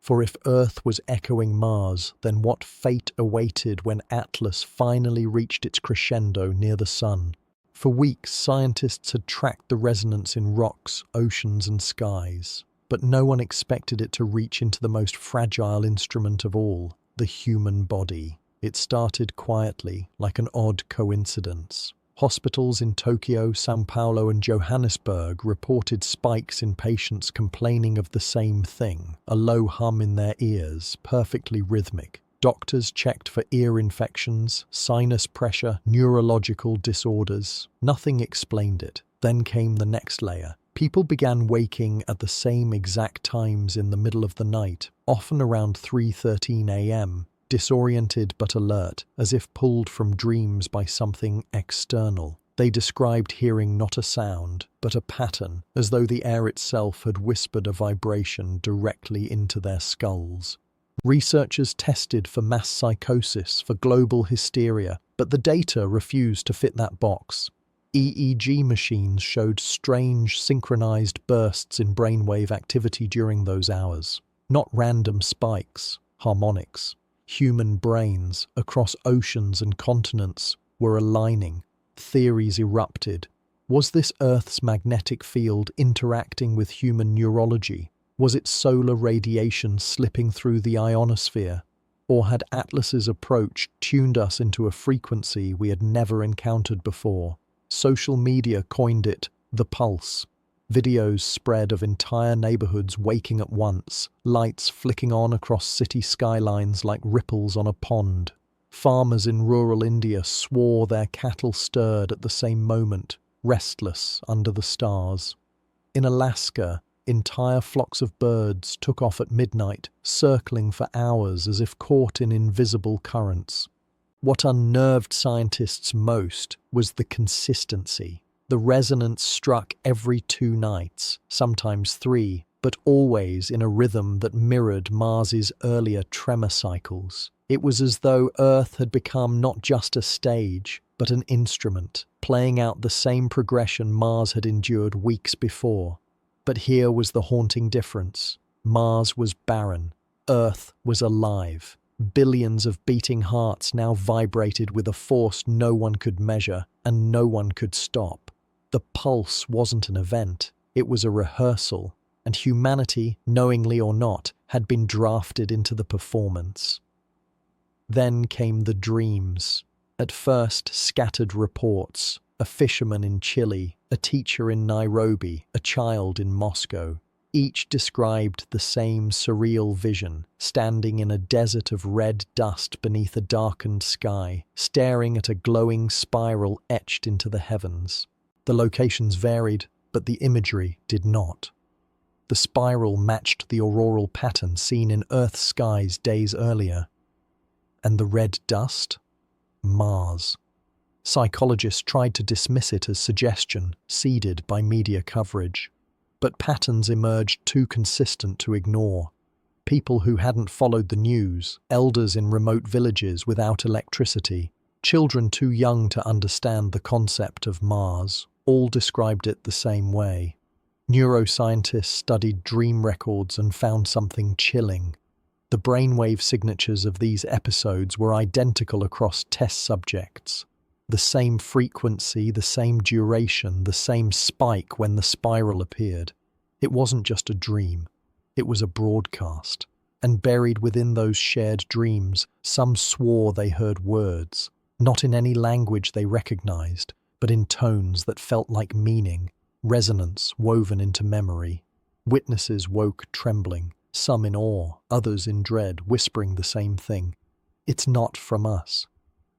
For if Earth was echoing Mars, then what fate awaited when Atlas finally reached its crescendo near the Sun? For weeks, scientists had tracked the resonance in rocks, oceans, and skies. But no one expected it to reach into the most fragile instrument of all, the human body. It started quietly, like an odd coincidence. Hospitals in Tokyo, São Paulo, and Johannesburg reported spikes in patients complaining of the same thing, a low hum in their ears, perfectly rhythmic. Doctors checked for ear infections, sinus pressure, neurological disorders. Nothing explained it. Then came the next layer. People began waking at the same exact times in the middle of the night, often around 3:13 a.m., disoriented but alert, as if pulled from dreams by something external. They described hearing not a sound, but a pattern, as though the air itself had whispered a vibration directly into their skulls. Researchers tested for mass psychosis, for global hysteria, but the data refused to fit that box. EEG machines showed strange, synchronized bursts in brainwave activity during those hours. Not random spikes, harmonics. Human brains, across oceans and continents, were aligning. Theories erupted. Was this Earth's magnetic field interacting with human neurology? Was it solar radiation slipping through the ionosphere? Or had Atlas's approach tuned us into a frequency we had never encountered before? Social media coined it the pulse. Videos spread of entire neighborhoods waking at once, lights flicking on across city skylines like ripples on a pond. Farmers in rural India swore their cattle stirred at the same moment, restless under the stars. In Alaska, entire flocks of birds took off at midnight, circling for hours as if caught in invisible currents. What unnerved scientists most was the consistency. The resonance struck every 2 nights, sometimes 3, but always in a rhythm that mirrored Mars's earlier tremor cycles. It was as though Earth had become not just a stage, but an instrument, playing out the same progression Mars had endured weeks before. But here was the haunting difference. Mars was barren. Earth was alive. Billions of beating hearts now vibrated with a force no one could measure and no one could stop. The pulse wasn't an event, it was a rehearsal, and humanity, knowingly or not, had been drafted into the performance. Then came the dreams. At first, scattered reports. A fisherman in Chile, a teacher in Nairobi, a child in Moscow. Each described the same surreal vision, standing in a desert of red dust beneath a darkened sky, staring at a glowing spiral etched into the heavens. The locations varied, but the imagery did not. The spiral matched the auroral pattern seen in Earth's skies days earlier. And the red dust? Mars. Psychologists tried to dismiss it as suggestion, seeded by media coverage. But patterns emerged too consistent to ignore. People who hadn't followed the news, elders in remote villages without electricity, children too young to understand the concept of Mars, all described it the same way. Neuroscientists studied dream records and found something chilling. The brainwave signatures of these episodes were identical across test subjects. The same frequency, the same duration, the same spike when the spiral appeared. It wasn't just a dream. It was a broadcast. And buried within those shared dreams, some swore they heard words, not in any language they recognized, but in tones that felt like meaning, resonance woven into memory. Witnesses woke trembling, some in awe, others in dread, whispering the same thing. It's not from us.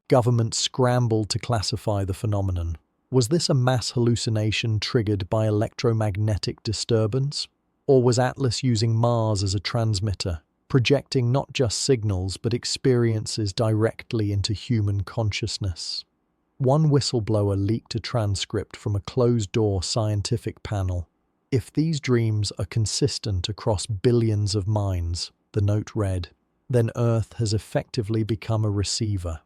Governments scrambled to classify the phenomenon. Was this a mass hallucination triggered by electromagnetic disturbance? Or was Atlas using Mars as a transmitter? projecting not just signals but experiences directly into human consciousness. One whistleblower leaked a transcript from a closed-door scientific panel. "If these dreams are consistent across billions of minds," the note read, "then Earth has effectively become a receiver.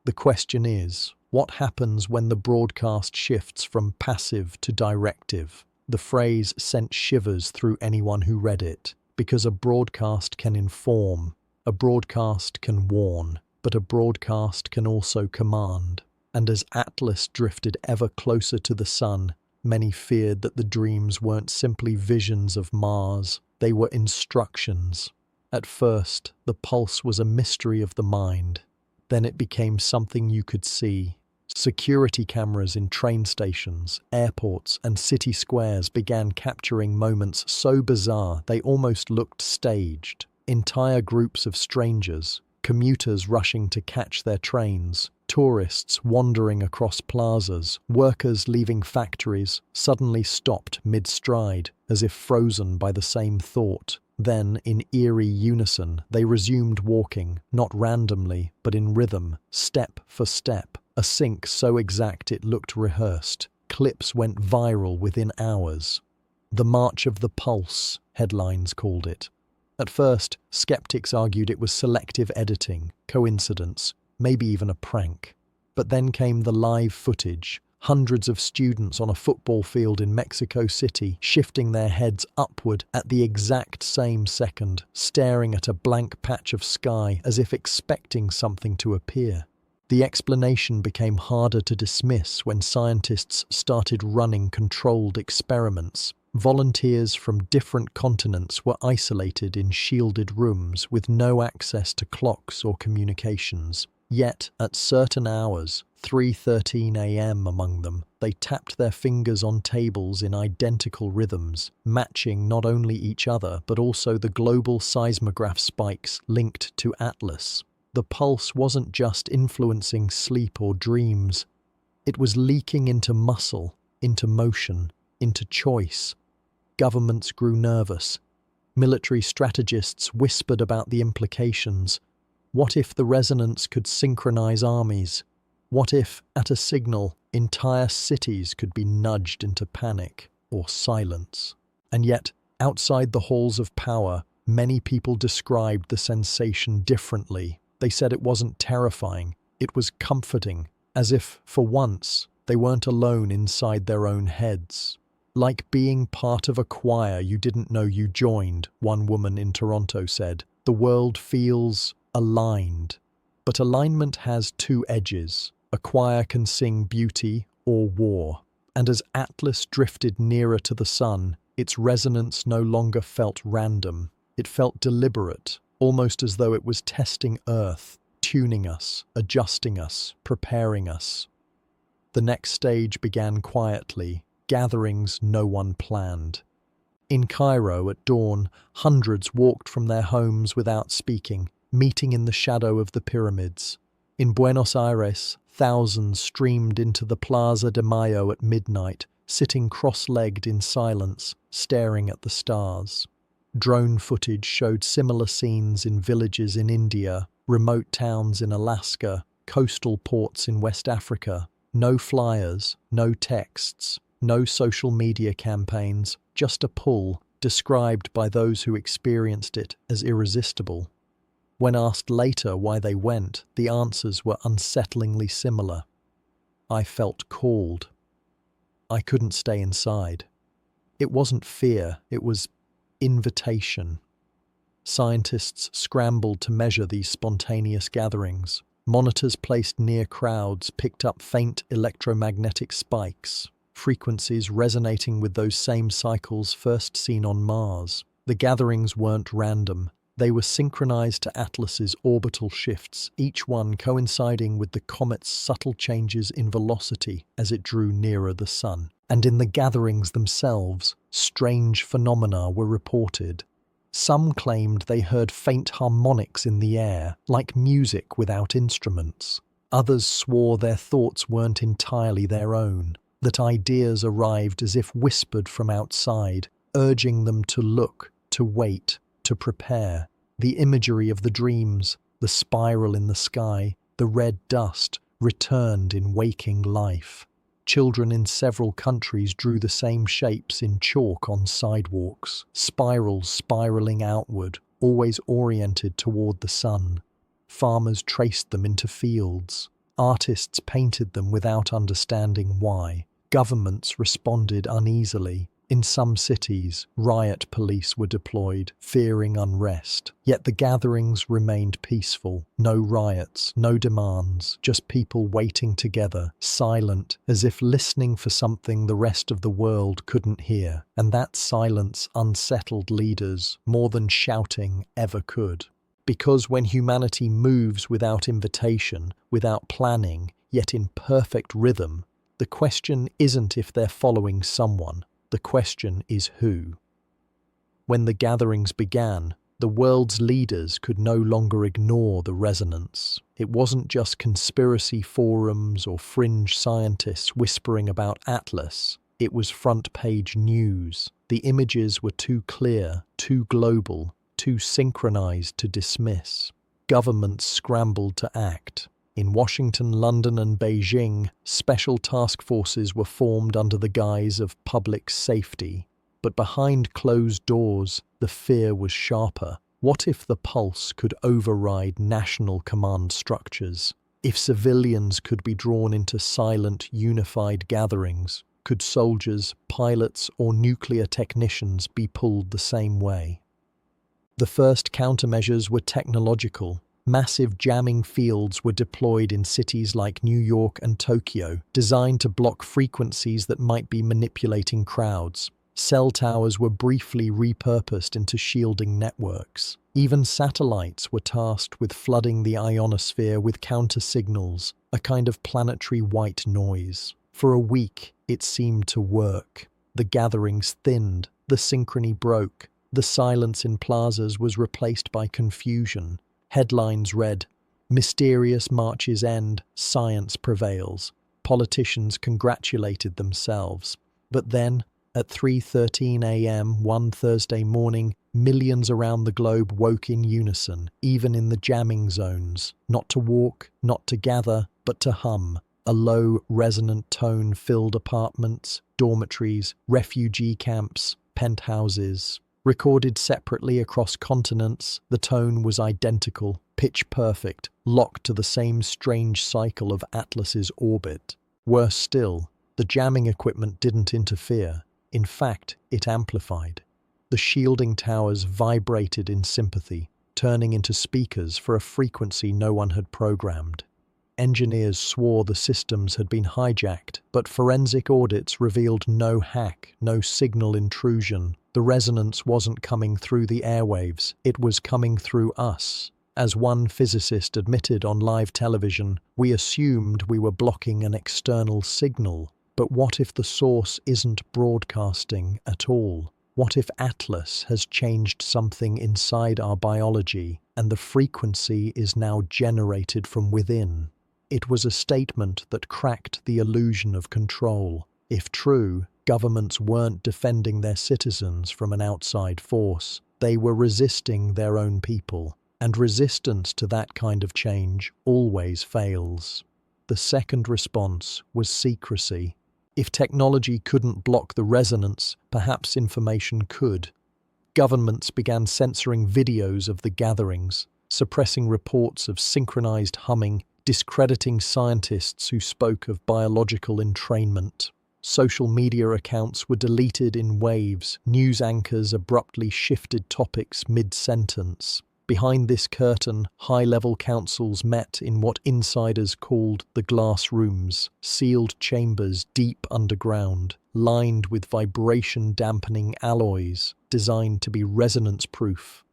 The question is, what happens when the broadcast shifts from passive to directive?" The phrase sent shivers through anyone who read it, because a broadcast can inform, a broadcast can warn, but a broadcast can also command. And as Atlas drifted ever closer to the sun, many feared that the dreams weren't simply visions of Mars, they were instructions. At first, the pulse was a mystery of the mind. Then it became something you could see. Security cameras in train stations, airports, and city squares began capturing moments so bizarre they almost looked staged. Entire groups of strangers, commuters rushing to catch their trains, tourists wandering across plazas, workers leaving factories, suddenly stopped mid-stride, as if frozen by the same thought. Then, in eerie unison, they resumed walking, not randomly, but in rhythm, step for step, a sync so exact it looked rehearsed. Clips went viral within hours. "The March of the Pulse," headlines called it. At first, skeptics argued it was selective editing, coincidence, maybe even a prank. But then came the live footage, hundreds of students on a football field in Mexico City shifting their heads upward at the exact same second, staring at a blank patch of sky as if expecting something to appear. The explanation became harder to dismiss when scientists started running controlled experiments. Volunteers from different continents were isolated in shielded rooms with no access to clocks or communications. Yet, at certain hours, 3:13 a.m. among them, they tapped their fingers on tables in identical rhythms, matching not only each other but also the global seismograph spikes linked to Atlas. The pulse wasn't just influencing sleep or dreams. It was leaking into muscle, into motion, into choice. Governments grew nervous. Military strategists whispered about the implications. What if the resonance could synchronize armies? What if, at a signal, entire cities could be nudged into panic or silence? And yet, outside the halls of power, many people described the sensation differently. They said it wasn't terrifying, it was comforting, as if, for once, they weren't alone inside their own heads. "Like being part of a choir you didn't know you joined," one woman in Toronto said. "The world feels aligned." But alignment has two edges. A choir can sing beauty or war. And as Atlas drifted nearer to the sun, its resonance no longer felt random. It felt deliberate, almost as though it was testing Earth, tuning us, adjusting us, preparing us. The next stage began quietly, gatherings no one planned. In Cairo at dawn, hundreds walked from their homes without speaking, meeting in the shadow of the pyramids. In Buenos Aires, thousands streamed into the Plaza de Mayo at midnight, sitting cross-legged in silence, staring at the stars. Drone footage showed similar scenes in villages in India, remote towns in Alaska, coastal ports in West Africa. No flyers, no texts, no social media campaigns, just a pull, described by those who experienced it as irresistible. When asked later why they went, the answers were unsettlingly similar. "I felt called. I couldn't stay inside." It wasn't fear, it was invitation. Scientists scrambled to measure these spontaneous gatherings. Monitors placed near crowds picked up faint electromagnetic spikes, frequencies resonating with those same cycles first seen on Mars. The gatherings weren't random. They were synchronized to Atlas's orbital shifts, each one coinciding with the comet's subtle changes in velocity as it drew nearer the sun. And in the gatherings themselves, strange phenomena were reported. Some claimed they heard faint harmonics in the air, like music without instruments. Others swore their thoughts weren't entirely their own, that ideas arrived as if whispered from outside, urging them to look, to wait, to prepare. The imagery of the dreams, the spiral in the sky, the red dust, returned in waking life. Children in several countries drew the same shapes in chalk on sidewalks, spirals spiraling outward, always oriented toward the sun. Farmers traced them into fields. Artists painted them without understanding why. Governments responded uneasily. In some cities, riot police were deployed, fearing unrest. Yet the gatherings remained peaceful. No riots, no demands, just people waiting together, silent, as if listening for something the rest of the world couldn't hear. And that silence unsettled leaders more than shouting ever could. Because when humanity moves without invitation, without planning, yet in perfect rhythm, the question isn't if they're following someone. The question is who. When the gatherings began, the world's leaders could no longer ignore the resonance. It wasn't just conspiracy forums or fringe scientists whispering about Atlas. It was front-page news. The images were too clear, too global, too synchronized to dismiss. Governments scrambled to act. In Washington, London, and Beijing, special task forces were formed under the guise of public safety. But behind closed doors, the fear was sharper. What if the pulse could override national command structures? If civilians could be drawn into silent, unified gatherings, could soldiers, pilots, or nuclear technicians be pulled the same way? The first countermeasures were technological. Massive jamming fields were deployed in cities like New York and Tokyo, designed to block frequencies that might be manipulating crowds. Cell towers were briefly repurposed into shielding networks. Even satellites were tasked with flooding the ionosphere with counter-signals, a kind of planetary white noise. For a week, it seemed to work. The gatherings thinned, the synchrony broke. The silence in plazas was replaced by confusion. Headlines read, "Mysterious marches end, science prevails." Politicians congratulated themselves. But then, at 3:13 a.m. one Thursday morning, millions around the globe woke in unison, even in the jamming zones. Not to walk, not to gather, but to hum. A low, resonant tone filled apartments, dormitories, refugee camps, penthouses. Recorded separately across continents, the tone was identical, pitch-perfect, locked to the same strange cycle of Atlas's orbit. Worse still, the jamming equipment didn't interfere. In fact, it amplified. The shielding towers vibrated in sympathy, turning into speakers for a frequency no one had programmed. Engineers swore the systems had been hijacked, but forensic audits revealed no hack, no signal intrusion. The resonance wasn't coming through the airwaves, it was coming through us. As one physicist admitted on live television, we assumed we were blocking an external signal. But what if the source isn't broadcasting at all? What if Atlas has changed something inside our biology, and the frequency is now generated from within? It was a statement that cracked the illusion of control. If true, governments weren't defending their citizens from an outside force. They were resisting their own people. And resistance to that kind of change always fails. The second response was secrecy. If technology couldn't block the resonance, perhaps information could. Governments began censoring videos of the gatherings, suppressing reports of synchronized humming, discrediting scientists who spoke of biological entrainment. Social media accounts were deleted in waves. News anchors abruptly shifted topics mid-sentence. Behind this curtain, high-level councils met in what insiders called the glass rooms, sealed chambers deep underground, lined with vibration-dampening alloys designed to be resonance-proof.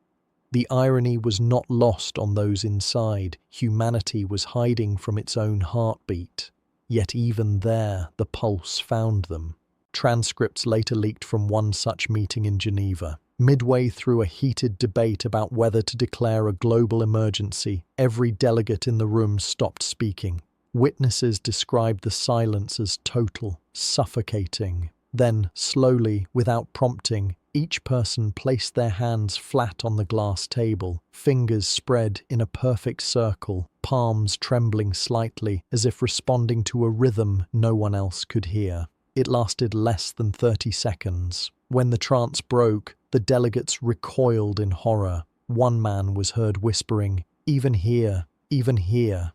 The irony was not lost on those inside. Humanity was hiding from its own heartbeat. Yet even there, the pulse found them. Transcripts later leaked from one such meeting in Geneva. Midway through a heated debate about whether to declare a global emergency, every delegate in the room stopped speaking. Witnesses described the silence as total, suffocating. Then, slowly, without prompting, each person placed their hands flat on the glass table, fingers spread in a perfect circle, palms trembling slightly as if responding to a rhythm no one else could hear. It lasted less than 30 seconds. When the trance broke, the delegates recoiled in horror. One man was heard whispering, "Even here, even here."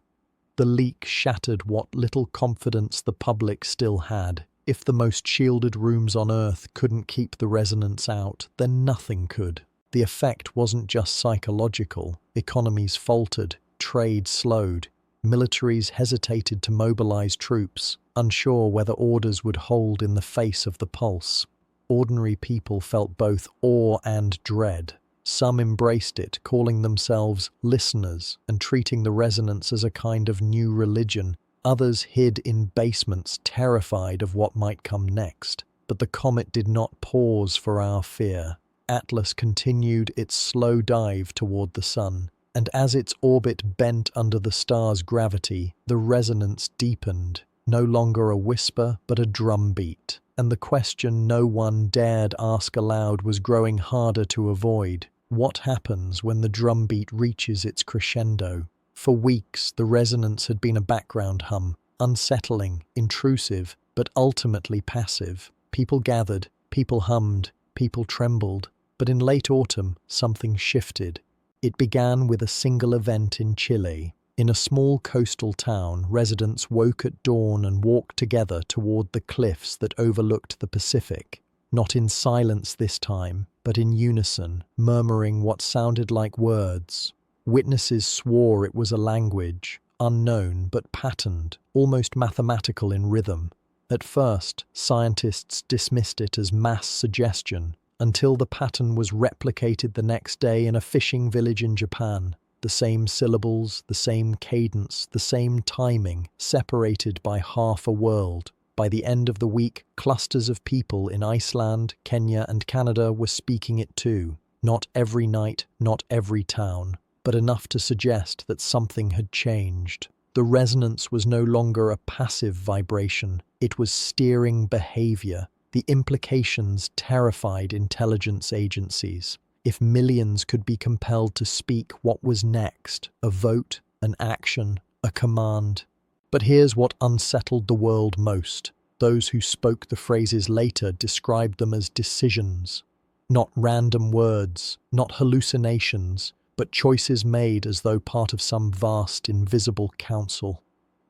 The leak shattered what little confidence the public still had. If the most shielded rooms on Earth couldn't keep the resonance out, then nothing could. The effect wasn't just psychological. Economies faltered, trade slowed, militaries hesitated to mobilize troops, unsure whether orders would hold in the face of the pulse. Ordinary people felt both awe and dread. Some embraced it, calling themselves listeners and treating the resonance as a kind of new religion. Others hid in basements, terrified of what might come next. But the comet did not pause for our fear. Atlas continued its slow dive toward the sun, and as its orbit bent under the star's gravity, the resonance deepened, no longer a whisper but a drumbeat. And the question no one dared ask aloud was growing harder to avoid. What happens when the drumbeat reaches its crescendo? For weeks, the resonance had been a background hum, unsettling, intrusive, but ultimately passive. People gathered, people hummed, people trembled. But in late autumn, something shifted. It began with a single event in Chile. In a small coastal town, residents woke at dawn and walked together toward the cliffs that overlooked the Pacific. Not in silence this time, but in unison, murmuring what sounded like words. Witnesses swore it was a language, unknown but patterned, almost mathematical in rhythm. At first, scientists dismissed it as mass suggestion, until the pattern was replicated the next day in a fishing village in Japan. The same syllables, the same cadence, the same timing, separated by half a world. By the end of the week, clusters of people in Iceland, Kenya, and Canada were speaking it too. Not every night, not every town, but enough to suggest that something had changed. The resonance was no longer a passive vibration, it was steering behavior. The implications terrified intelligence agencies. If millions could be compelled to speak, what was next? A vote, an action, a command? But here's what unsettled the world most. Those who spoke the phrases later described them as decisions. Not random words, not hallucinations, but choices made as though part of some vast, invisible council.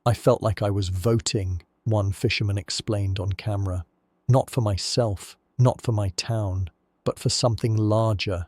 "I felt like I was voting," one fisherman explained on camera. "Not for myself, not for my town, but for something larger,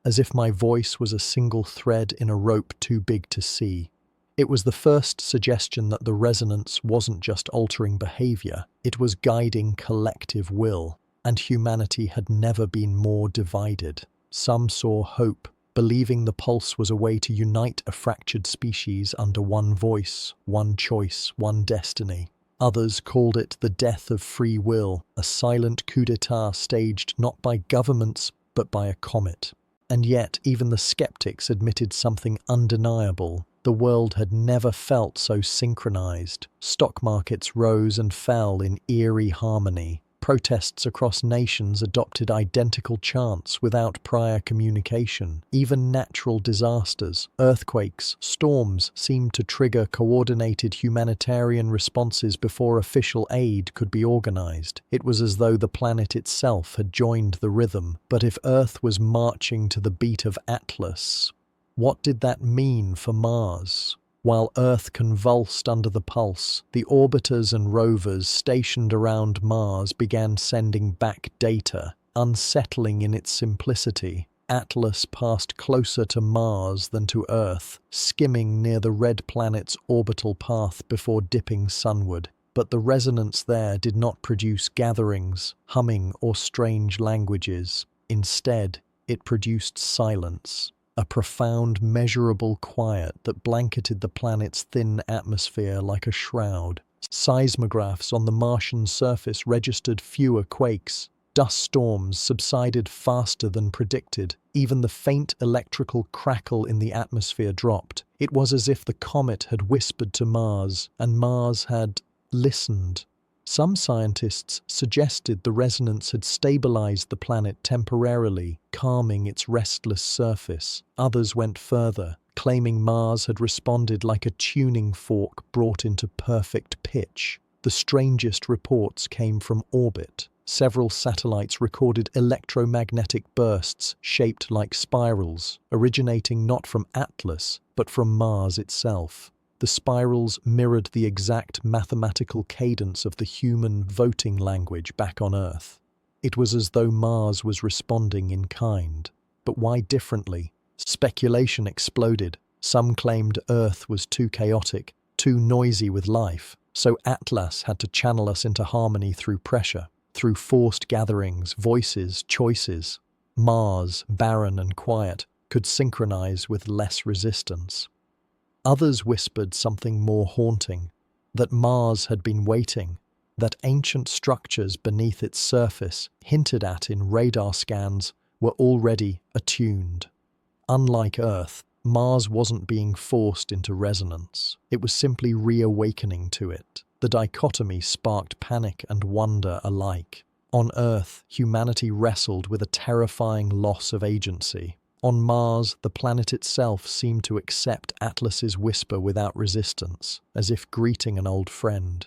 as if my voice was a single thread in a rope too big to see." It was the first suggestion that the resonance wasn't just altering behavior, it was guiding collective will, and humanity had never been more divided. Some saw hope, believing the pulse was a way to unite a fractured species under one voice, one choice, one destiny. Others called it the death of free will, a silent coup d'etat staged not by governments but by a comet. And yet, even the skeptics admitted something undeniable. The world had never felt so synchronized. Stock markets rose and fell in eerie harmony. Protests across nations adopted identical chants without prior communication. Even natural disasters, earthquakes, storms seemed to trigger coordinated humanitarian responses before official aid could be organized. It was as though the planet itself had joined the rhythm. But if Earth was marching to the beat of Atlas, what did that mean for Mars? While Earth convulsed under the pulse, the orbiters and rovers stationed around Mars began sending back data, unsettling in its simplicity. Atlas passed closer to Mars than to Earth, skimming near the red planet's orbital path before dipping sunward. But the resonance there did not produce gatherings, humming, or strange languages. Instead, it produced silence. A profound, measurable quiet that blanketed the planet's thin atmosphere like a shroud. Seismographs on the Martian surface registered fewer quakes. Dust storms subsided faster than predicted. Even the faint electrical crackle in the atmosphere dropped. It was as if the comet had whispered to Mars, and Mars had listened. Some scientists suggested the resonance had stabilized the planet temporarily, calming its restless surface. Others went further, claiming Mars had responded like a tuning fork brought into perfect pitch. The strangest reports came from orbit. Several satellites recorded electromagnetic bursts shaped like spirals, originating not from Atlas, but from Mars itself. The spirals mirrored the exact mathematical cadence of the human voting language back on Earth. It was as though Mars was responding in kind. But why differently? Speculation exploded. Some claimed Earth was too chaotic, too noisy with life, so Atlas had to channel us into harmony through pressure, through forced gatherings, voices, choices. Mars, barren and quiet, could synchronize with less resistance. Others whispered something more haunting, that Mars had been waiting, that ancient structures beneath its surface, hinted at in radar scans, were already attuned. Unlike Earth, Mars wasn't being forced into resonance. It was simply reawakening to it. The dichotomy sparked panic and wonder alike. On Earth, humanity wrestled with a terrifying loss of agency. On Mars, the planet itself seemed to accept Atlas's whisper without resistance, as if greeting an old friend.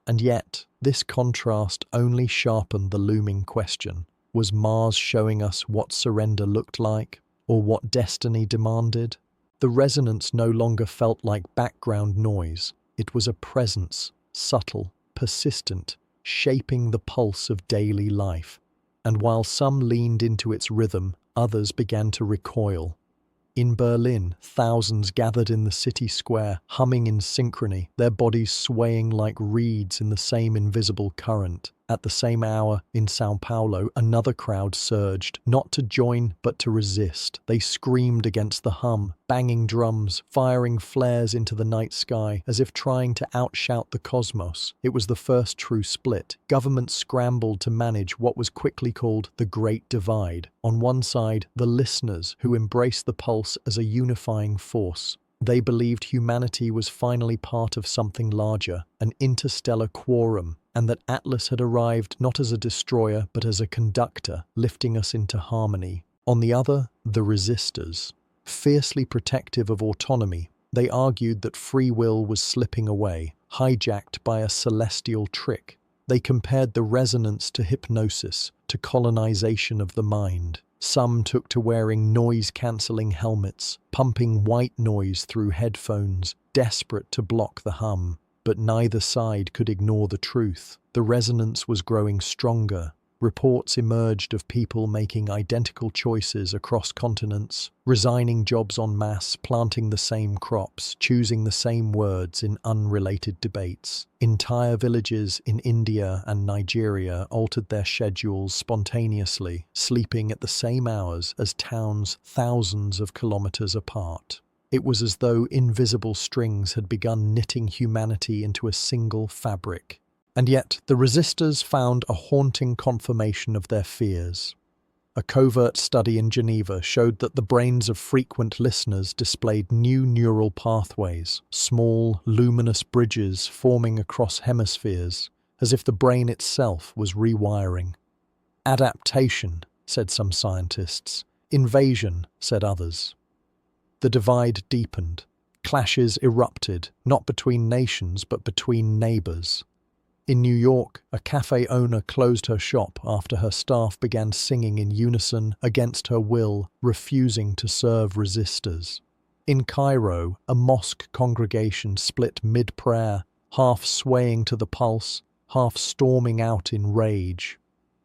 And yet, this contrast only sharpened the looming question. Was Mars showing us what surrender looked like, or what destiny demanded? The resonance no longer felt like background noise. It was a presence, subtle, persistent, shaping the pulse of daily life. And while some leaned into its rhythm, others began to recoil. In Berlin, thousands gathered in the city square, humming in synchrony, their bodies swaying like reeds in the same invisible current. At the same hour, in São Paulo, another crowd surged, not to join, but to resist. They screamed against the hum, banging drums, firing flares into the night sky, as if trying to outshout the cosmos. It was the first true split. Governments scrambled to manage what was quickly called the Great Divide. On one side, the listeners, who embraced the pulse as a unifying force. They believed humanity was finally part of something larger, an interstellar quorum, and that Atlas had arrived not as a destroyer but as a conductor, lifting us into harmony. On the other, the resistors. Fiercely protective of autonomy, they argued that free will was slipping away, hijacked by a celestial trick. They compared the resonance to hypnosis, to colonization of the mind. Some took to wearing noise-cancelling helmets, pumping white noise through headphones, desperate to block the hum. But neither side could ignore the truth. The resonance was growing stronger. Reports emerged of people making identical choices across continents, resigning jobs en masse, planting the same crops, choosing the same words in unrelated debates. Entire villages in India and Nigeria altered their schedules spontaneously, sleeping at the same hours as towns thousands of kilometers apart. It was as though invisible strings had begun knitting humanity into a single fabric. And yet, the resistors found a haunting confirmation of their fears. A covert study in Geneva showed that the brains of frequent listeners displayed new neural pathways, small, luminous bridges forming across hemispheres, as if the brain itself was rewiring. Adaptation, said some scientists. Invasion, said others. The divide deepened. Clashes erupted, not between nations but between neighbors. In New York, a cafe owner closed her shop after her staff began singing in unison against her will, refusing to serve resistors. In Cairo, a mosque congregation split mid-prayer, half swaying to the pulse, half storming out in rage.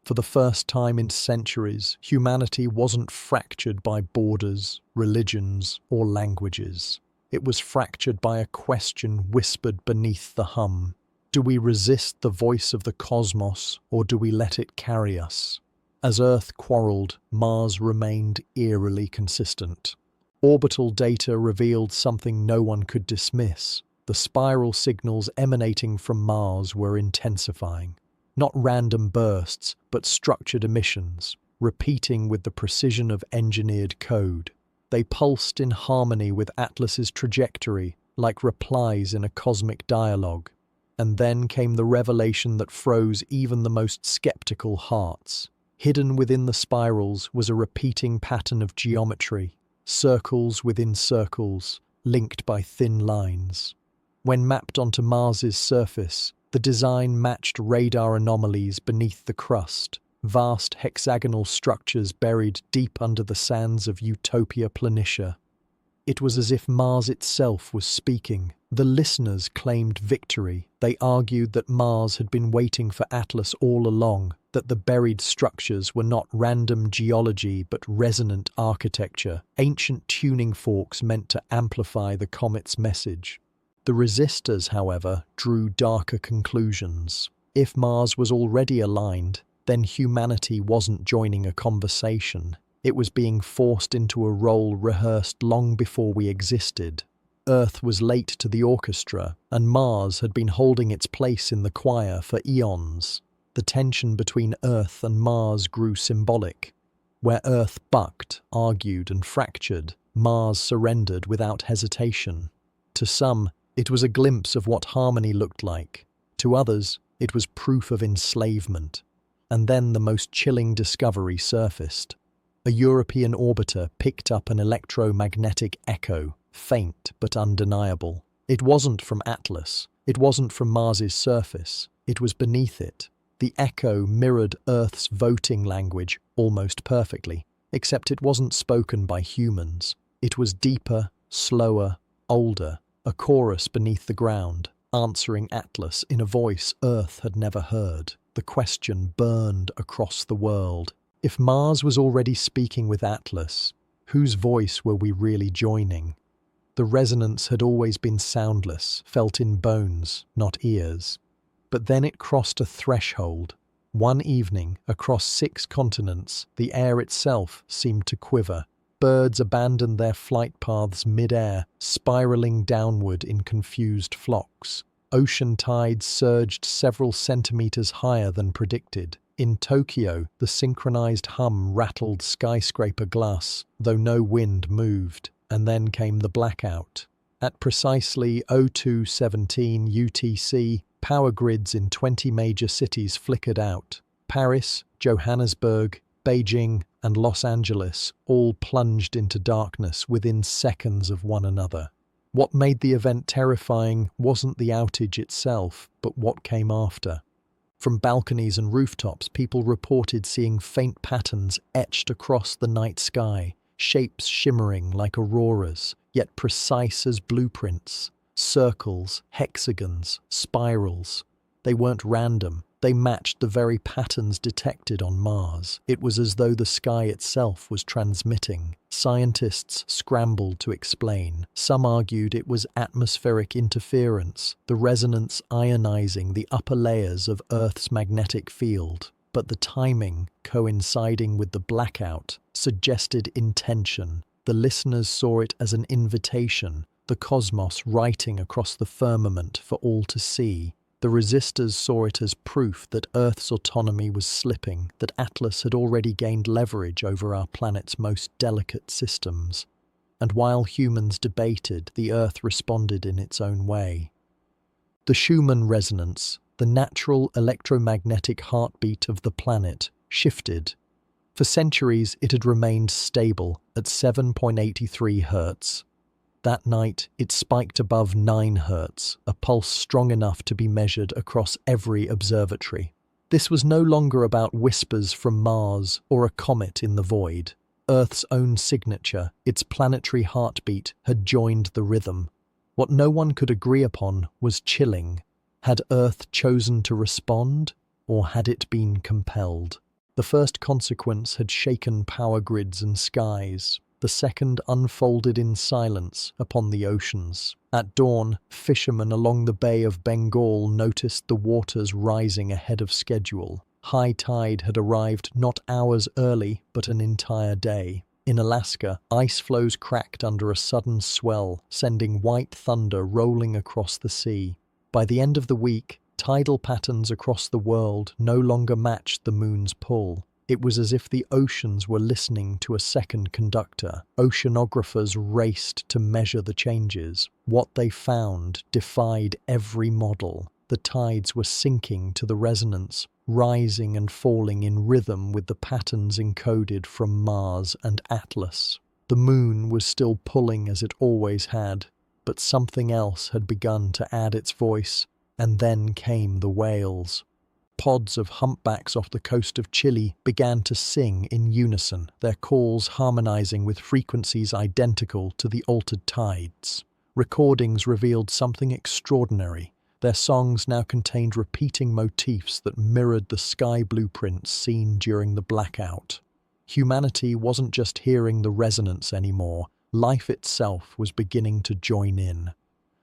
For the first time in centuries, humanity wasn't fractured by borders, religions, or languages. It was fractured by a question whispered beneath the hum. Do we resist the voice of the cosmos, or do we let it carry us? As Earth quarreled, Mars remained eerily consistent. Orbital data revealed something no one could dismiss. The spiral signals emanating from Mars were intensifying. Not random bursts, but structured emissions, repeating with the precision of engineered code. They pulsed in harmony with Atlas's trajectory, like replies in a cosmic dialogue. And then came the revelation that froze even the most skeptical hearts. Hidden within the spirals was a repeating pattern of geometry, circles within circles, linked by thin lines. When mapped onto Mars's surface, the design matched radar anomalies beneath the crust, vast hexagonal structures buried deep under the sands of Utopia Planitia. It was as if Mars itself was speaking. The listeners claimed victory. They argued that Mars had been waiting for Atlas all along, that the buried structures were not random geology but resonant architecture, ancient tuning forks meant to amplify the comet's message. The resistors, however, drew darker conclusions. If Mars was already aligned, then humanity wasn't joining a conversation. It was being forced into a role rehearsed long before we existed. Earth was late to the orchestra, and Mars had been holding its place in the choir for eons. The tension between Earth and Mars grew symbolic. Where Earth bucked, argued, and fractured, Mars surrendered without hesitation. To some, it was a glimpse of what harmony looked like. To others, it was proof of enslavement. And then the most chilling discovery surfaced. A European orbiter picked up an electromagnetic echo, faint but undeniable. It wasn't from Atlas. It wasn't from Mars's surface. It was beneath it. The echo mirrored Earth's voting language almost perfectly, except it wasn't spoken by humans. It was deeper, slower, older, a chorus beneath the ground, answering Atlas in a voice Earth had never heard. The question burned across the world. If Mars was already speaking with Atlas, whose voice were we really joining? The resonance had always been soundless, felt in bones, not ears. But then it crossed a threshold. One evening, across 6 continents, the air itself seemed to quiver. Birds abandoned their flight paths mid-air, spiraling downward in confused flocks. Ocean tides surged several centimeters higher than predicted. In Tokyo, the synchronized hum rattled skyscraper glass, though no wind moved. And then came the blackout. At precisely 02:17 UTC, power grids in 20 major cities flickered out. Paris, Johannesburg, Beijing, and Los Angeles all plunged into darkness within seconds of one another. What made the event terrifying wasn't the outage itself, but what came after. From balconies and rooftops, people reported seeing faint patterns etched across the night sky, shapes shimmering like auroras, yet precise as blueprints. Circles, hexagons, spirals. They weren't random. They matched the very patterns detected on Mars. It was as though the sky itself was transmitting. Scientists scrambled to explain. Some argued it was atmospheric interference, the resonance ionizing the upper layers of Earth's magnetic field. But the timing, coinciding with the blackout, suggested intention. The listeners saw it as an invitation, the cosmos writing across the firmament for all to see. The resistors saw it as proof that Earth's autonomy was slipping, that Atlas had already gained leverage over our planet's most delicate systems. And while humans debated, the Earth responded in its own way. The Schumann resonance, the natural electromagnetic heartbeat of the planet, shifted. For centuries, it had remained stable at 7.83 Hz. That night, it spiked above 9 Hz, a pulse strong enough to be measured across every observatory. This was no longer about whispers from Mars or a comet in the void. Earth's own signature, its planetary heartbeat, had joined the rhythm. What no one could agree upon was chilling. Had Earth chosen to respond, or had it been compelled? The first consequence had shaken power grids and skies. The second unfolded in silence upon the oceans. At dawn, fishermen along the Bay of Bengal noticed the waters rising ahead of schedule. High tide had arrived not hours early, but an entire day. In Alaska, ice floes cracked under a sudden swell, sending white thunder rolling across the sea. By the end of the week, tidal patterns across the world no longer matched the moon's pull. It was as if the oceans were listening to a second conductor. Oceanographers raced to measure the changes. What they found defied every model. The tides were sinking to the resonance, rising and falling in rhythm with the patterns encoded from Mars and Atlas. The moon was still pulling as it always had, but something else had begun to add its voice, and then came the whales. Pods of humpbacks off the coast of Chile began to sing in unison, their calls harmonizing with frequencies identical to the altered tides. Recordings revealed something extraordinary. Their songs now contained repeating motifs that mirrored the sky blueprints seen during the blackout. Humanity wasn't just hearing the resonance anymore, life itself was beginning to join in.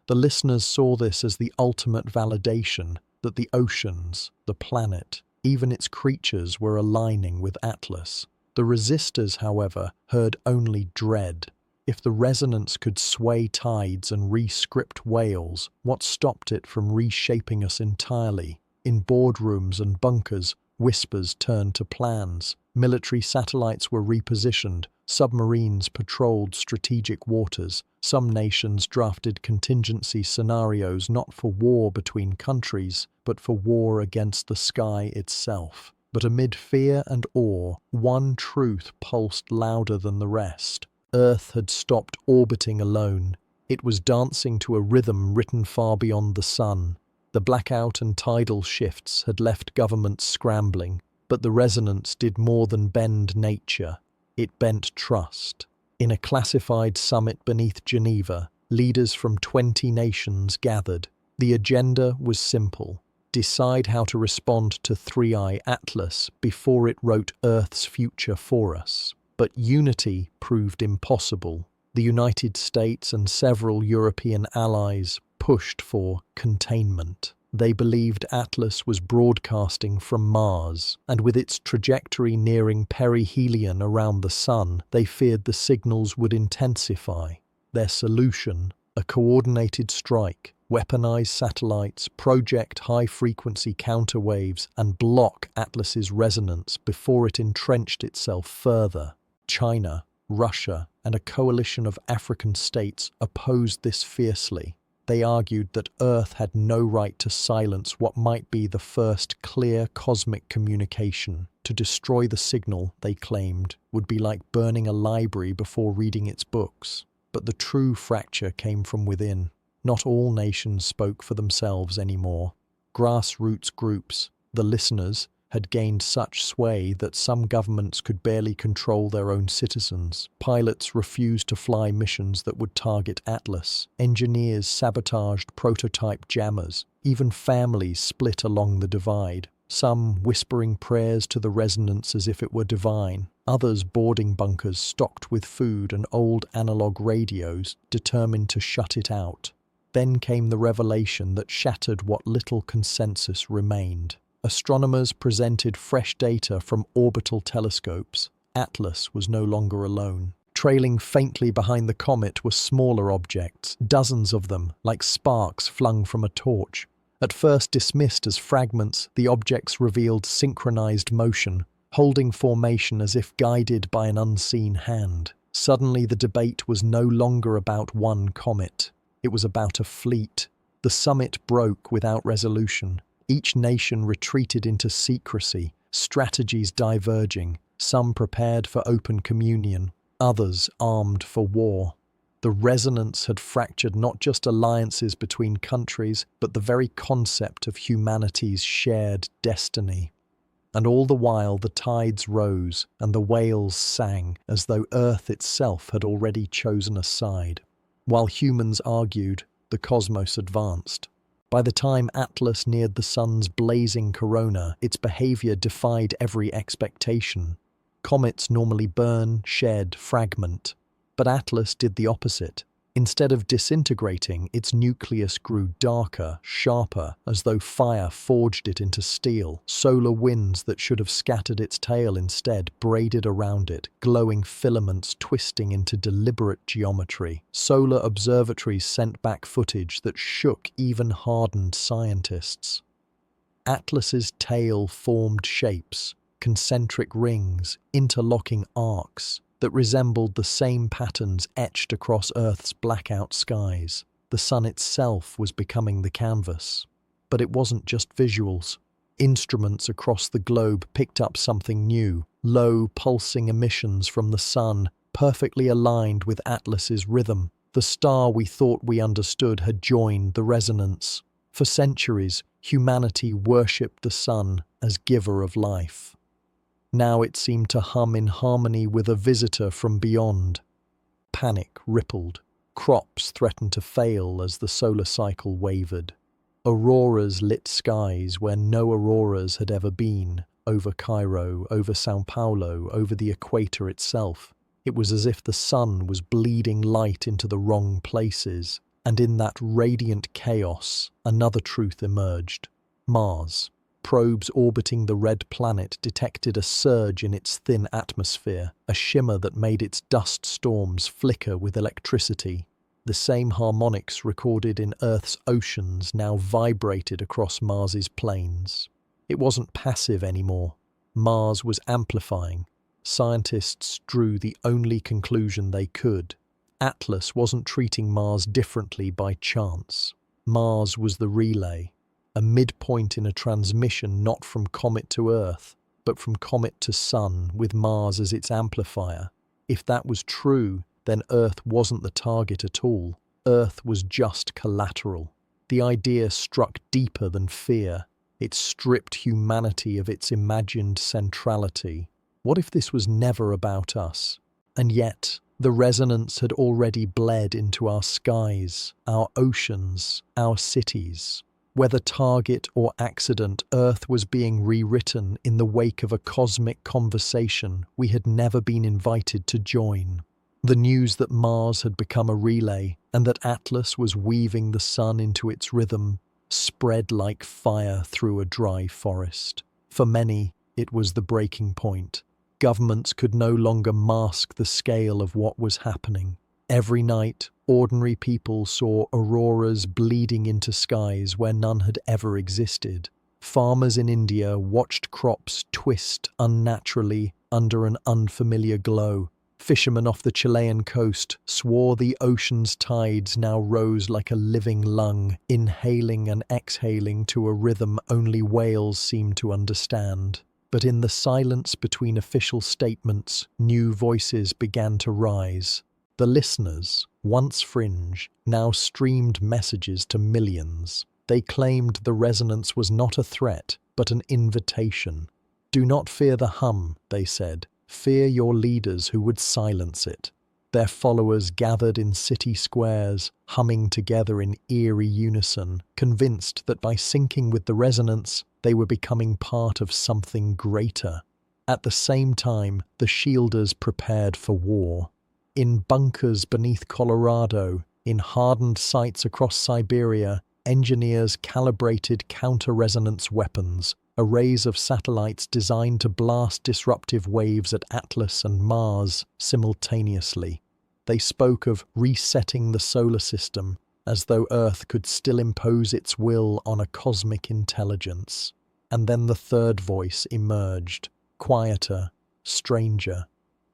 The listeners saw this as the ultimate validation that the oceans, the planet, even its creatures were aligning with Atlas. The resistors, however, heard only dread. If the resonance could sway tides and re-script whales, what stopped it from reshaping us entirely? In boardrooms and bunkers, whispers turned to plans. Military satellites were repositioned. Submarines patrolled strategic waters. Some nations drafted contingency scenarios not for war between countries, but for war against the sky itself. But amid fear and awe, one truth pulsed louder than the rest. Earth had stopped orbiting alone. It was dancing to a rhythm written far beyond the sun. The blackout and tidal shifts had left governments scrambling, but the resonance did more than bend nature. It bent trust. In a classified summit beneath Geneva, leaders from 20 nations gathered. The agenda was simple: decide how to respond to 3i Atlas before it wrote Earth's future for us. But unity proved impossible. The United States and several European allies pushed for containment. They believed Atlas was broadcasting from Mars, and with its trajectory nearing perihelion around the Sun, they feared the signals would intensify. Their solution: a coordinated strike, weaponize satellites, project high-frequency counterwaves, and block Atlas's resonance before it entrenched itself further. China, Russia, and a coalition of African states opposed this fiercely. They argued that Earth had no right to silence what might be the first clear cosmic communication. To destroy the signal, they claimed, would be like burning a library before reading its books. But the true fracture came from within. Not all nations spoke for themselves anymore. Grassroots groups, the listeners, had gained such sway that some governments could barely control their own citizens. Pilots refused to fly missions that would target Atlas. Engineers sabotaged prototype jammers. Even families split along the divide. Some whispering prayers to the resonance as if it were divine. Others boarding bunkers stocked with food and old analog radios, determined to shut it out. Then came the revelation that shattered what little consensus remained. Astronomers presented fresh data from orbital telescopes. Atlas was no longer alone. Trailing faintly behind the comet were smaller objects, dozens of them, like sparks flung from a torch. At first dismissed as fragments, the objects revealed synchronized motion, holding formation as if guided by an unseen hand. Suddenly the debate was no longer about one comet. It was about a fleet. The summit broke without resolution. Each nation retreated into secrecy, strategies diverging, some prepared for open communion, others armed for war. The resonance had fractured not just alliances between countries, but the very concept of humanity's shared destiny. And all the while the tides rose and the whales sang as though Earth itself had already chosen a side. While humans argued, the cosmos advanced. By the time Atlas neared the sun's blazing corona, its behavior defied every expectation. Comets normally burn, shed, fragment. But Atlas did the opposite. Instead of disintegrating, its nucleus grew darker, sharper, as though fire forged it into steel. Solar winds that should have scattered its tail instead braided around it, glowing filaments twisting into deliberate geometry. Solar observatories sent back footage that shook even hardened scientists. Atlas's tail formed shapes, concentric rings, interlocking arcs, that resembled the same patterns etched across Earth's blackout skies. The sun itself was becoming the canvas. But it wasn't just visuals. Instruments across the globe picked up something new: low, pulsing emissions from the sun, perfectly aligned with Atlas's rhythm. The star we thought we understood had joined the resonance. For centuries, humanity worshipped the sun as giver of life. Now it seemed to hum in harmony with a visitor from beyond. Panic rippled. Crops threatened to fail as the solar cycle wavered. Auroras lit skies where no auroras had ever been, over Cairo, over Sao Paulo, over the equator itself. It was as if the sun was bleeding light into the wrong places, and in that radiant chaos, another truth emerged. Mars. Probes orbiting the red planet detected a surge in its thin atmosphere, a shimmer that made its dust storms flicker with electricity. The same harmonics recorded in Earth's oceans now vibrated across Mars's plains. It wasn't passive anymore. Mars was amplifying. Scientists drew the only conclusion they could. Atlas wasn't treating Mars differently by chance. Mars was the relay, a midpoint in a transmission not from comet to Earth, but from comet to Sun, with Mars as its amplifier. If that was true, then Earth wasn't the target at all. Earth was just collateral. The idea struck deeper than fear. It stripped humanity of its imagined centrality. What if this was never about us? And yet, the resonance had already bled into our skies, our oceans, our cities. Whether target or accident, Earth was being rewritten in the wake of a cosmic conversation we had never been invited to join. The news that Mars had become a relay and that Atlas was weaving the sun into its rhythm spread like fire through a dry forest. For many, it was the breaking point. Governments could no longer mask the scale of what was happening. Every night, ordinary people saw auroras bleeding into skies where none had ever existed. Farmers in India watched crops twist unnaturally under an unfamiliar glow. Fishermen off the Chilean coast swore the ocean's tides now rose like a living lung, inhaling and exhaling to a rhythm only whales seemed to understand. But in the silence between official statements, new voices began to rise. The listeners, once fringe, now streamed messages to millions. They claimed the resonance was not a threat, but an invitation. "Do not fear the hum," they said. "Fear your leaders who would silence it." Their followers gathered in city squares, humming together in eerie unison, convinced that by syncing with the resonance, they were becoming part of something greater. At the same time, the shielders prepared for war. In bunkers beneath Colorado, in hardened sites across Siberia, engineers calibrated counter-resonance weapons, arrays of satellites designed to blast disruptive waves at Atlas and Mars simultaneously. They spoke of resetting the solar system, as though Earth could still impose its will on a cosmic intelligence. And then the third voice emerged, quieter, stranger.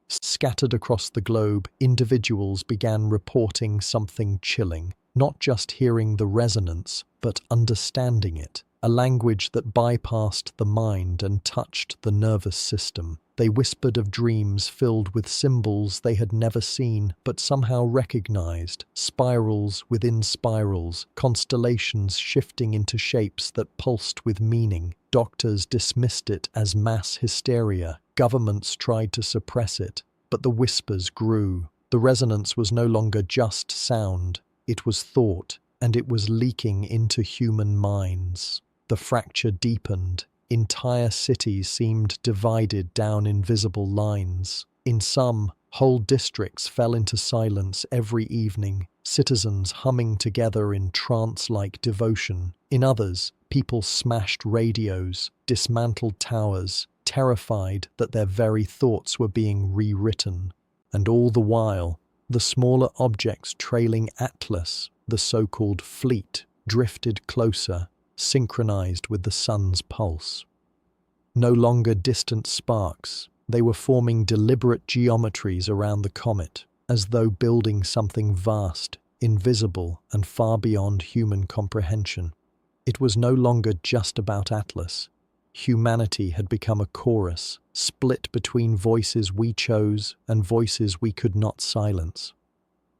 Scattered across the globe, individuals began reporting something chilling, not just hearing the resonance, but understanding it, a language that bypassed the mind and touched the nervous system. They whispered of dreams filled with symbols they had never seen, but somehow recognized, spirals within spirals, constellations shifting into shapes that pulsed with meaning. Doctors dismissed it as mass hysteria. Governments tried to suppress it, but the whispers grew. The resonance was no longer just sound, it was thought, and it was leaking into human minds. The fracture deepened. Entire cities seemed divided down invisible lines. In some, whole districts fell into silence every evening, citizens humming together in trance-like devotion. In others, people smashed radios, dismantled towers, terrified that their very thoughts were being rewritten. And all the while, the smaller objects trailing Atlas, the so-called fleet, drifted closer, synchronized with the sun's pulse. No longer distant sparks, they were forming deliberate geometries around the comet, as though building something vast, invisible, and far beyond human comprehension. It was no longer just about Atlas. Humanity had become a chorus, split between voices we chose and voices we could not silence.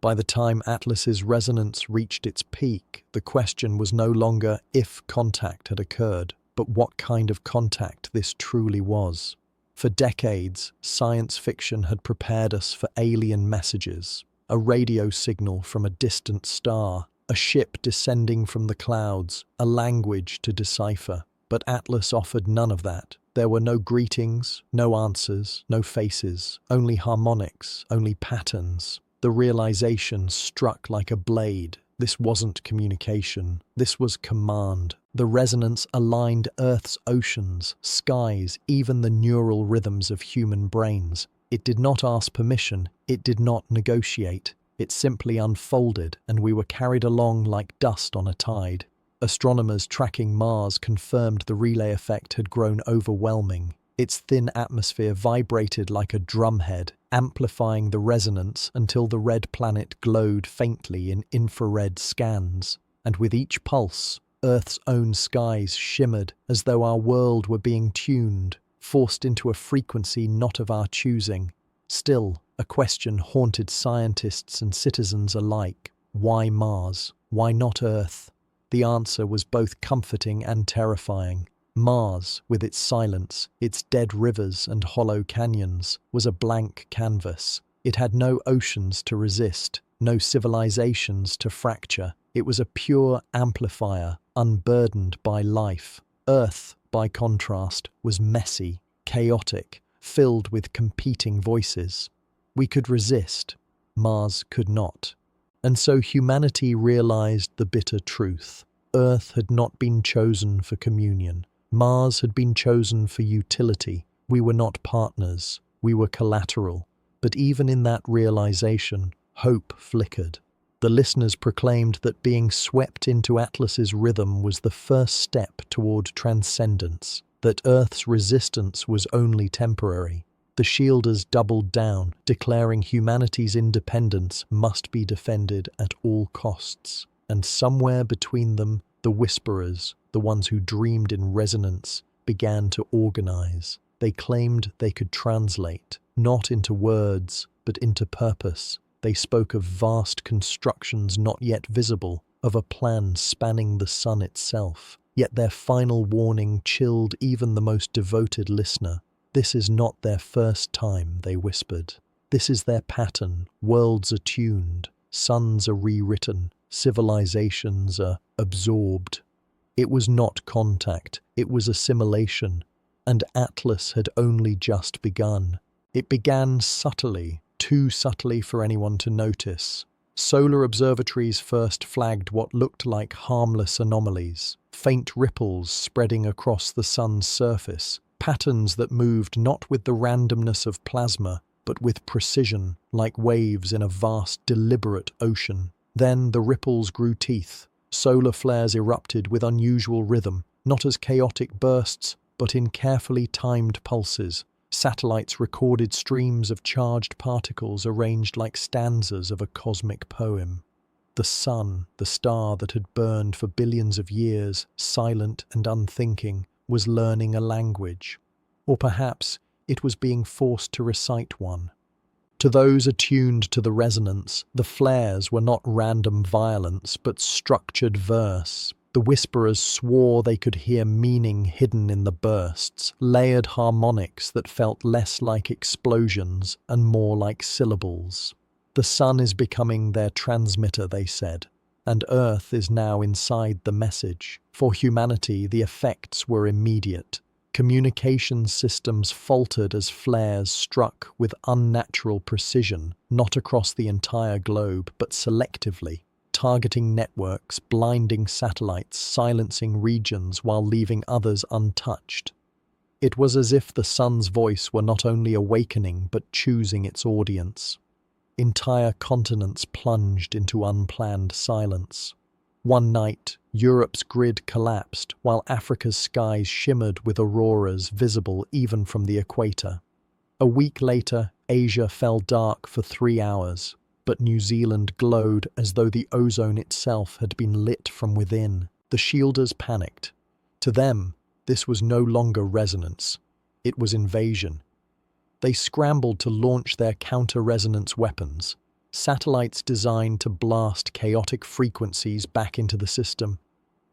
By the time Atlas's resonance reached its peak, the question was no longer if contact had occurred, but what kind of contact this truly was. For decades, science fiction had prepared us for alien messages, a radio signal from a distant star, a ship descending from the clouds, a language to decipher. But Atlas offered none of that. There were no greetings, no answers, no faces, only harmonics, only patterns. The realization struck like a blade. This wasn't communication, this was command. The resonance aligned Earth's oceans, skies, even the neural rhythms of human brains. It did not ask permission, it did not negotiate. It simply unfolded, and we were carried along like dust on a tide. Astronomers tracking Mars confirmed the relay effect had grown overwhelming. Its thin atmosphere vibrated like a drumhead, amplifying the resonance until the red planet glowed faintly in infrared scans. And with each pulse, Earth's own skies shimmered as though our world were being tuned, forced into a frequency not of our choosing. Still, a question haunted scientists and citizens alike. Why Mars? Why not Earth? The answer was both comforting and terrifying. Mars, with its silence, its dead rivers and hollow canyons, was a blank canvas. It had no oceans to resist, no civilizations to fracture. It was a pure amplifier, unburdened by life. Earth, by contrast, was messy, chaotic, filled with competing voices. We could resist. Mars could not. And so humanity realized the bitter truth. Earth had not been chosen for communion. Mars had been chosen for utility. We were not partners. We were collateral. But even in that realization, hope flickered. The listeners proclaimed that being swept into Atlas's rhythm was the first step toward transcendence, that Earth's resistance was only temporary. The shielders doubled down, declaring humanity's independence must be defended at all costs. And somewhere between them, the whisperers, the ones who dreamed in resonance, began to organize. They claimed they could translate, not into words, but into purpose. They spoke of vast constructions not yet visible, of a plan spanning the sun itself. Yet their final warning chilled even the most devoted listener. This is not their first time, they whispered. This is their pattern. Worlds are tuned, suns are rewritten, civilizations are absorbed. It was not contact, it was assimilation, and Atlas had only just begun. It began subtly, too subtly for anyone to notice. Solar observatories first flagged what looked like harmless anomalies, faint ripples spreading across the sun's surface, patterns that moved not with the randomness of plasma, but with precision, like waves in a vast, deliberate ocean. Then the ripples grew teeth. Solar flares erupted with unusual rhythm, not as chaotic bursts, but in carefully timed pulses. Satellites recorded streams of charged particles arranged like stanzas of a cosmic poem. The sun, the star that had burned for billions of years, silent and unthinking, was learning a language. Or perhaps it was being forced to recite one. To those attuned to the resonance, the flares were not random violence, but structured verse. The whisperers swore they could hear meaning hidden in the bursts, layered harmonics that felt less like explosions and more like syllables. The sun is becoming their transmitter, they said, and Earth is now inside the message. For humanity, the effects were immediate. Communication systems faltered as flares struck with unnatural precision, not across the entire globe, but selectively, targeting networks, blinding satellites, silencing regions while leaving others untouched. It was as if the sun's voice were not only awakening, but choosing its audience. Entire continents plunged into unplanned silence. One night, Europe's grid collapsed, while Africa's skies shimmered with auroras visible even from the equator. A week later, Asia fell dark for 3 hours, but New Zealand glowed as though the ozone itself had been lit from within. The shielders panicked. To them, this was no longer resonance. It was invasion. They scrambled to launch their counter-resonance weapons, satellites designed to blast chaotic frequencies back into the system.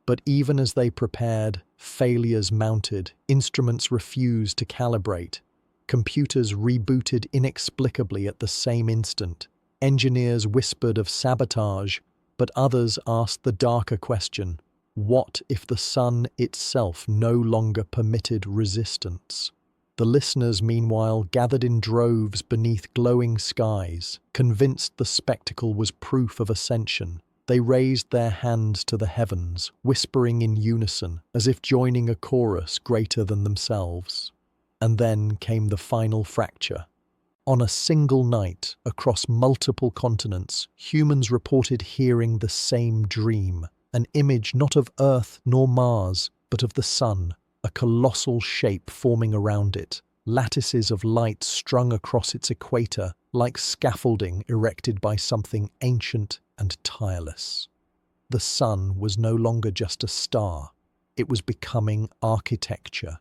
But even as they prepared, failures mounted, instruments refused to calibrate, computers rebooted inexplicably at the same instant, engineers whispered of sabotage, but others asked the darker question, what if the sun itself no longer permitted resistance? The listeners, meanwhile, gathered in droves beneath glowing skies, convinced the spectacle was proof of ascension. They raised their hands to the heavens, whispering in unison, as if joining a chorus greater than themselves. And then came the final fracture. On a single night, across multiple continents, humans reported hearing the same dream, an image not of Earth nor Mars, but of the sun, a colossal shape forming around it, lattices of light strung across its equator, like scaffolding erected by something ancient and tireless. The sun was no longer just a star, it was becoming architecture.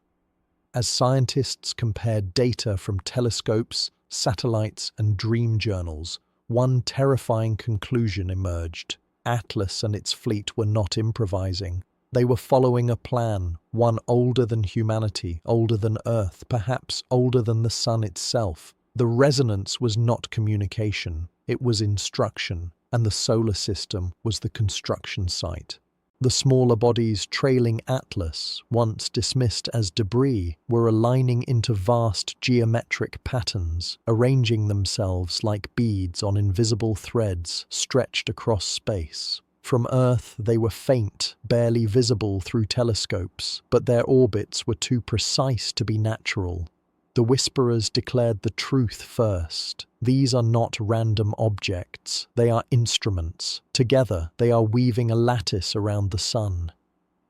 As scientists compared data from telescopes, satellites, and dream journals, one terrifying conclusion emerged. Atlas and its fleet were not improvising. They were following a plan, one older than humanity, older than Earth, perhaps older than the sun itself. The resonance was not communication, it was instruction, and the solar system was the construction site. The smaller bodies trailing Atlas, once dismissed as debris, were aligning into vast geometric patterns, arranging themselves like beads on invisible threads stretched across space. From Earth, they were faint, barely visible through telescopes, but their orbits were too precise to be natural. The whisperers declared the truth first. These are not random objects, they are instruments. Together, they are weaving a lattice around the sun.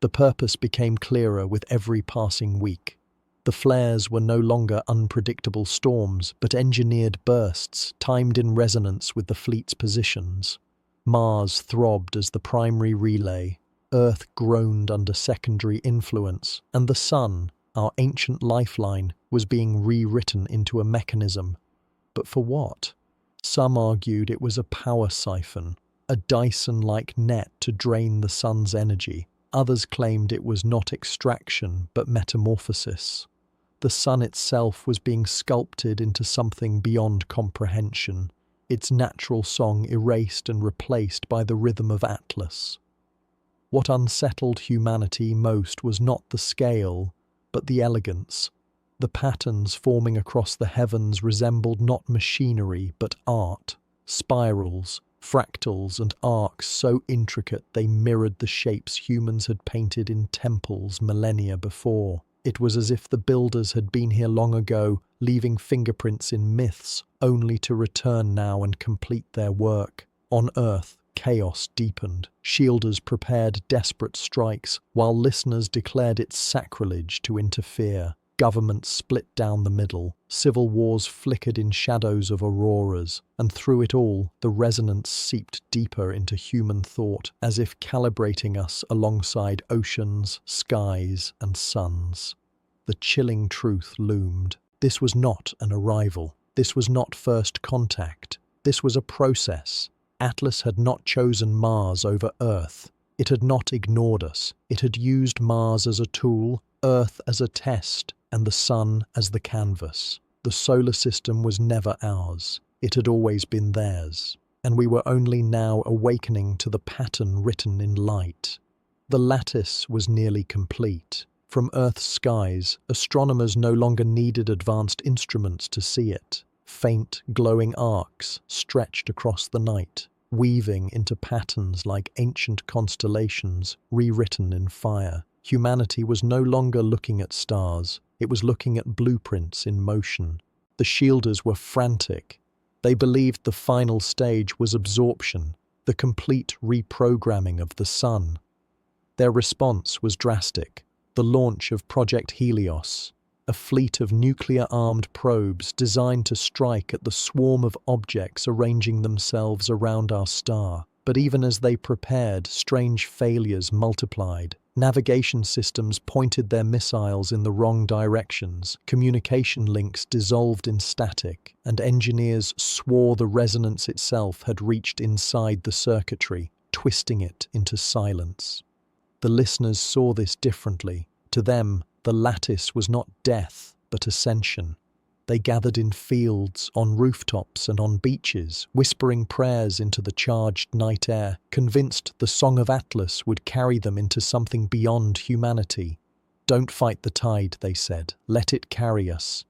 The purpose became clearer with every passing week. The flares were no longer unpredictable storms, but engineered bursts, timed in resonance with the fleet's positions. Mars throbbed as the primary relay, Earth groaned under secondary influence, and the sun, our ancient lifeline, was being rewritten into a mechanism. But for what? Some argued it was a power siphon, a Dyson-like net to drain the sun's energy. Others claimed it was not extraction, but metamorphosis. The sun itself was being sculpted into something beyond comprehension, its natural song erased and replaced by the rhythm of Atlas. What unsettled humanity most was not the scale, but the elegance. The patterns forming across the heavens resembled not machinery, but art. Spirals, fractals, and arcs so intricate they mirrored the shapes humans had painted in temples millennia before. It was as if the builders had been here long ago, leaving fingerprints in myths, only to return now and complete their work. On Earth, chaos deepened. Shielders prepared desperate strikes, while listeners declared it sacrilege to interfere. Governments split down the middle, civil wars flickered in shadows of auroras, and through it all, the resonance seeped deeper into human thought, as if calibrating us alongside oceans, skies, and suns. The chilling truth loomed. This was not an arrival. This was not first contact. This was a process. Atlas had not chosen Mars over Earth. It had not ignored us. It had used Mars as a tool, Earth as a test, and the sun as the canvas. The solar system was never ours. It had always been theirs, and we were only now awakening to the pattern written in light. The lattice was nearly complete. From Earth's skies, astronomers no longer needed advanced instruments to see it. Faint, glowing arcs stretched across the night, weaving into patterns like ancient constellations rewritten in fire. Humanity was no longer looking at stars, it was looking at blueprints in motion. The shielders were frantic. They believed the final stage was absorption, the complete reprogramming of the sun. Their response was drastic. The launch of Project Helios, a fleet of nuclear-armed probes designed to strike at the swarm of objects arranging themselves around our star. But even as they prepared, strange failures multiplied. Navigation systems pointed their missiles in the wrong directions, communication links dissolved in static, and engineers swore the resonance itself had reached inside the circuitry, twisting it into silence. The listeners saw this differently. To them, the lattice was not death, but ascension. They gathered in fields, on rooftops and on beaches, whispering prayers into the charged night air, convinced the Song of Atlas would carry them into something beyond humanity. "Don't fight the tide," they said. "Let it carry us."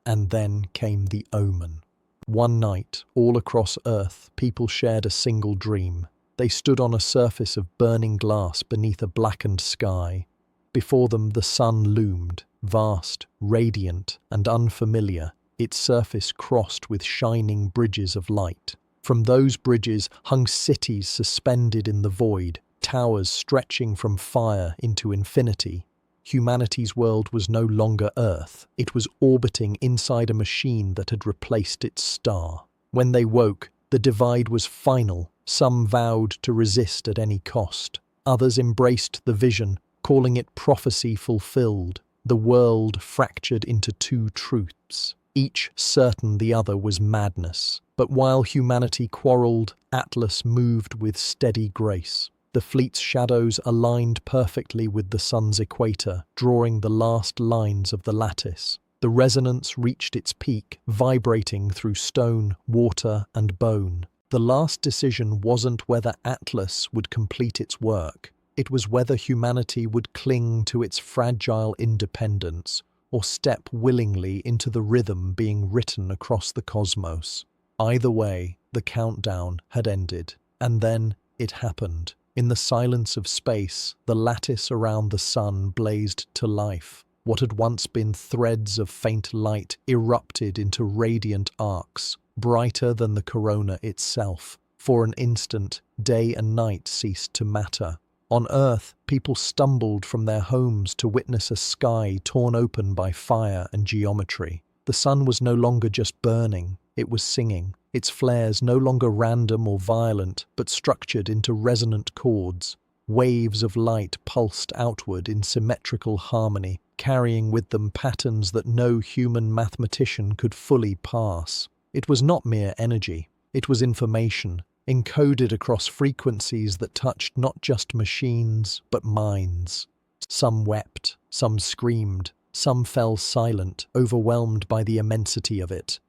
And then came the omen. One night, all across Earth, people shared a single dream. They stood on a surface of burning glass beneath a blackened sky. Before them the sun loomed, vast, radiant, and unfamiliar, its surface crossed with shining bridges of light. From those bridges hung cities suspended in the void, towers stretching from fire into infinity. Humanity's world was no longer Earth. It was orbiting inside a machine that had replaced its star. When they woke, the divide was final. Some vowed to resist at any cost. Others embraced the vision, calling it prophecy fulfilled. The world fractured into two truths, each certain the other was madness. But while humanity quarreled, Atlas moved with steady grace. The fleet's shadows aligned perfectly with the sun's equator, drawing the last lines of the lattice. The resonance reached its peak, vibrating through stone, water, and bone. The last decision wasn't whether Atlas would complete its work. It was whether humanity would cling to its fragile independence or step willingly into the rhythm being written across the cosmos. Either way, the countdown had ended. And then it happened. In the silence of space, the lattice around the sun blazed to life. What had once been threads of faint light erupted into radiant arcs, brighter than the corona itself. For an instant, day and night ceased to matter. On Earth, people stumbled from their homes to witness a sky torn open by fire and geometry. The sun was no longer just burning, it was singing. Its flares no longer random or violent, but structured into resonant chords. Waves of light pulsed outward in symmetrical harmony, carrying with them patterns that no human mathematician could fully parse. It was not mere energy, it was information, encoded across frequencies that touched not just machines, but minds. Some wept, some screamed, some fell silent, overwhelmed by the immensity of it.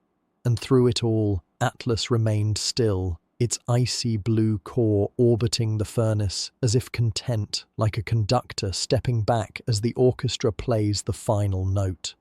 And through it all, Atlas remained still, its icy blue core orbiting the furnace, as if content, like a conductor stepping back as the orchestra plays the final note.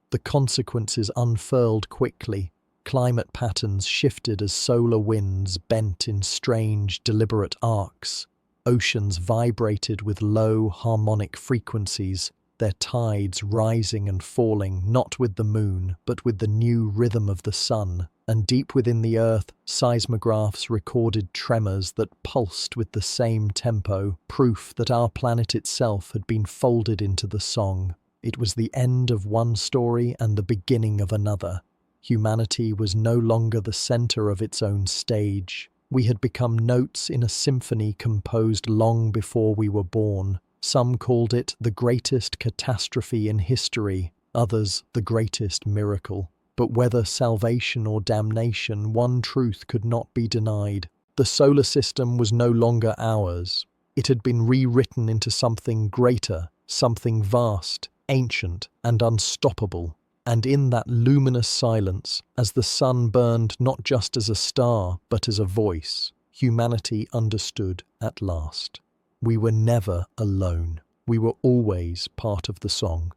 The consequences unfurled quickly. Climate patterns shifted as solar winds bent in strange, deliberate arcs. Oceans vibrated with low, harmonic frequencies, their tides rising and falling not with the moon, but with the new rhythm of the sun. And deep within the earth, seismographs recorded tremors that pulsed with the same tempo, proof that our planet itself had been folded into the song. It was the end of one story and the beginning of another. Humanity was no longer the center of its own stage. We had become notes in a symphony composed long before we were born. Some called it the greatest catastrophe in history, others the greatest miracle. But whether salvation or damnation, one truth could not be denied. The solar system was no longer ours. It had been rewritten into something greater, something vast, ancient, and unstoppable. And in that luminous silence, as the sun burned not just as a star, but as a voice, humanity understood at last. We were never alone. We were always part of the song.